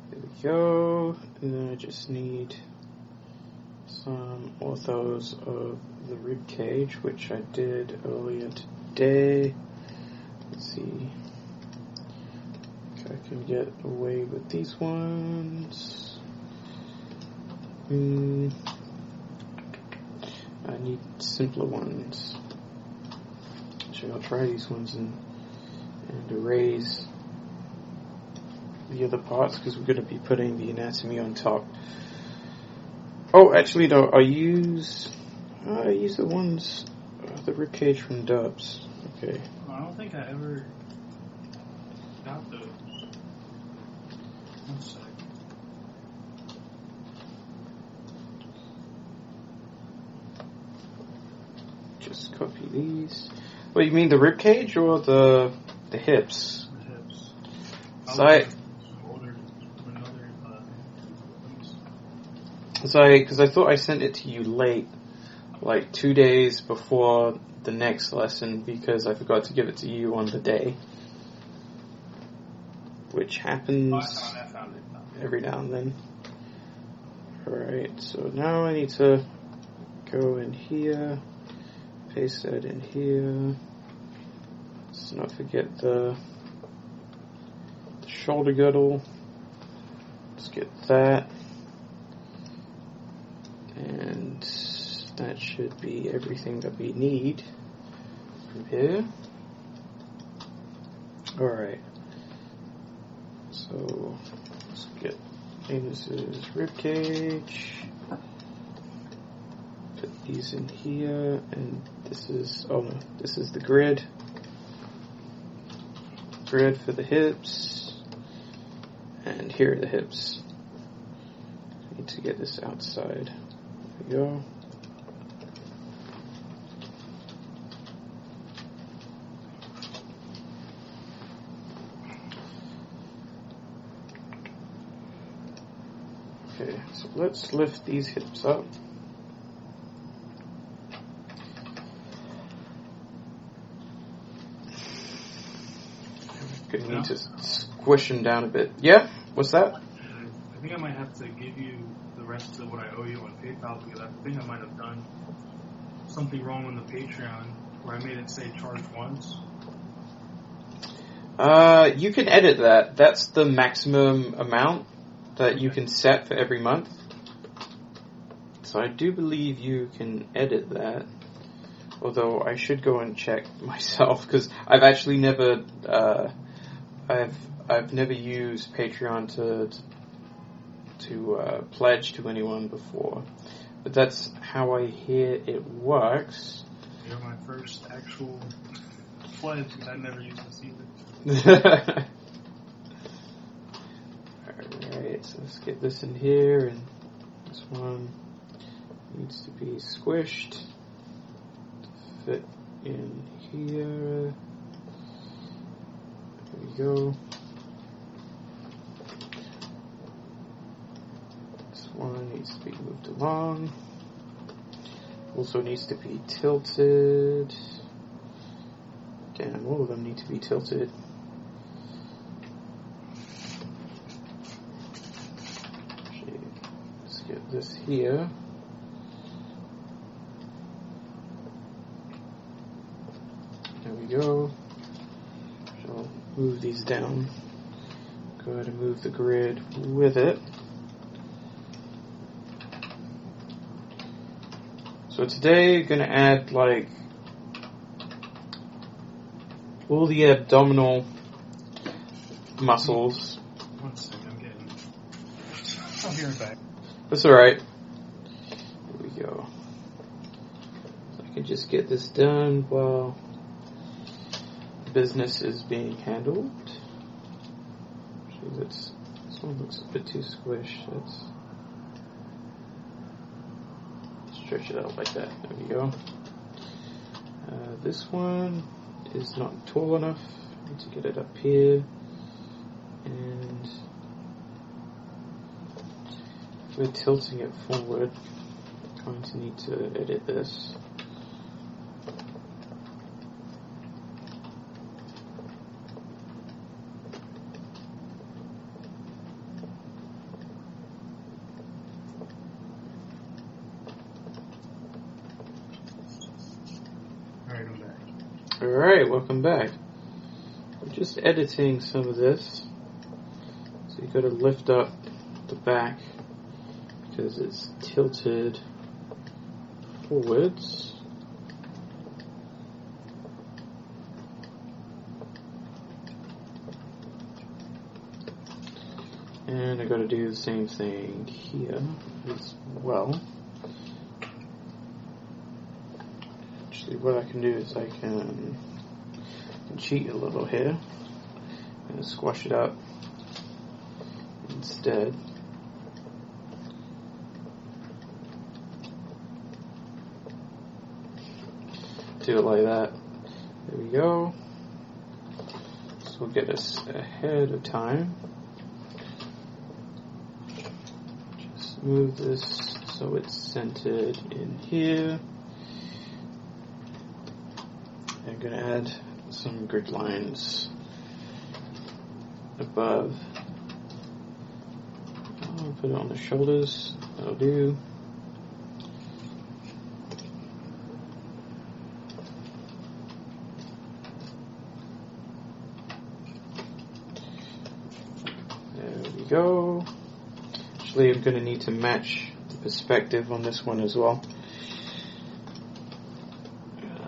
There we go. And then I just need some orthos of the rib cage, which I did earlier today. Let's see if I can get away with these ones. I need simpler ones. Actually, I'll try these ones and erase the other parts because we're going to be putting the anatomy on top. Oh, actually, no. I use the ones, the ribcage from Dubs. Okay. I don't think I ever got those. One sec. Just copy these. What, you mean the rib cage or the hips? The hips. Because I thought I sent it to you late, like 2 days before the next lesson, because I forgot to give it to you on the day, which happens every now and then. Alright, so now I need to go in here, paste that in here. Let's not forget the shoulder girdle. Let's get that. And that should be everything that we need from here. Alright. So let's get Amos's ribcage. Put these in here, and this is the grid. Grid for the hips, and here are the hips. I need to get this outside. There we go. Okay, so let's lift these hips up. I'm gonna need to squish them down a bit. Yeah? What's that? I think I might have to give you the rest of what I owe you on PayPal because I think I might have done something wrong on the Patreon where I made it say charge once. You can edit that. That's the maximum amount that you can set for every month. So I do believe you can edit that. Although I should go and check myself because I've actually never, I've never used Patreon to pledge to anyone before. But that's how I hear it works. You're my first actual pledge because I never used this either. Alright, so let's get this in here, and this one needs to be squished to fit in here. There we go. This one needs to be moved along. Also needs to be tilted. Damn, all of them need to be tilted. Let's get this here. There we go. So move these down. Go ahead and move the grid with it. So today, gonna add like all the abdominal muscles. One second, I'm getting. I'll be right back. That's alright. Here we go. So I can just get this done while business is being handled. Actually, this one looks a bit too squished. Let's stretch it out like that. There we go. This one is not tall enough. I need to get it up here. And if we're tilting it forward, I'm going to need to edit this. Alright, welcome back. I'm just editing some of this. So you gotta lift up the back because it's tilted forwards. And I gotta do the same thing here as well. What I can do is I can cheat a little here and squash it up instead. Do it like that. There we go. This will get us ahead of time. Just move this so it's centered in here. I'm going to add some grid lines above. Oh, put it on the shoulders. That'll do. There we go. Actually, I'm going to need to match the perspective on this one as well.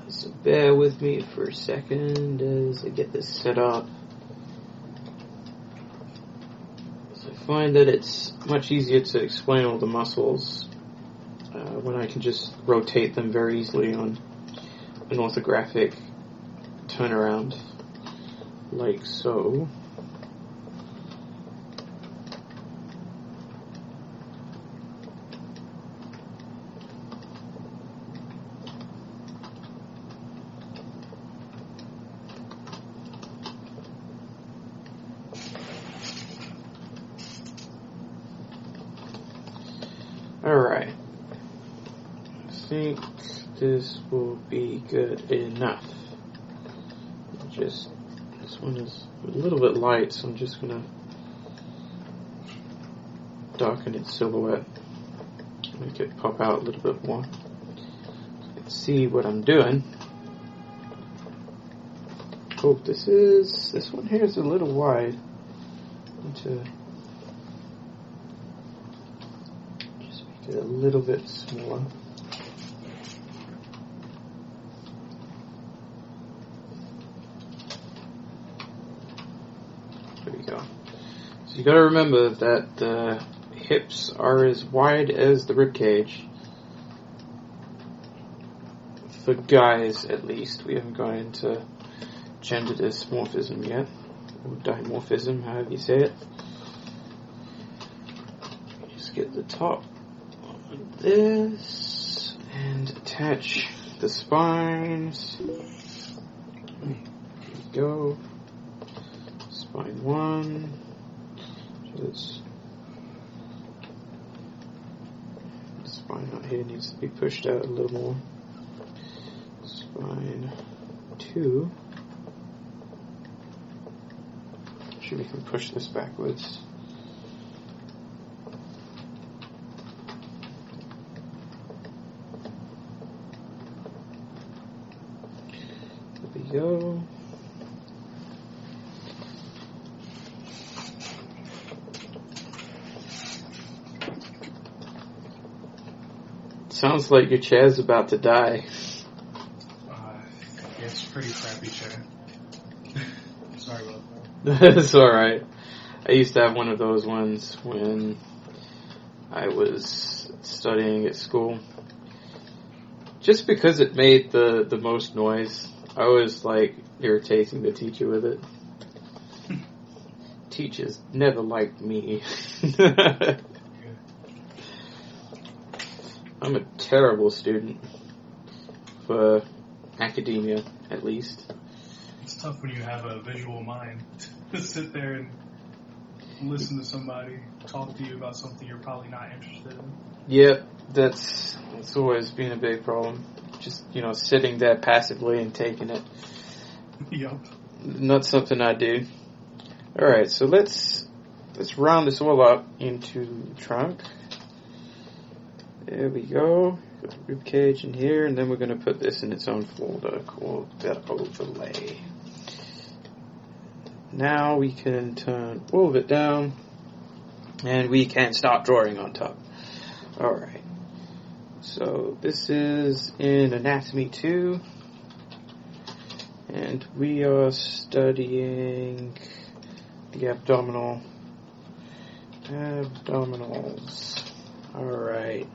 So bear with me for a second as I get this set up. So I find that it's much easier to explain all the muscles when I can just rotate them very easily on an orthographic turnaround, like so. Alright, I think this will be good enough. Just, this one is a little bit light, so I'm just going to darken its silhouette, make it pop out a little bit more, so you can see what I'm doing. Oh, this one here is a little wide. I need to a little bit smaller. There we go. So you got to remember that the hips are as wide as the rib cage. For guys, at least. We haven't gone into gender dysmorphism yet, or dimorphism, however you say it. Just get the top like this and attach the spines. There we go. Spine 1. So this spine out here needs to be pushed out a little more. Spine 2. Actually, we can push this backwards. There we go. Sounds like your chair's about to die. It's a pretty crappy chair. Sorry about that. It's alright. I used to have one of those ones when I was studying at school. Just because it made the most noise, I was like irritating the teacher with it. Teachers never liked me. I'm a terrible student for academia, at least. It's tough when you have a visual mind to sit there and listen to somebody talk to you about something you're probably not interested in. Yep, that's always been a big problem. Just, sitting there passively and taking it. Yep. Not something I do. Alright, so let's round this all up into the trunk. There we go. Got the rib cage in here, and then we're going to put this in its own folder called the overlay. Now we can turn all of it down, and we can start drawing on top. Alright. So this is in Anatomy 2, and we are studying the abdominals. Alright.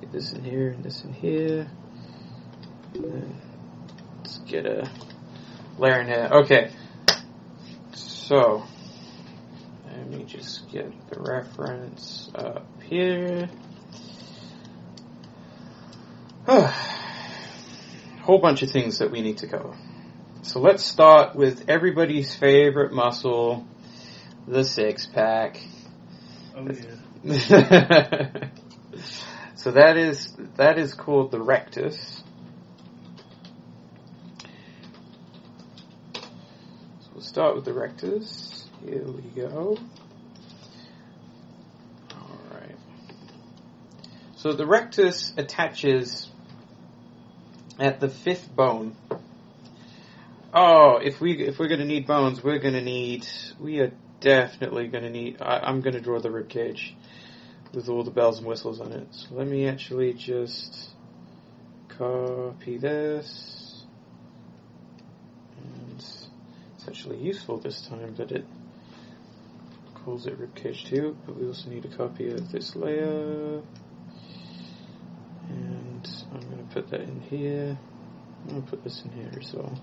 Get this in here and this in here. And let's get a layer in here. Okay. So, let me just get the reference up here. Whole bunch of things that we need to cover. So let's start with everybody's favorite muscle, the six-pack. Oh yeah. So that is called the rectus. So we'll start with the rectus. Here we go. So the rectus attaches at the 5th bone. Oh, if we're gonna need bones, we are definitely gonna need. I'm gonna draw the rib cage with all the bells and whistles on it. So let me actually just copy this, and it's actually useful this time that it calls it rib cage 2. But we also need a copy of this layer. And I'm going to put that in here. I'm going to put this in here as well.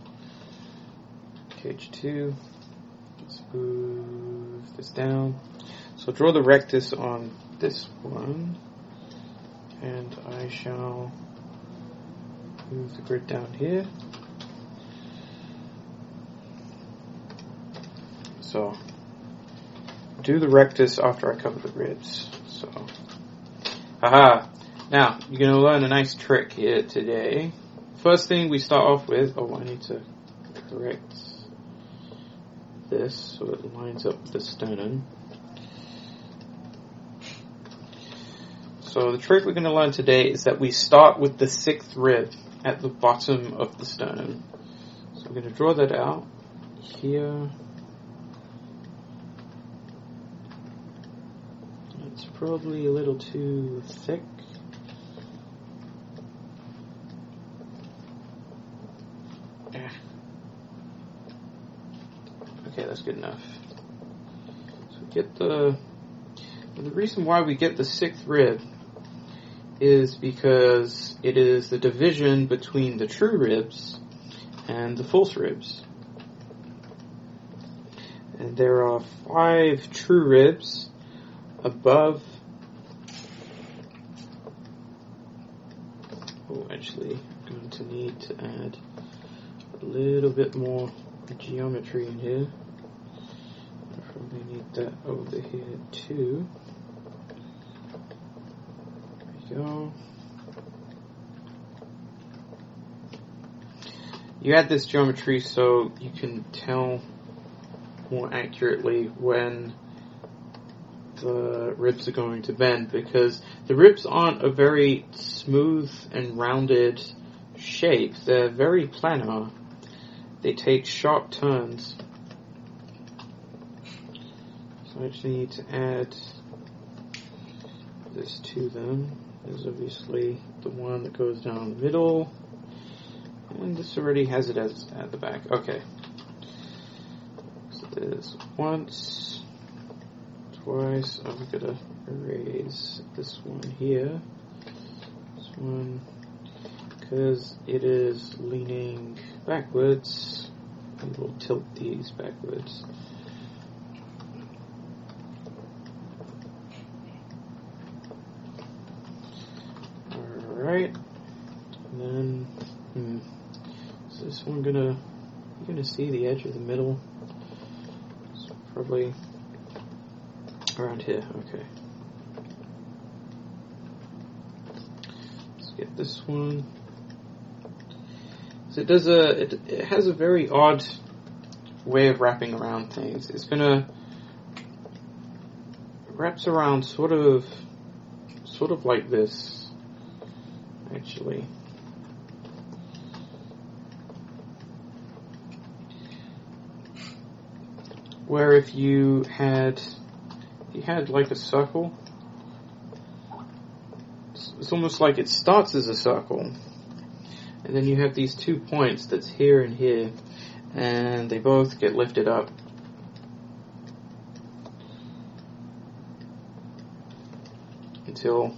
Cage 2. Let's move this down. So draw the rectus on this one. And I shall move the grid down here. So, do the rectus after I cover the ribs. So, aha! Now, you're going to learn a nice trick here today. First thing we start off with, I need to correct this so it lines up with the sternum. So the trick we're going to learn today is that we start with the 6th rib at the bottom of the sternum. So we're going to draw that out here. It's probably a little too thick. Okay, that's good enough. So get the reason why we get the 6th rib is because it is the division between the true ribs and the false ribs. And there are 5 true ribs above. Oh, actually, I'm going to need to add a little bit more geometry in here. I probably need that over here too. There we go. You add this geometry so you can tell more accurately when the ribs are going to bend, because the ribs aren't a very smooth and rounded shape. They're very planar. They take sharp turns. So I actually need to add this to them. There's obviously the one that goes down the middle. And this already has it as at the back. Okay. So there's once, twice. I'm gonna erase this one here. This one, because it is leaning backwards, and we'll tilt these backwards. Alright. And then is this one you're gonna see the edge of the middle? It's probably around here, okay. Let's get this one. So it has a very odd way of wrapping around things. It wraps around sort of like this, actually. Where if you had like a circle, it's almost like it starts as a circle, and then you have these 2 points that's here and here, and they both get lifted up. Until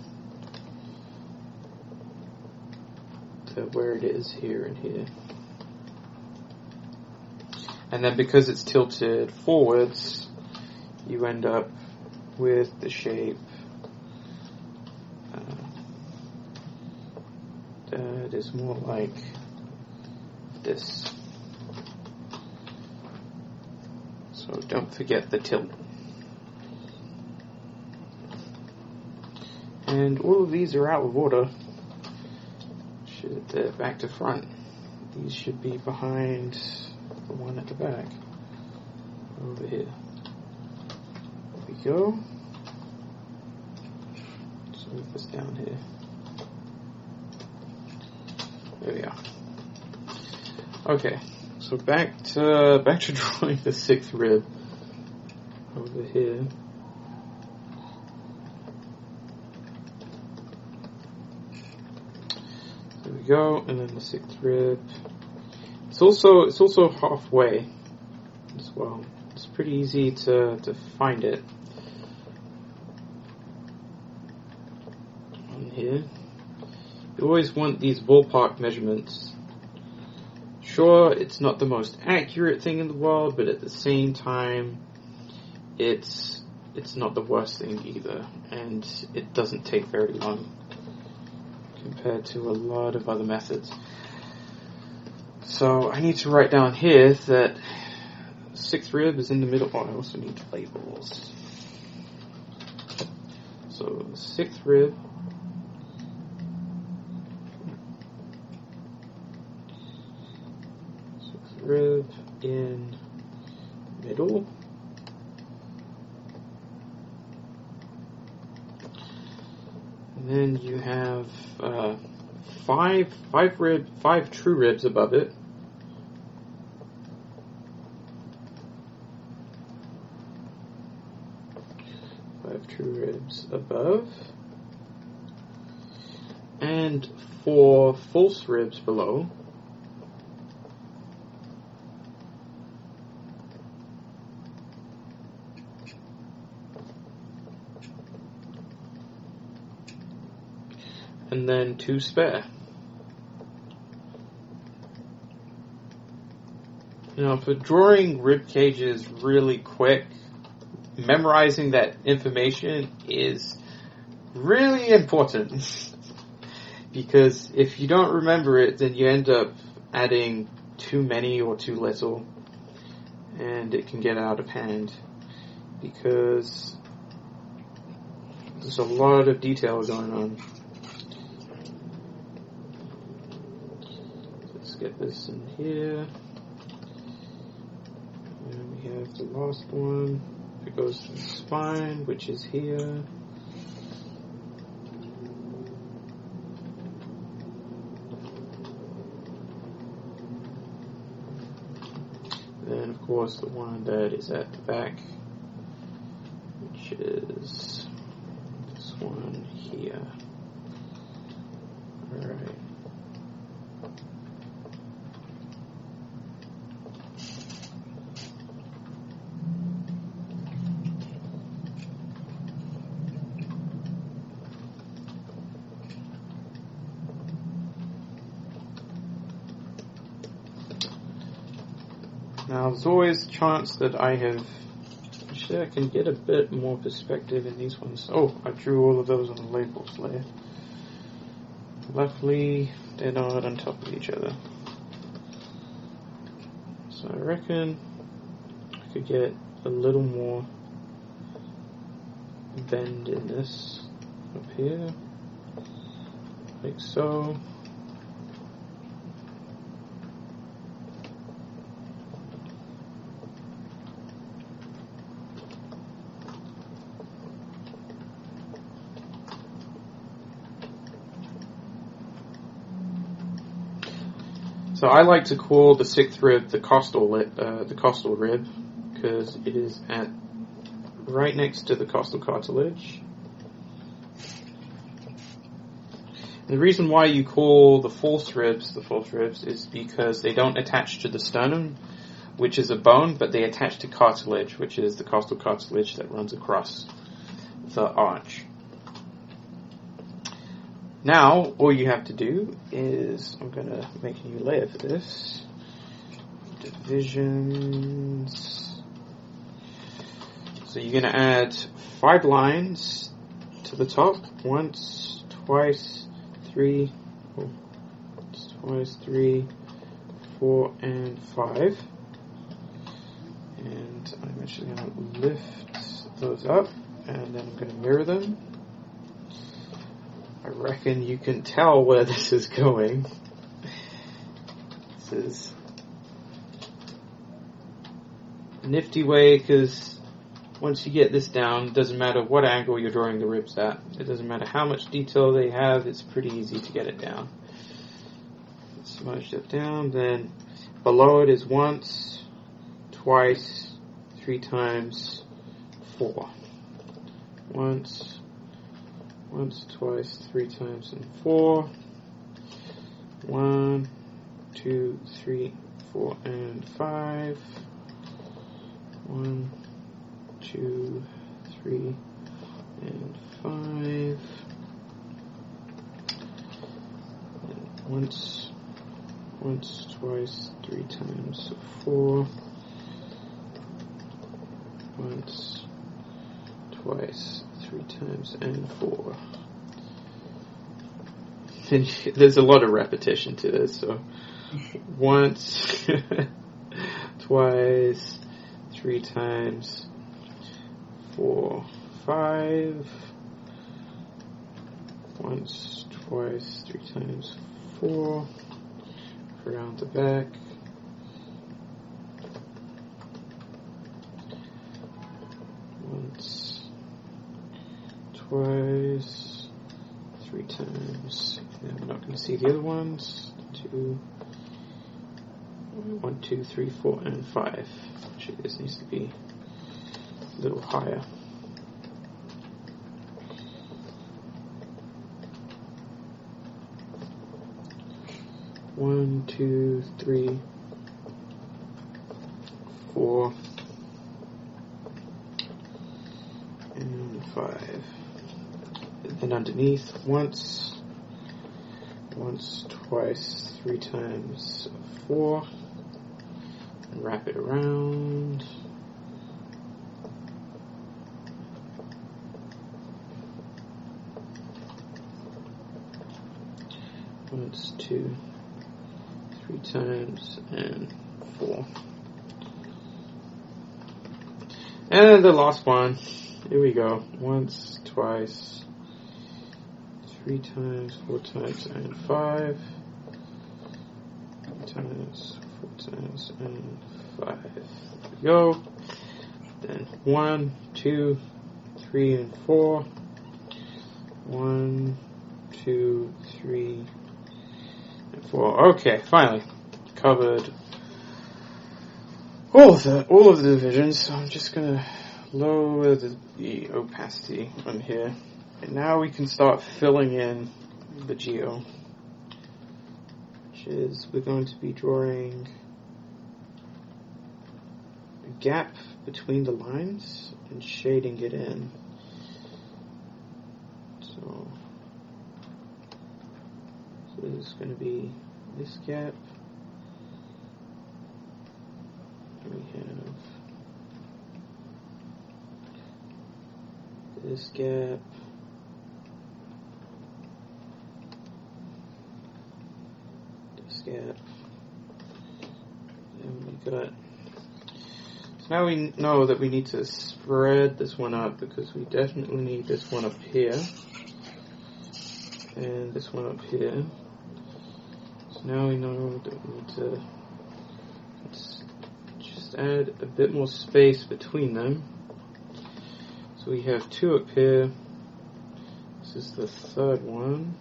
to where it is here and here. And then because it's tilted forwards, you end up with the shape that is more like this. So don't forget the tilt. And all of these are out of order. Back to front. These should be behind the one at the back. Over here. There we go. So move this down here. There we are. Okay, so back to drawing the 6th rib over here. There we go, and then the 6th rib. It's also halfway as well. It's pretty easy to find it on here. You always want these ballpark measurements. Sure, it's not the most accurate thing in the world, but at the same time, it's not the worst thing either, and it doesn't take very long compared to a lot of other methods. So I need to write down here that 6th rib is in the middle. Oh, I also need labels. So 6th rib. 6th rib in middle. And then you have 5 true ribs above it. 5 true ribs above. And 4 false ribs below. And then 2 spare. Now, for drawing rib cages really quick, memorizing that information is really important. Because if you don't remember it, then you end up adding too many or too little, and it can get out of hand. Because there's a lot of detail going on. Get this in here, and we have the last one. It goes to the spine, which is here. Then, of course, the one that is at the back, which is this one here. Alright. Now, there's always a chance that actually I can get a bit more perspective in these ones. Oh, I drew all of those on the labels layer. Luckily, they're not on top of each other. So I reckon I could get a little more bend in this up here, like so. So I like to call the 6th rib the costal rib, because it is right next to the costal cartilage. And the reason why you call the false ribs is because they don't attach to the sternum, which is a bone, but they attach to cartilage, which is the costal cartilage that runs across the arch. Now, all you have to do is, I'm going to make a new layer for this. Divisions. So you're going to add 5 lines to the top. Once, twice, 3, 4, and 5. And I'm actually going to lift those up, and then I'm going to mirror them. I reckon you can tell where this is going. This is a nifty way, because once you get this down, it doesn't matter what angle you're drawing the ribs at. It doesn't matter how much detail they have, it's pretty easy to get it down. Smudge it down, then below it is once, twice, 3 times, 4. Once, twice, 3 times, and 4. 1, 2, 3, 4, and 5. 1, 2, 3, and 5. And once, twice, 3 times, 4. Once, twice, 3 times, and 4. And there's a lot of repetition to this, so once, twice, 3 times, 4, 5. Once, twice, 3 times, 4. Around the back. Once, twice, 3 times. And we're not going to see the other ones. 1, 2, 3, 4, and 5. Actually, this needs to be a little higher. One, 2, 3, 4, and 5. Then underneath, once, twice, 3 times, 4, and wrap it around. Once, 2, 3 times, and 4. And the last one. Here we go. Once, twice, 3 times, 4 times, and 5. 3 times, 4 times, and 5. There we go. Then 1, 2, 3, and 4. 1, 2, 3, and 4. Okay, finally covered all of the divisions. So I'm just gonna lower the opacity on here, and now we can start filling in the geo, which is we're going to be drawing a gap between the lines and shading it in. So this is going to be this gap. And we have this gap. This gap. And we got. So now we know that we need to spread this one up because we definitely need this one up here. And this one up here. So now we know that we need to just add a bit more space between them. So we have 2 up here. This is the 3rd one.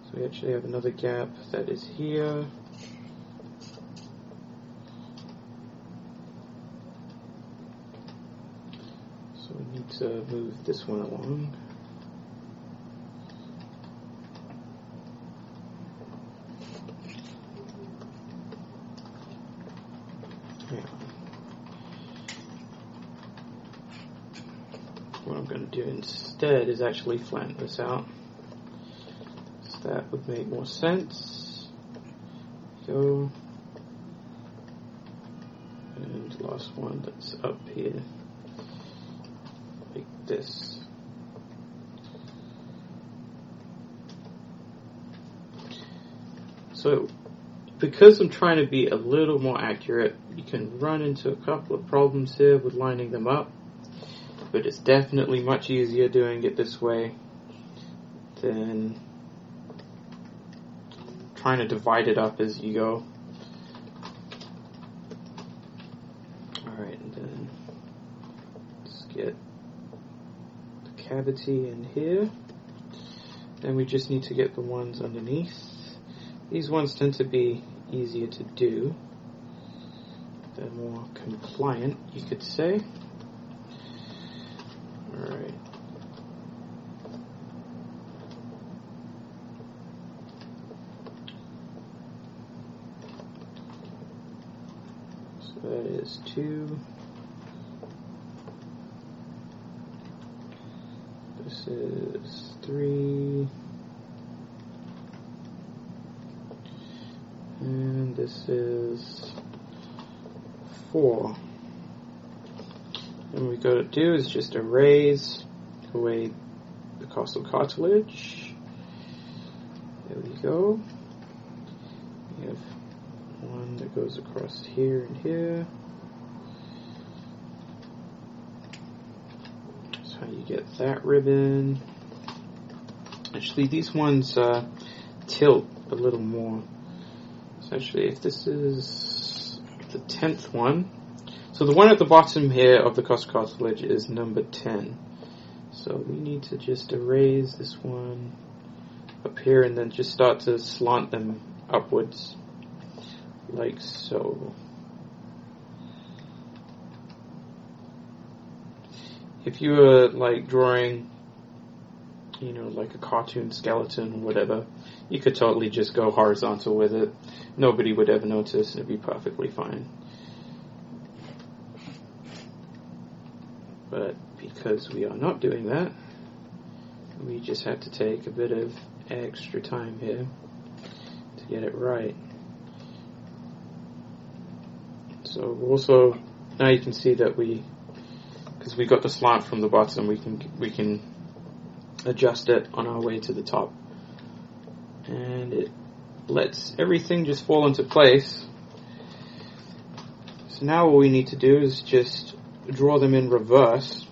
So we actually have another gap that is here. So we need to move this one along. What I'm going to do instead is actually flatten this out. So that would make more sense. Go. And last one that's up here. Like this. So, because I'm trying to be a little more accurate, you can run into a couple of problems here with lining them up. But it's definitely much easier doing it this way than trying to divide it up as you go. Alright, and then get the cavity in here. Then we just need to get the ones underneath. These ones tend to be easier to do. They're more compliant, you could say. Alright. So that is 2. This is 3. And this is 4. And what we got to do is just erase away the costal cartilage. There we go. We have one that goes across here and here. That's how you get that ribbon. Actually, these ones tilt a little more. So actually, if this is the 10th one, so the one at the bottom here of the costal cartilage is number 10. So we need to just erase this one up here and then just start to slant them upwards, like so. If you were like drawing, you know, like a cartoon skeleton or whatever, you could totally just go horizontal with it. Nobody would ever notice, and it'd be perfectly fine. But because we are not doing that, we just have to take a bit of extra time here to get it right. So also, now you can see that because we got the slant from the bottom, we can adjust it on our way to the top. And it lets everything just fall into place. So now all we need to do is just draw them in reverse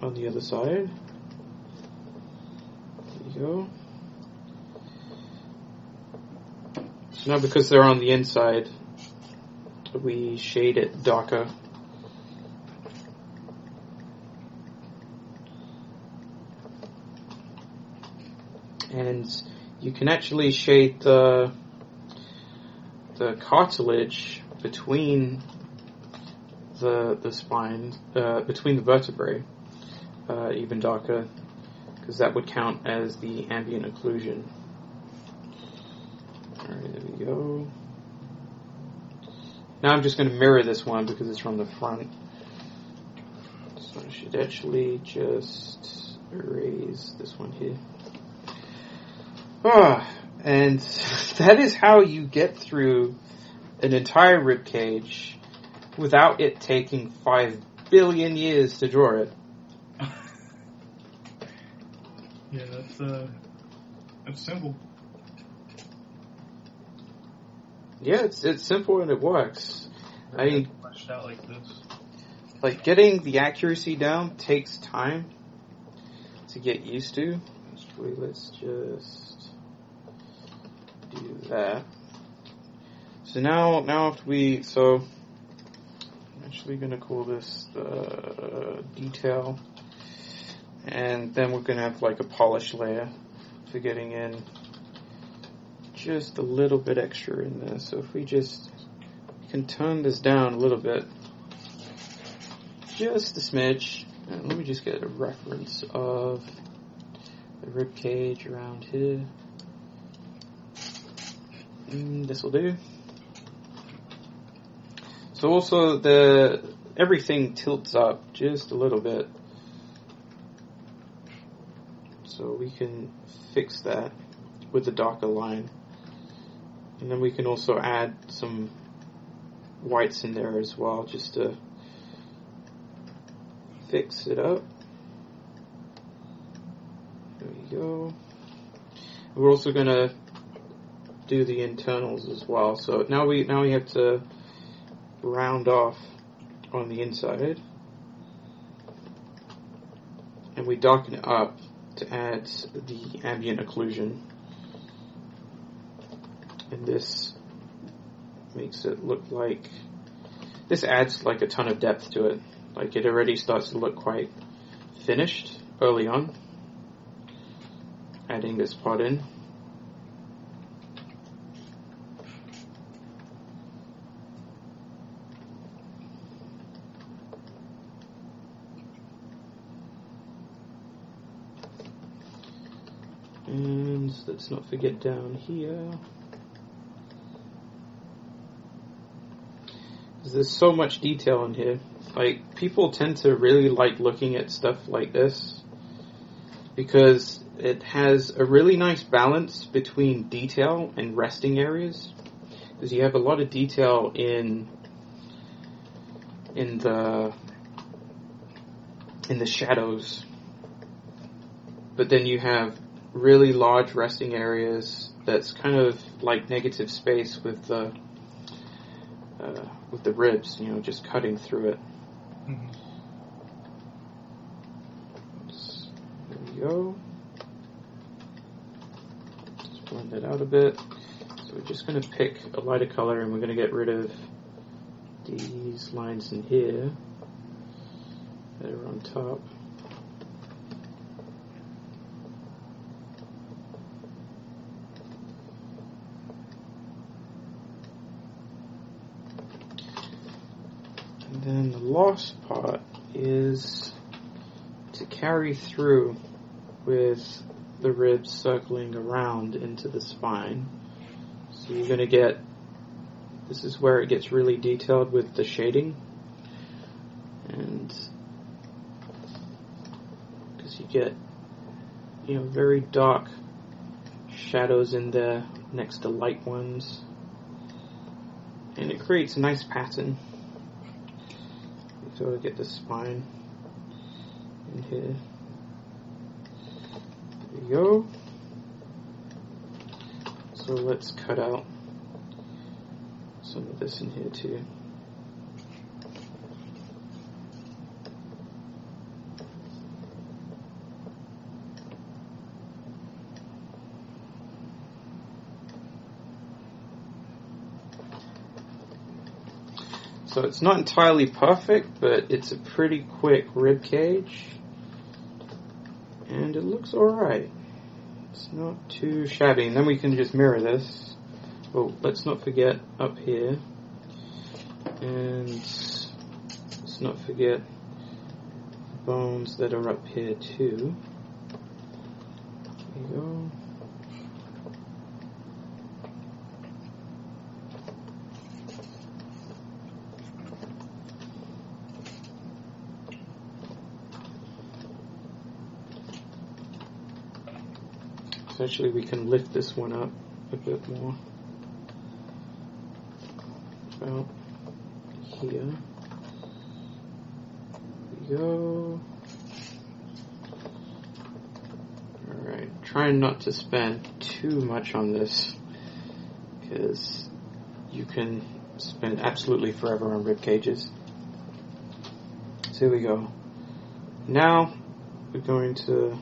on the other side. There you go. So now because they're on the inside, we shade it darker. And you can actually shade the cartilage between the spine, between the vertebrae, even darker, because that would count as the ambient occlusion. Alright, there we go. Now I'm just going to mirror this one because it's from the front. So I should actually just erase this one here. And that is how you get through an entire rib cage without it taking 5 billion years to draw it. Yeah, that's simple. Yeah, it's simple and it works. I mean, Fleshed out like this. like getting the accuracy down takes time to get used to. Actually, let's just do that. So now after I'm actually going to call this the detail, and then we're going to have like a polish layer for getting in just a little bit extra in there. So if we can turn this down a little bit, just a smidge, and let me just get a reference of the rib cage around here. This will do. So also everything tilts up just a little bit, so we can fix that with the darker line, and then we can also add some whites in there as well, just to fix it up. There we go. We're also going to do the internals as well. So now we have to round off on the inside, and we darken it up to add the ambient occlusion, and this makes it look like this adds like a ton of depth to it. Like it already starts to look quite finished early on. Adding this part in. And let's not forget down here. There's so much detail in here. Like, people tend to really like looking at stuff like this because it has a really nice balance between detail and resting areas. Because you have a lot of detail in the shadows, but then you have really large resting areas that's kind of like negative space with the ribs, you know, just cutting through it. Mm-hmm. There we go. Just blend it out a bit. So we're just going to pick a lighter color and we're going to get rid of these lines in here that are on top. And then the last part is to carry through with the ribs circling around into the spine. So you're going to get, this is where it gets really detailed with the shading. And because you get, you know, very dark shadows in there next to light ones. And it creates a nice pattern. So to get the spine in here. There we go. So let's cut out some of this in here too. So it's not entirely perfect, but it's a pretty quick rib cage, and it looks alright. It's not too shabby, and then we can just mirror this. Oh, let's not forget up here, and let's not forget the bones that are up here too. There you go. Essentially, we can lift this one up a bit more. About here. There we go. Alright, trying not to spend too much on this, because you can spend absolutely forever on rib cages. So here we go. Now, we're going to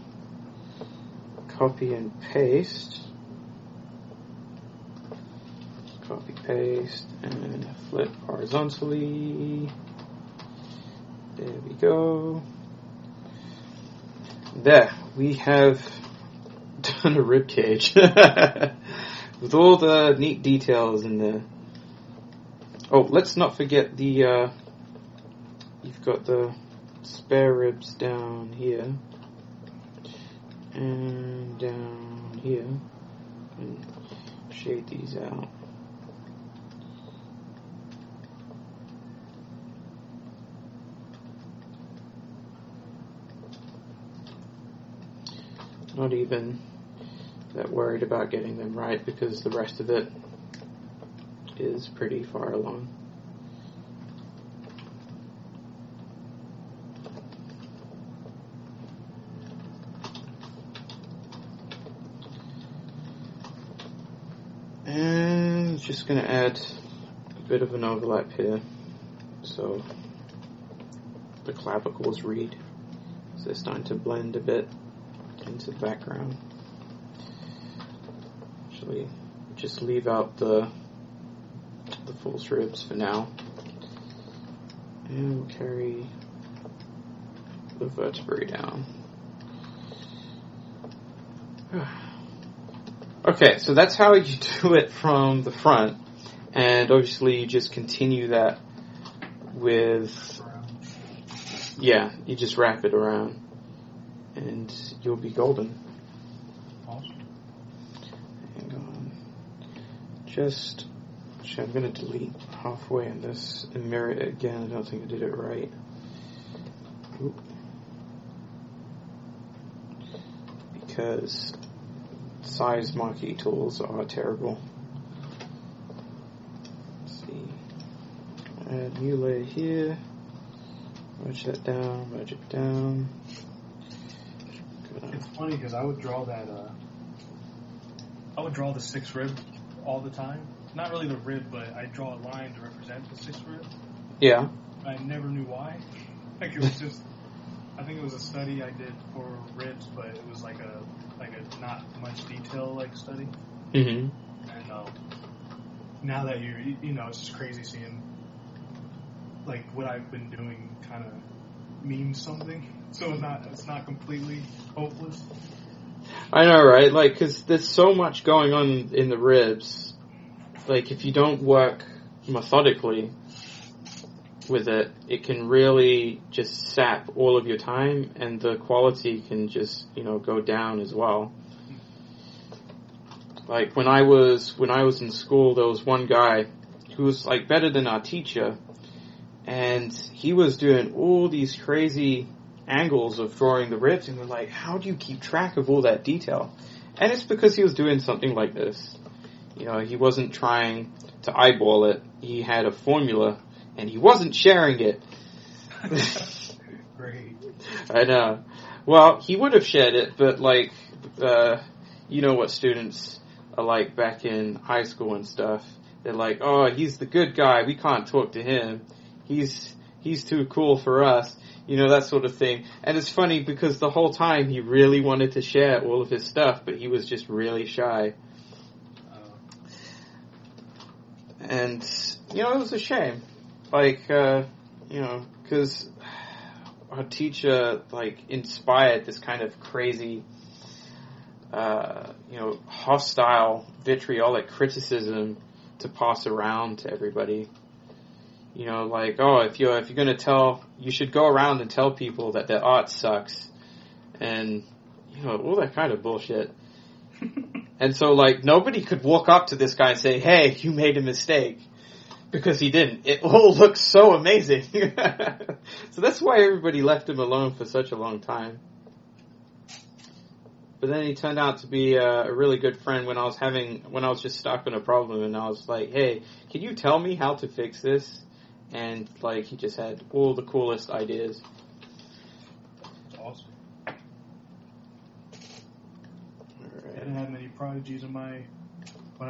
copy and paste. Copy, paste, and flip horizontally. There we go. There, we have done a rib cage with all the neat details in there. Oh, let's not forget the you've got the spare ribs down here and down here, and shade these out. Not even that worried about getting them right, because the rest of it is pretty far along. And just going to add a bit of an overlap here, so the clavicles read. So they're starting to blend a bit into the background. Actually, just leave out the false ribs for now. And we'll carry the vertebrae down. Okay, so that's how you do it from the front. And obviously you just continue that with... Yeah, you just wrap it around. And you'll be golden. Awesome. Hang on. Actually, I'm going to delete halfway in this and mirror it again. I don't think I did it right. Oop. Because size marquee tools are terrible. Let's see. Add new layer here. Merge that down, merge it down. It's funny because I would draw that. I would draw the 6th rib all the time. Not really the rib, but I draw a line to represent the 6th rib. Yeah. I never knew why. Like it was just. I think it was a study I did for ribs, but it was like a not much detail like study. Mm-hmm. And now that it's just crazy seeing like what I've been doing kind of means something. So it's not completely hopeless. I know, right? Like, because there's so much going on in the ribs. Like, if you don't work methodically with it, it can really just sap all of your time, and the quality can just, go down as well. Like, when I was in school, there was one guy who was, like, better than our teacher, and he was doing all these crazy angles of drawing the ribs, and we're like, how do you keep track of all that detail? And it's because he was doing something like this. He wasn't trying to eyeball it. He had a formula, and he wasn't sharing it. Great. I know. Well, he would have shared it, but like, you know what students are like back in high school and stuff. They're like, oh, he's the good guy. We can't talk to him. He's too cool for us. That sort of thing. And it's funny because the whole time he really wanted to share all of his stuff, but he was just really shy. And, it was a shame. Like, because our teacher, like, inspired this kind of crazy, hostile, vitriolic criticism to pass around to everybody. Like, oh, if you're gonna you should go around and tell people that their art sucks. And, all that kind of bullshit. And so, like, nobody could walk up to this guy and say, hey, you made a mistake. Because he didn't. It all looks so amazing. So that's why everybody left him alone for such a long time. But then he turned out to be a really good friend when I was just stuck on a problem, and I was like, hey, can you tell me how to fix this? And, like, he just had all the coolest ideas. That's awesome. I didn't have many prodigies when I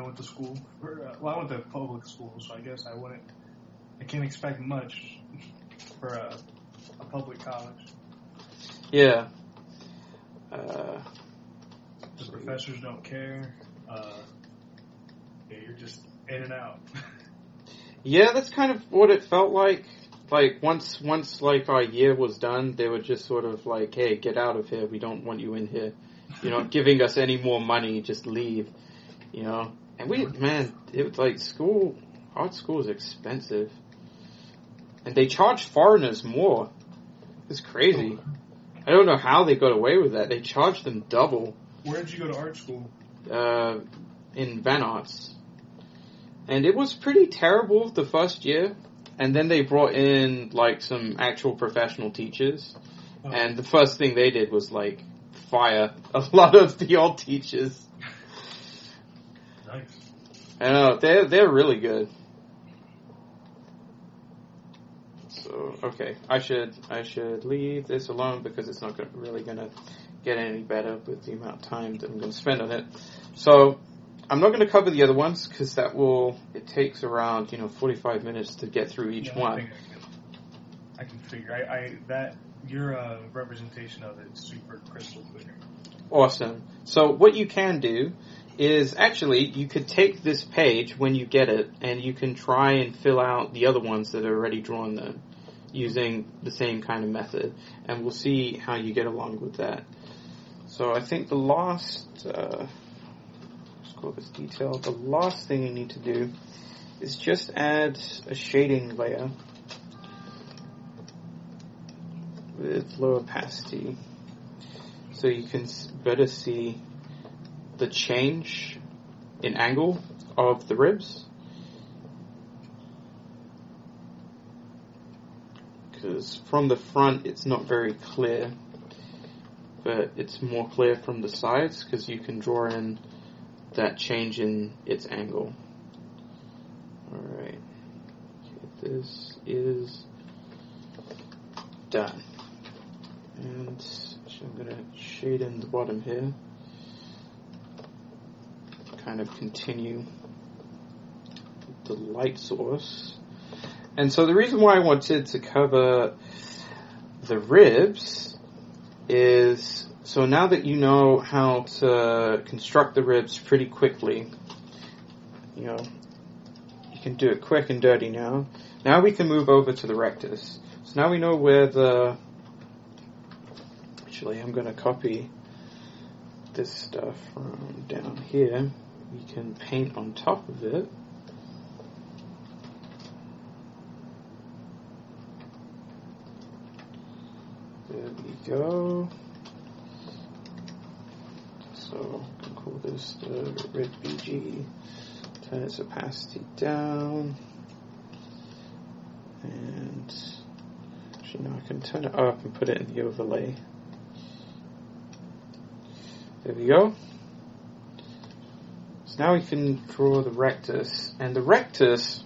went to school. I went to public school, so I guess I can't expect much for a public college. Yeah. The professors don't care. You're just in and out. Yeah, that's kind of what it felt like. Like, once like, our year was done, they were just sort of like, hey, get out of here. We don't want you in here. You're not giving us any more money. Just leave. And it was like art school is expensive. And they charge foreigners more. It's crazy. I don't know how they got away with that. They charged them double. Where did you go to art school? In Van Arts. And it was pretty terrible the first year. And then they brought in, like, some actual professional teachers. Oh. And the first thing they did was, like, fire a lot of the old teachers. Nice. I know, they're really good. So, okay, I should leave this alone because it's not really going to get any better with the amount of time that I'm going to spend on it. So, I'm not going to cover the other ones because it takes around, 45 minutes to get through each one. I can figure. That your representation of it is super crystal clear. Awesome. So what you can do is actually you could take this page when you get it and you can try and fill out the other ones that are already drawn there. using the same kind of method, and we'll see how you get along with that. So I think the last, let's call this detail, the last thing you need to do is just add a shading layer with low opacity, so you can better see the change in angle of the ribs. Because from the front it's not very clear, but it's more clear from the sides because you can draw in that change in its angle. Alright, okay, this is done. And I'm going to shade in the bottom here, kind of continue the light source. And so the reason why I wanted to cover the ribs is so now that you know how to construct the ribs pretty quickly, you know, you can do it quick and dirty now. Now we can move over to the rectus. So now we know where the, actually I'm going to copy this stuff from down here. We can paint on top of it. There we go. So I can call this the red BG. Turn its opacity down. And actually now I can turn it up and put it in the overlay. There we go. So now we can draw the rectus. And the rectus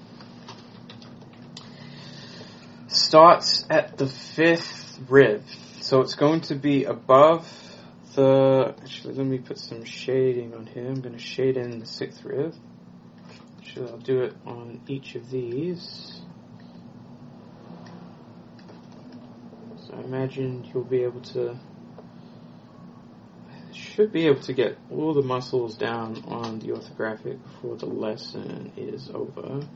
starts at the 5th rib. So it's going to be above the, actually let me put some shading on here. I'm going to shade in the 6th rib. Actually I'll do it on each of these. So I imagine you'll be able to, should be able to get all the muscles down on the orthographic before the lesson is over.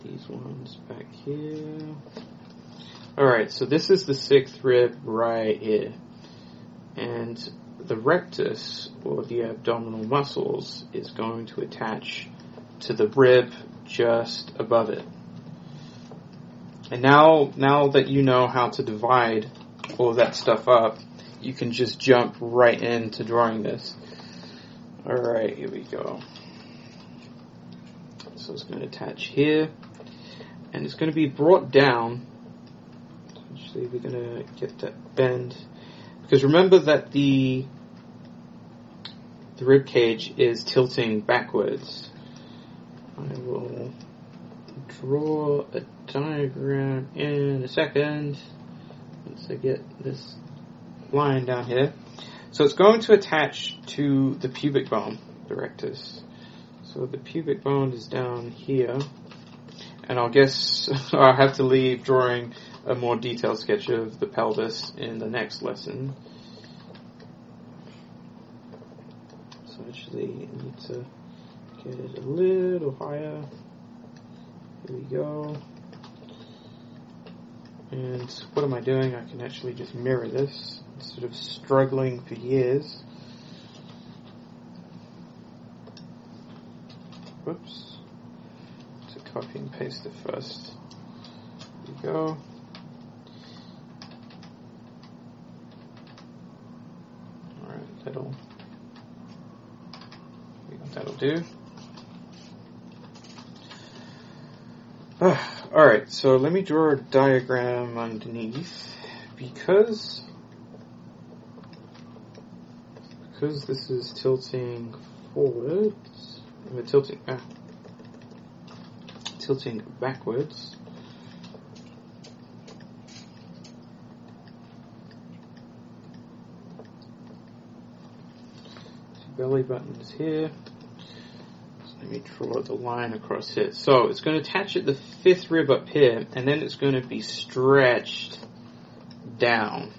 These ones back here. Alright, so this is the 6th rib right here. And the rectus, or the abdominal muscles, is going to attach to the rib just above it. And now that you know how to divide all of that stuff up, you can just jump right into drawing this. Alright, here we go. So it's going to attach here. And it's going to be brought down. Actually, we're going to get that bend. Because remember that the rib cage is tilting backwards. I will draw a diagram in a second. Once I get this line down here. So it's going to attach to the pubic bone, the rectus. So the pubic bone is down here. And I'll guess I'll have to leave drawing a more detailed sketch of the pelvis in the next lesson. So actually I need to get it a little higher. Here we go. And what am I doing? I can actually just mirror this instead of struggling for years. Whoops. Copy and paste it first. There we go. Alright, that'll do. Alright, so let me draw a diagram underneath. Because this is tilting forwards, we're tilting backwards. So belly button is here. So let me draw the line across here. So it's going to attach at the 5th rib up here, and then it's going to be stretched down,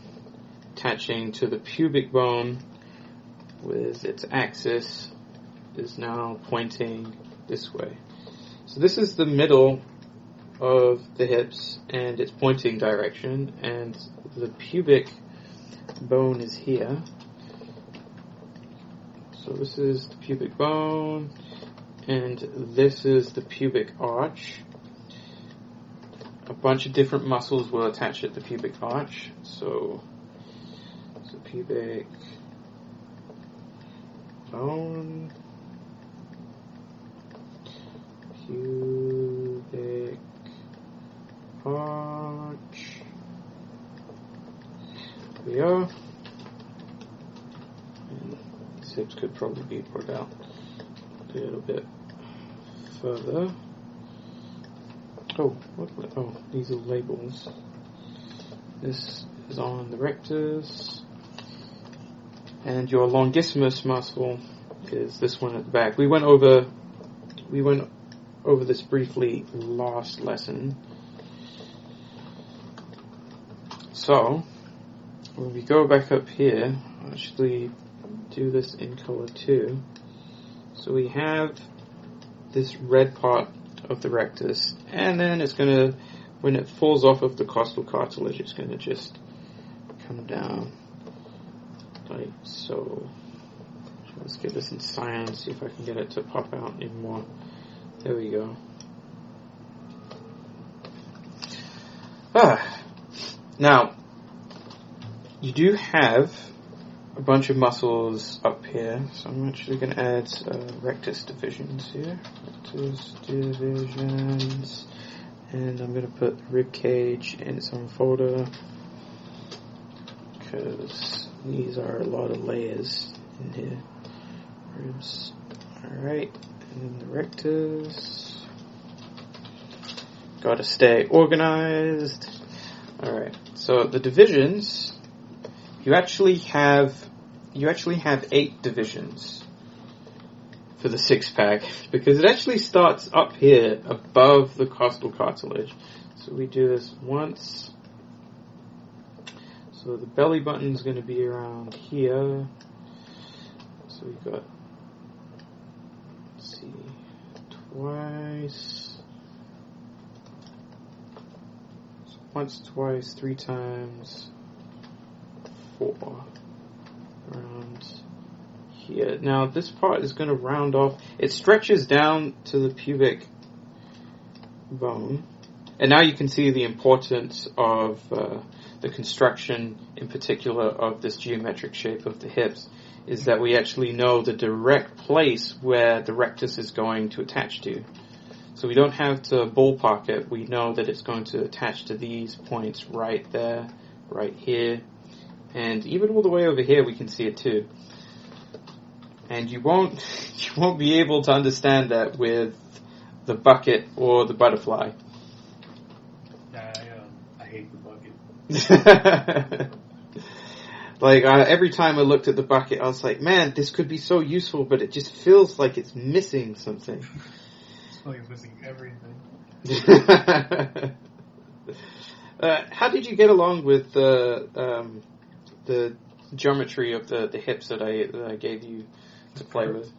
attaching to the pubic bone with its axis is now pointing this way. So this is the middle of the hips, and it's pointing direction, and the pubic bone is here. So this is the pubic bone, and this is the pubic arch. A bunch of different muscles will attach at the pubic arch. So pubic bone, pubic arch. There we are. And these hips could probably be brought out a little bit further. Oh, these are labels. This is on the rectus, and your longissimus muscle is this one at the back. We went over this briefly last lesson. So when we go back up here, I'll actually do this in color too. So we have this red part of the rectus, and then it's going to, when it falls off of the costal cartilage, it's going to just come down like so. Let's get this in cyan, see if I can get it to pop out even more. There we go. Now, you do have a bunch of muscles up here, so I'm actually going to add rectus divisions here. Rectus divisions, and I'm going to put rib cage in its own folder, because these are a lot of layers in here. Ribs. Alright, and then the rectus. Gotta stay organized. Alright, so the divisions, you actually have 8 divisions for the six-pack, because it actually starts up here above the costal cartilage. So we do this once. So the belly button is going to be around here. So we've got, let's see, twice. So once, twice, 3 times, 4 around here. Now this part is going to round off. It stretches down to the pubic bone, and now you can see the importance of the construction, in particular of this geometric shape of the hips, is that we actually know the direct place where the rectus is going to attach to. So we don't have to ballpark it. We know that it's going to attach to these points right there, right here, and even all the way over here we can see it too. And you won't be able to understand that with the bucket or the butterfly. I hate the bucket. Like, every time I looked at the bucket, I was like, man, this could be so useful, but it just feels like it's missing something. It's like it's missing everything. How did you get along with the geometry of the hips that I gave you to play with?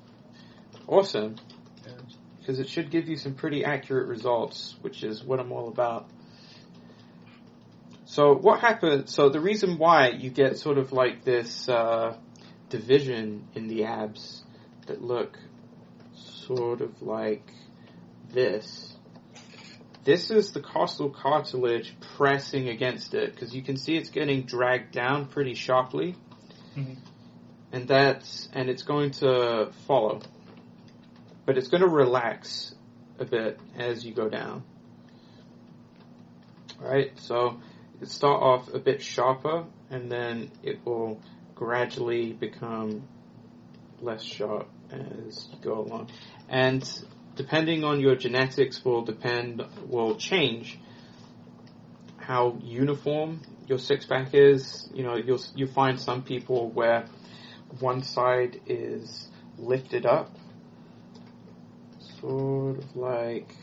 Awesome. Because it should give you some pretty accurate results, which is what I'm all about. So what happened, so the reason why you get sort of like this division in the abs that look sort of like this is the costal cartilage pressing against it, because you can see it's getting dragged down pretty sharply. Mm-hmm. And it's going to follow. But it's going to relax a bit as you go down. Alright, so it start off a bit sharper, and then it will gradually become less sharp as you go along. And depending on your genetics will change how uniform your six-pack is. You know, you'll find some people where one side is lifted up, sort of like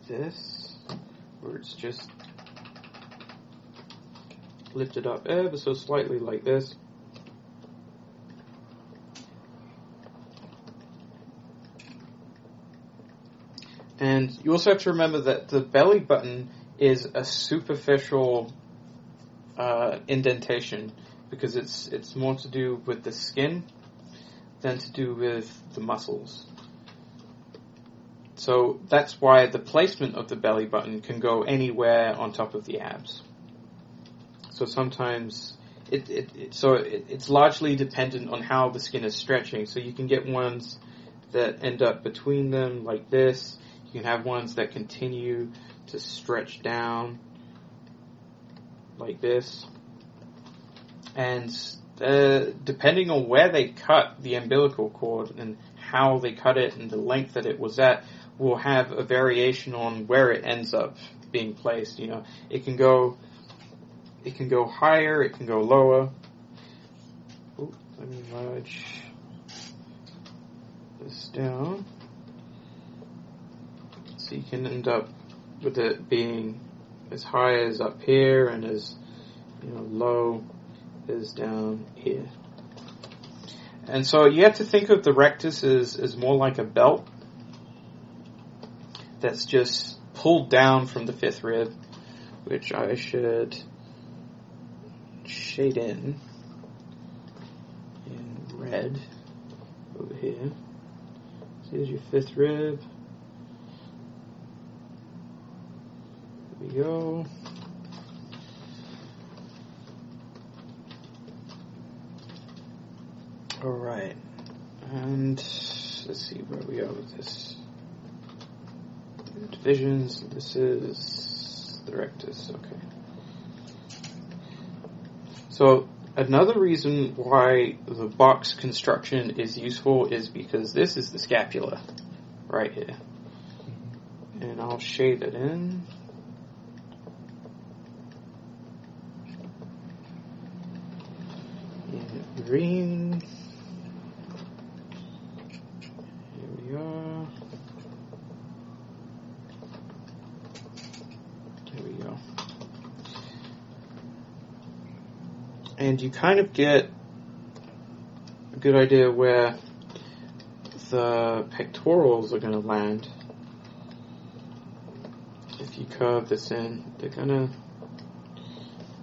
this, where it's just lifted up ever so slightly like this. And you also have to remember that the belly button is a superficial indentation because it's more to do with the skin than to do with the muscles. So that's why the placement of the belly button can go anywhere on top of the abs. So sometimes it's largely dependent on how the skin is stretching. So you can get ones that end up between them like this. You can have ones that continue to stretch down like this. And depending on where they cut the umbilical cord and how they cut it and the length that it was at will have a variation on where it ends up being placed. You know, it can go higher, it can go lower. Ooh, let me merge this down. So you can end up with it being as high as up here and as low as down here. And so you have to think of the rectus as more like a belt that's just pulled down from the fifth rib, which I should shade in red over here. So here's your fifth rib. There we go. Alright, and let's see where we are with this. Divisions, this is the rectus, okay. So, another reason why the box construction is useful is because this is the scapula, right here. And I'll shade it in. In green. And you kind of get a good idea where the pectorals are going to land. If you curve this in, they're going to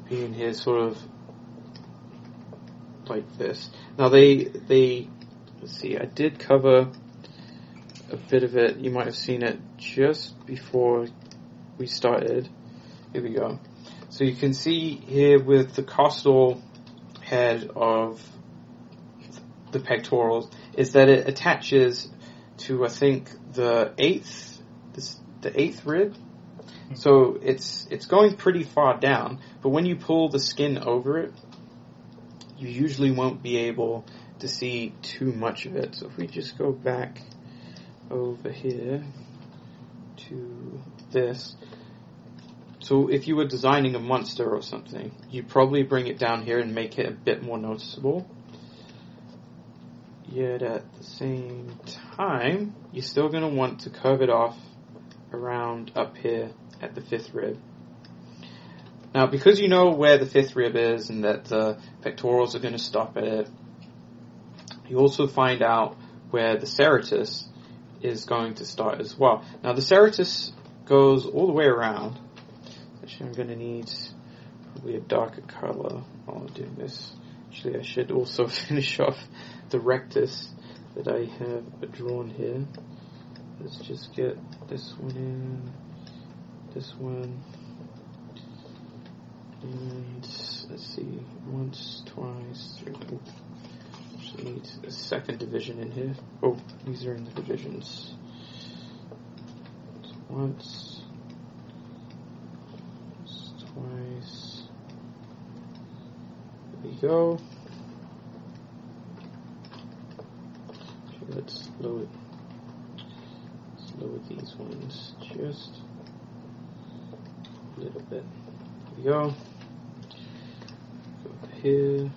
be in here sort of like this. Now let's see, I did cover a bit of it. You might have seen it just before we started. Here we go. So you can see here with the costal head of the pectorals is that it attaches to, I think, the eighth rib. So it's going pretty far down, but when you pull the skin over it, you usually won't be able to see too much of it. So if we just go back over here to this. So if you were designing a monster or something, you'd probably bring it down here and make it a bit more noticeable. Yet at the same time, you're still going to want to curve it off around up here at the fifth rib. Now, because you know where the fifth rib is and that the pectorals are going to stop at it, you also find out where the serratus is going to start as well. Now, the serratus goes all the way around. Actually, I'm going to need probably a darker color while I'm doing this. Actually, I should also finish off the rectus that I have drawn here. Let's just get this one in, this one, and let's see, once, twice, three. Actually need a second division in here. Oh, these are in the divisions. Once. Twice. There we go. Okay, let's lower these ones just a little bit. There we go. Go over here.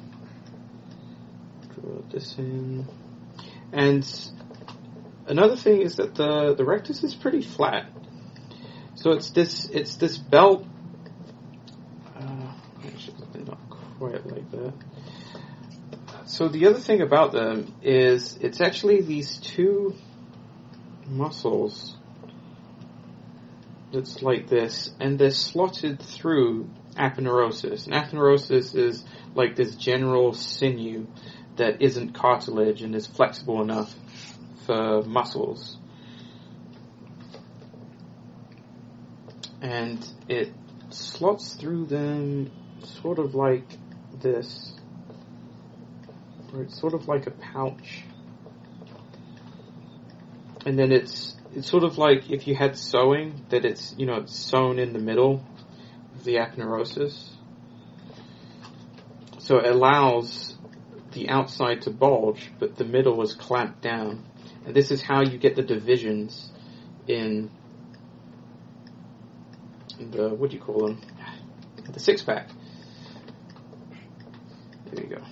Draw this in. And another thing is that the rectus is pretty flat. So it's this belt. Actually, not quite like that. So the other thing about them is it's actually these two muscles that's like this, and they're slotted through aponeurosis. And aponeurosis is like this general sinew that isn't cartilage and is flexible enough for muscles. And it slots through them sort of like this, where it's sort of like a pouch. And then it's sort of like if you had sewing, that it's sewn in the middle of the aponeurosis. So it allows the outside to bulge, but the middle is clamped down. And this is how you get the divisions in the, what do you call them? The six-pack. There you go.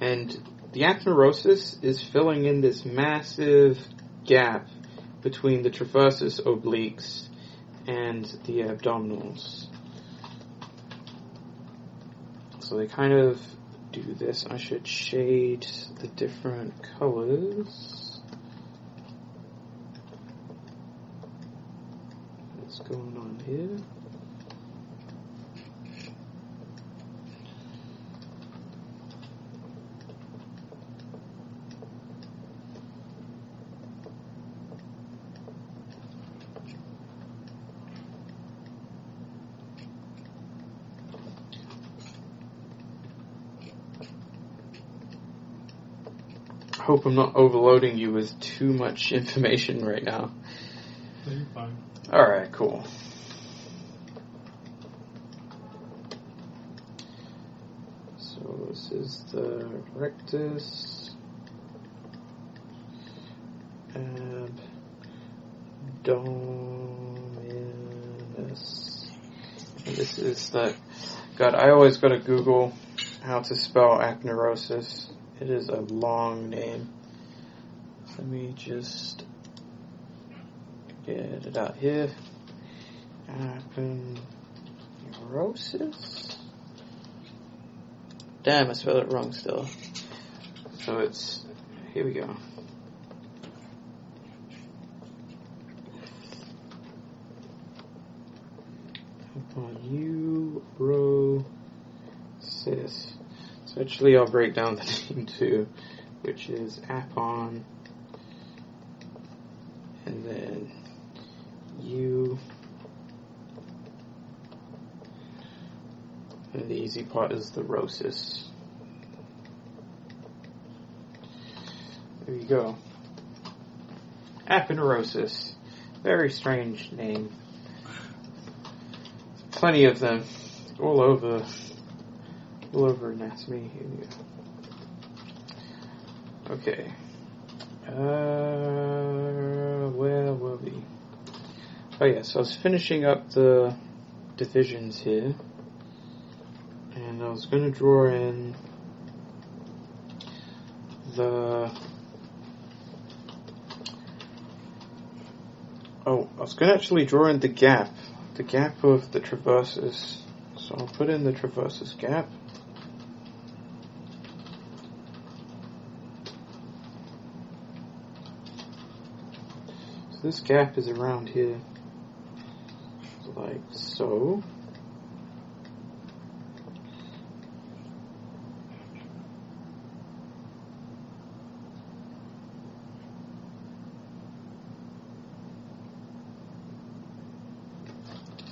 And the aponeurosis is filling in this massive gap between the transversus obliques and the abdominals. So they kind of do this. I should shade the different colors. What's going on here? I hope I'm not overloading you with too much information right now. No, you're fine. Alright, cool. So this is the rectus, abdominis, and this is the, God, I always gotta Google how to spell aponeurosis. It is a long name. Let me just get it out here. Aponeurosis? Damn, I spelled it wrong still. So it's, here we go. Aponeurosis. So actually I'll break down the name too, which is apon, and then U, and the easy part is the rosis. There you go. Aponeurosis. Very strange name. Plenty of them all over anatomy. Here we go. Okay. Where were we? Oh yeah, so I was finishing up the divisions here, and I was going to draw in I was going to actually draw in the gap of the transversus. So I'll put in the transversus gap. So this gap is around here, like so.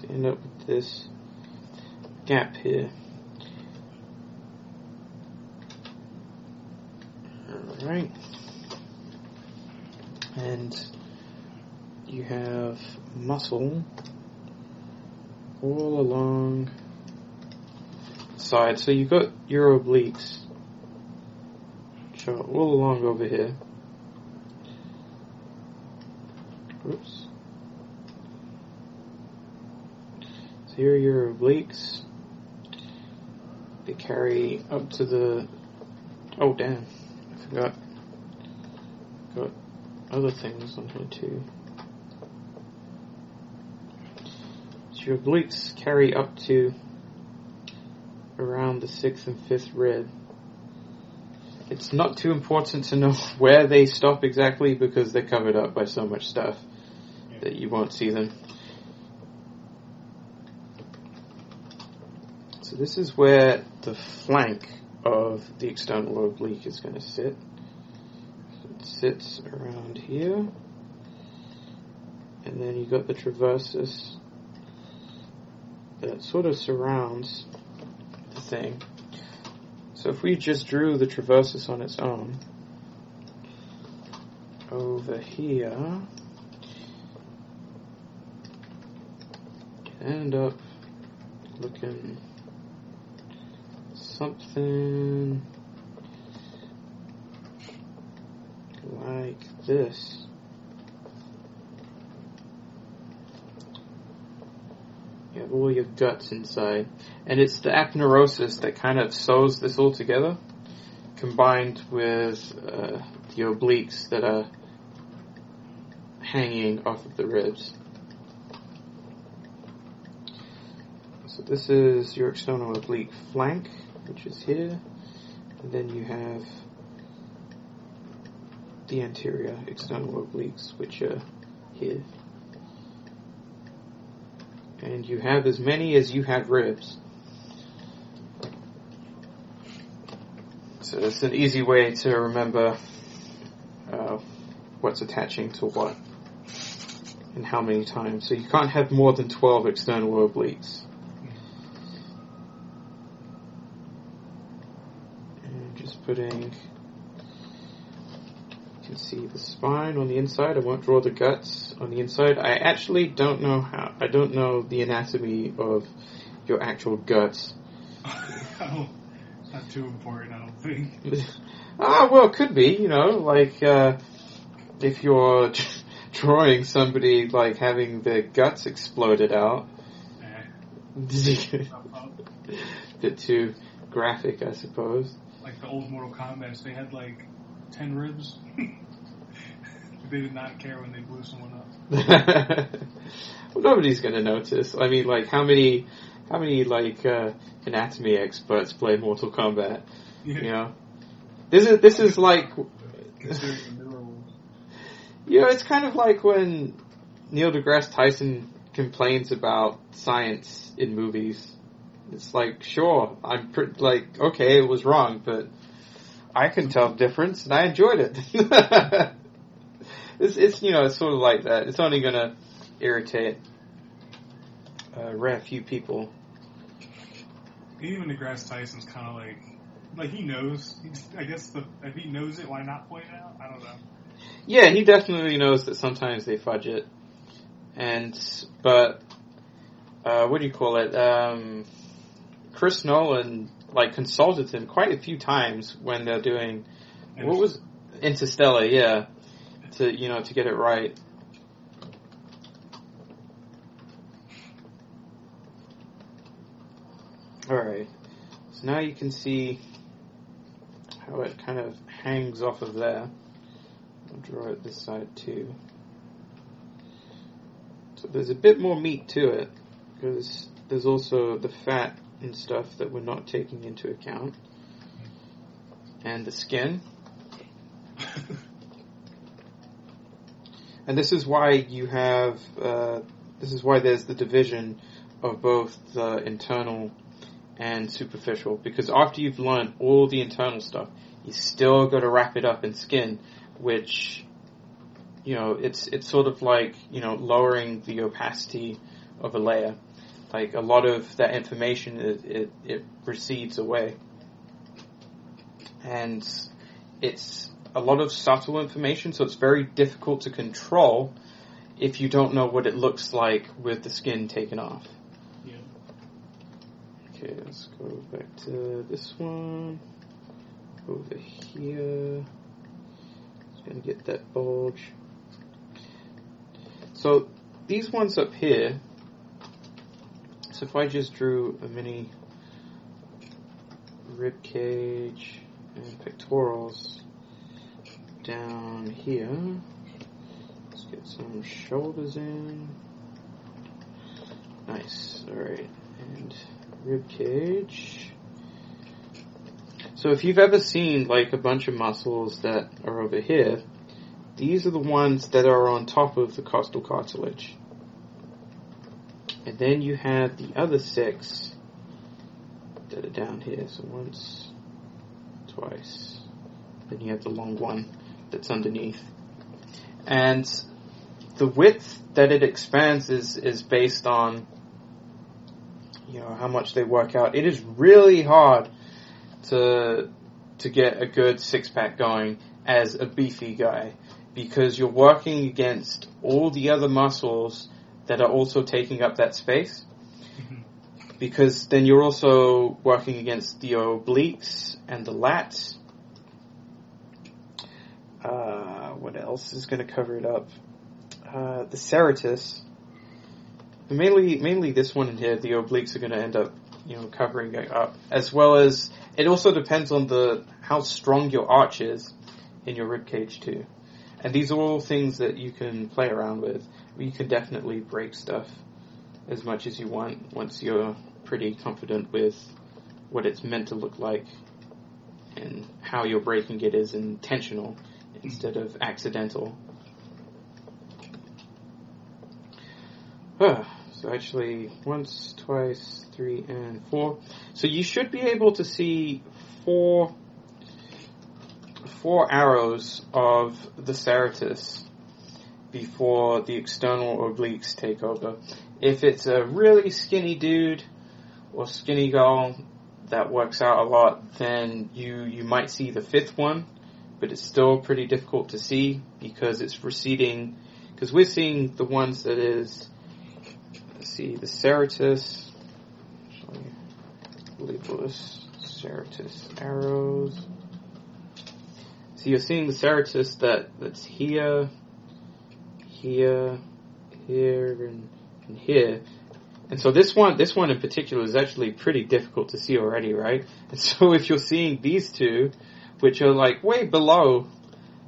End up with this gap here. Alright. And you have muscle all along the side. So you've got your obliques, which are all along over here. Oops. So here are your obliques. They carry up to the... Oh, damn. I forgot. Got other things on here, too. So your obliques carry up to around the 6th and 5th rib. it's not too important to know where they stop exactly because they're covered up by so much stuff that you won't see them. So this is where the flank of the external oblique is going to sit. So it sits around here. And then you got the traversus that sort of surrounds the thing. So if we just drew the traversus on its own, over here, you end up looking something like this. You have all your guts inside. And it's the aponeurosis that kind of sews this all together, combined with the obliques that are hanging off of the ribs. So this is your external oblique flank, which is here. And then you have the anterior external obliques, which are here. And you have as many as you have ribs. So it's an easy way to remember what's attaching to what and how many times. So you can't have more than 12 external obliques. And just putting... You can see the spine on the inside. I won't draw the guts on the inside. I actually don't know how. I don't know the anatomy of your actual guts. It's not too important, I don't think. Well, it could be. Like if you're drawing somebody like having their guts exploded out. Bit too graphic, I suppose. Like the old Mortal Kombat, they had like 10 ribs. They did not care when they blew someone up. Well, nobody's going to notice. I mean, like, how many like anatomy experts play Mortal Kombat? Yeah. This is like, it's kind of like when Neil deGrasse Tyson complains about science in movies. It's like, sure, okay, it was wrong, but I can tell the difference, and I enjoyed it. It's sort of like that. It's only going to irritate a rare few people. Even deGrasse Tyson's kind of like he knows. I guess if he knows it, why not point it out? I don't know. Yeah, he definitely knows that sometimes they fudge it, but what do you call it? Chris Nolan consulted him quite a few times when they're doing what was Interstellar, yeah, to get it right. All right, so now you can see how it kind of hangs off of there. I'll draw it this side too. So there's a bit more meat to it because there's also the fat and stuff that we're not taking into account, and the skin. And this is why you have there's the division of both the internal and superficial, because after you've learned all the internal stuff, you still got to wrap it up in skin, which it's sort of like lowering the opacity of a layer. Like, a lot of that information, it recedes away. And it's a lot of subtle information, so it's very difficult to control if you don't know what it looks like with the skin taken off. Yeah. Okay, let's go back to this one. Over here. Just gonna get that bulge. So, these ones up here, so if I just drew a mini rib cage and pectorals down here, let's get some shoulders in. Nice, alright, and rib cage. So if you've ever seen like a bunch of muscles that are over here, these are the ones that are on top of the costal cartilage. And then you have the other 6 that are down here. So once, twice. Then you have the long one that's underneath. And the width that it expands is based on, you know, how much they work out. It is really hard to get a good 6-pack going as a beefy guy, because you're working against all the other muscles that are also taking up that space. Because then you're also working against the obliques and the lats. What else is going to cover it up? The serratus. Mainly this one in here, the obliques are going to end up, you know, covering it up. As well as, it also depends on how strong your arch is in your rib cage too. And these are all things that you can play around with. You can definitely break stuff as much as you want once you're pretty confident with what it's meant to look like and how you're breaking it is intentional instead of accidental. So actually, once, twice, 3, and 4. So you should be able to see 4 arrows of the serratus before the external obliques take over. If it's a really skinny dude or skinny girl that works out a lot, then you might see the 5th one, but it's still pretty difficult to see because it's receding. Because we're seeing the ones that is, let's see, the serratus. Actually, label this serratus arrows. So you're seeing the serratus that's here, here, here, and here. And so this one in particular is actually pretty difficult to see already, right? And so if you're seeing these two, which are like way below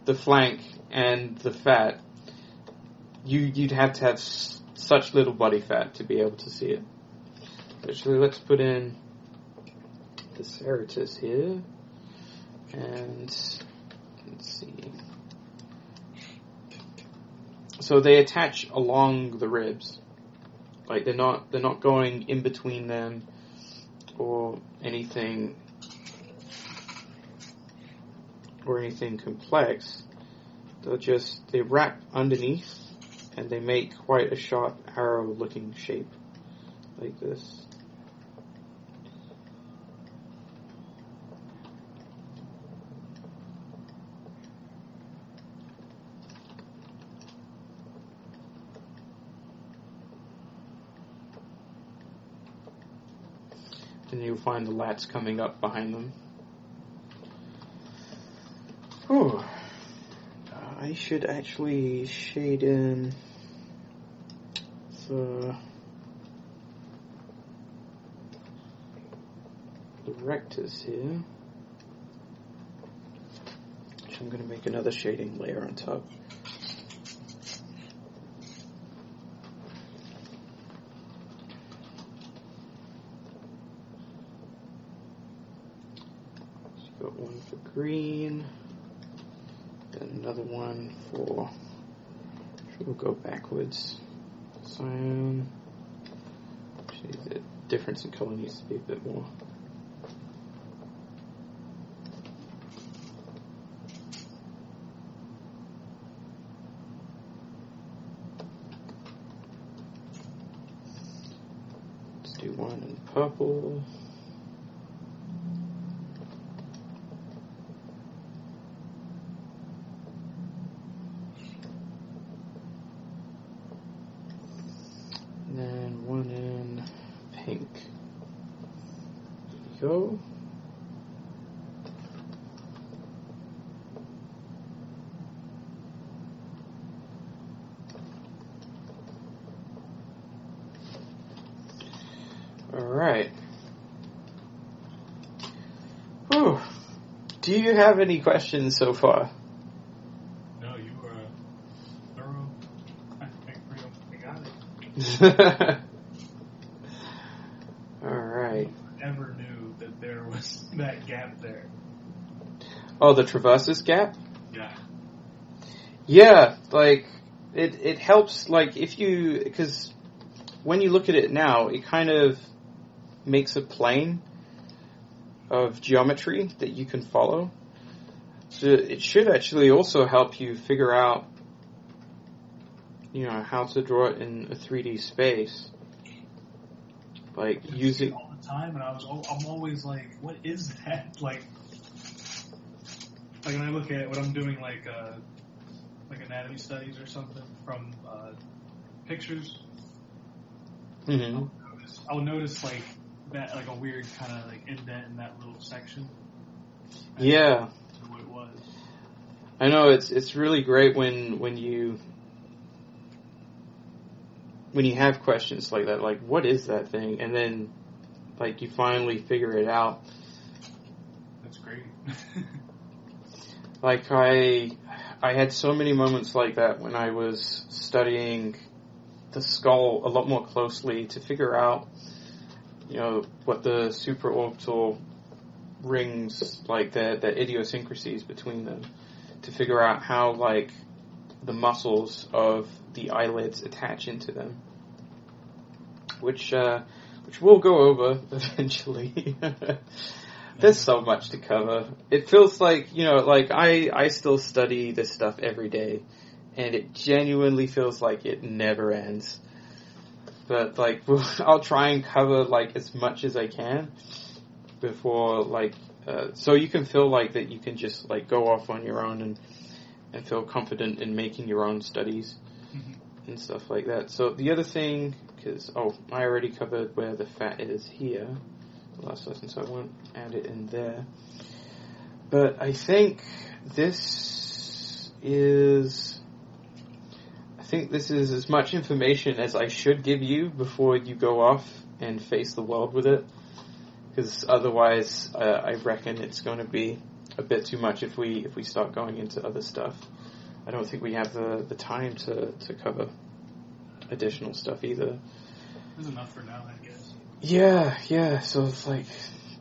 the flank and the fat, you'd have to have such little body fat to be able to see it. Actually, let's put in the serratus here, and let's see. So they attach along the ribs, like they're not going in between them or anything complex. They wrap underneath and they make quite a sharp arrow looking shape like this. And you'll find the lats coming up behind them. Whew. I should actually shade in the rectus here. Which I'm going to make another shading layer on top. So got one for green. And another one for, we'll go backwards. Cyan. Actually, the difference in color needs to be a bit more. Let's do one in purple. And one in pink. There you go. Alright. Whew. Do you have any questions so far? No, you were thorough. I got it. Alright. Never knew that there was that gap there. Oh, the traversus gap? Yeah. Yeah, like, it helps, like, because when you look at it now, it kind of makes a plane of geometry that you can follow. So it should actually also help you figure out, how to draw it in a 3D space. Like, I see using... it all the time, and I'm always like, what is that? Like when I look at what I'm doing, like anatomy studies or something from pictures, Mm-hmm. I'll notice like that, like a weird kind of like indent in that little section. Yeah. What it was. I know, it's really great when you have questions like that, like, what is that thing? And then, like, you finally figure it out. That's great. Like, I had so many moments like that when I was studying the skull a lot more closely to figure out, what the supraorbital rings, like, the idiosyncrasies between them, to figure out how, like, the muscles of the eyelids attach into them, which we'll go over eventually. There's so much to cover. It feels like, I still study this stuff every day, and it genuinely feels like it never ends. But, like, I'll try and cover, like, as much as I can before, like, so you can feel like that you can just, like, go off on your own and feel confident in making your own studies and stuff like that. So the other thing, because, I already covered where the fat is here, the last lesson, so I won't add it in there. But I think this is as much information as I should give you before you go off and face the world with it. Because otherwise, I reckon it's going to be a bit too much if we start going into other stuff. I don't think we have the time to cover additional stuff either. There's enough for now, I guess. Yeah. So it's like,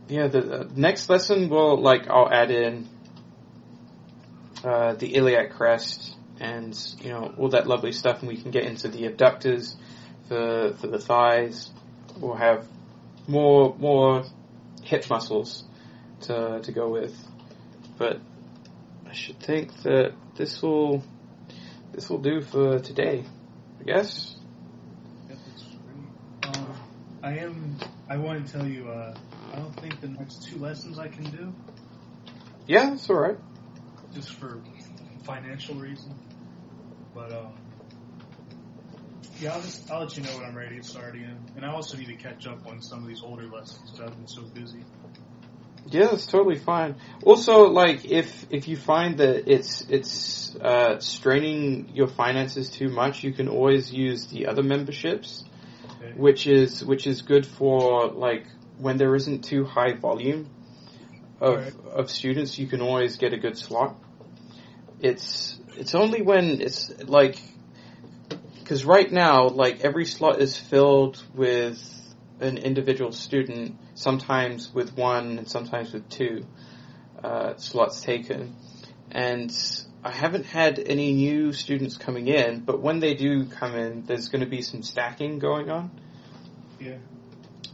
the next lesson I'll add in the iliac crest and all that lovely stuff, and we can get into the abductors for the thighs. We'll have more hip muscles to go with, but I should think that this will do for today, I guess. Yep, that's great. I want to tell you, I don't think the next 2 lessons I can do. Yeah, that's all right. Just for financial reasons. But I'll let you know when I'm ready to start again. And I also need to catch up on some of these older lessons because I've been so busy. Yeah, that's totally fine. Also, like, if you find that it's straining your finances too much, you can always use the other memberships, Okay. which is good for, like, when there isn't too high volume of students. You can always get a good slot. It's only when it's like, because right now, like, every slot is filled with an individual student, sometimes with 1 and sometimes with 2 slots taken. And I haven't had any new students coming in, but when they do come in, there's going to be some stacking going on. Yeah.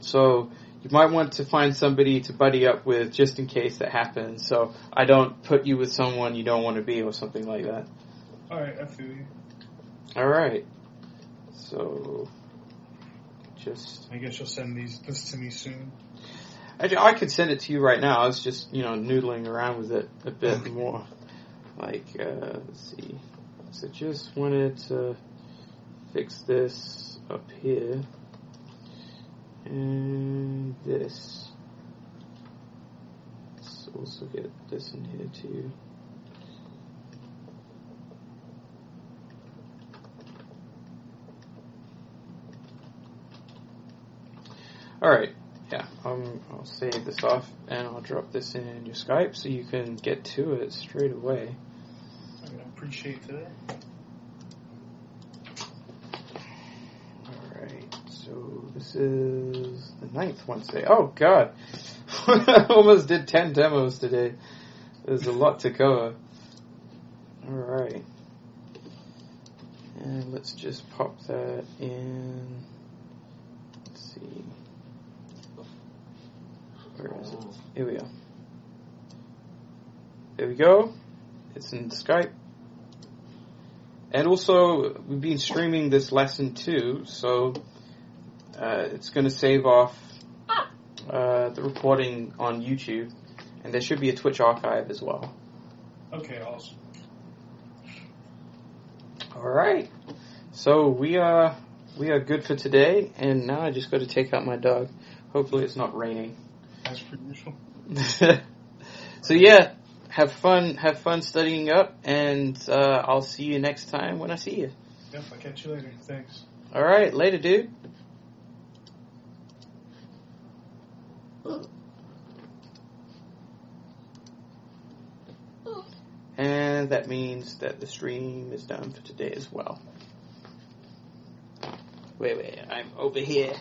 So you might want to find somebody to buddy up with just in case that happens, so I don't put you with someone you don't want to be or something like that. Alright, I feel you. Alright. So, I guess you'll send this to me soon. I could send it to you right now. I was just, noodling around with it a bit more. Like, let's see. So just wanted to fix this up here. And this. Let's also get this in here too. Alright, yeah, I'll save this off and I'll drop this in your Skype so you can get to it straight away. I appreciate that. Alright, so this is the 9th Wednesday. Oh god! I almost did 10 demos today. There's a lot to cover. Alright. And let's just pop that in. Let's see. Where is it? Here we go. There we go. It's in Skype. And also, we've been streaming this lesson too, so it's going to save off the recording on YouTube, and there should be a Twitch archive as well. Okay, awesome. Alright, so we are good for today, and now I just got to take out my dog. Hopefully it's not raining. As per usual. So yeah, have fun studying up, and I'll see you next time when I see you. Yep, I'll catch you later. Thanks. Alright, later, dude. And that means that the stream is done for today as well. Wait, I'm over here.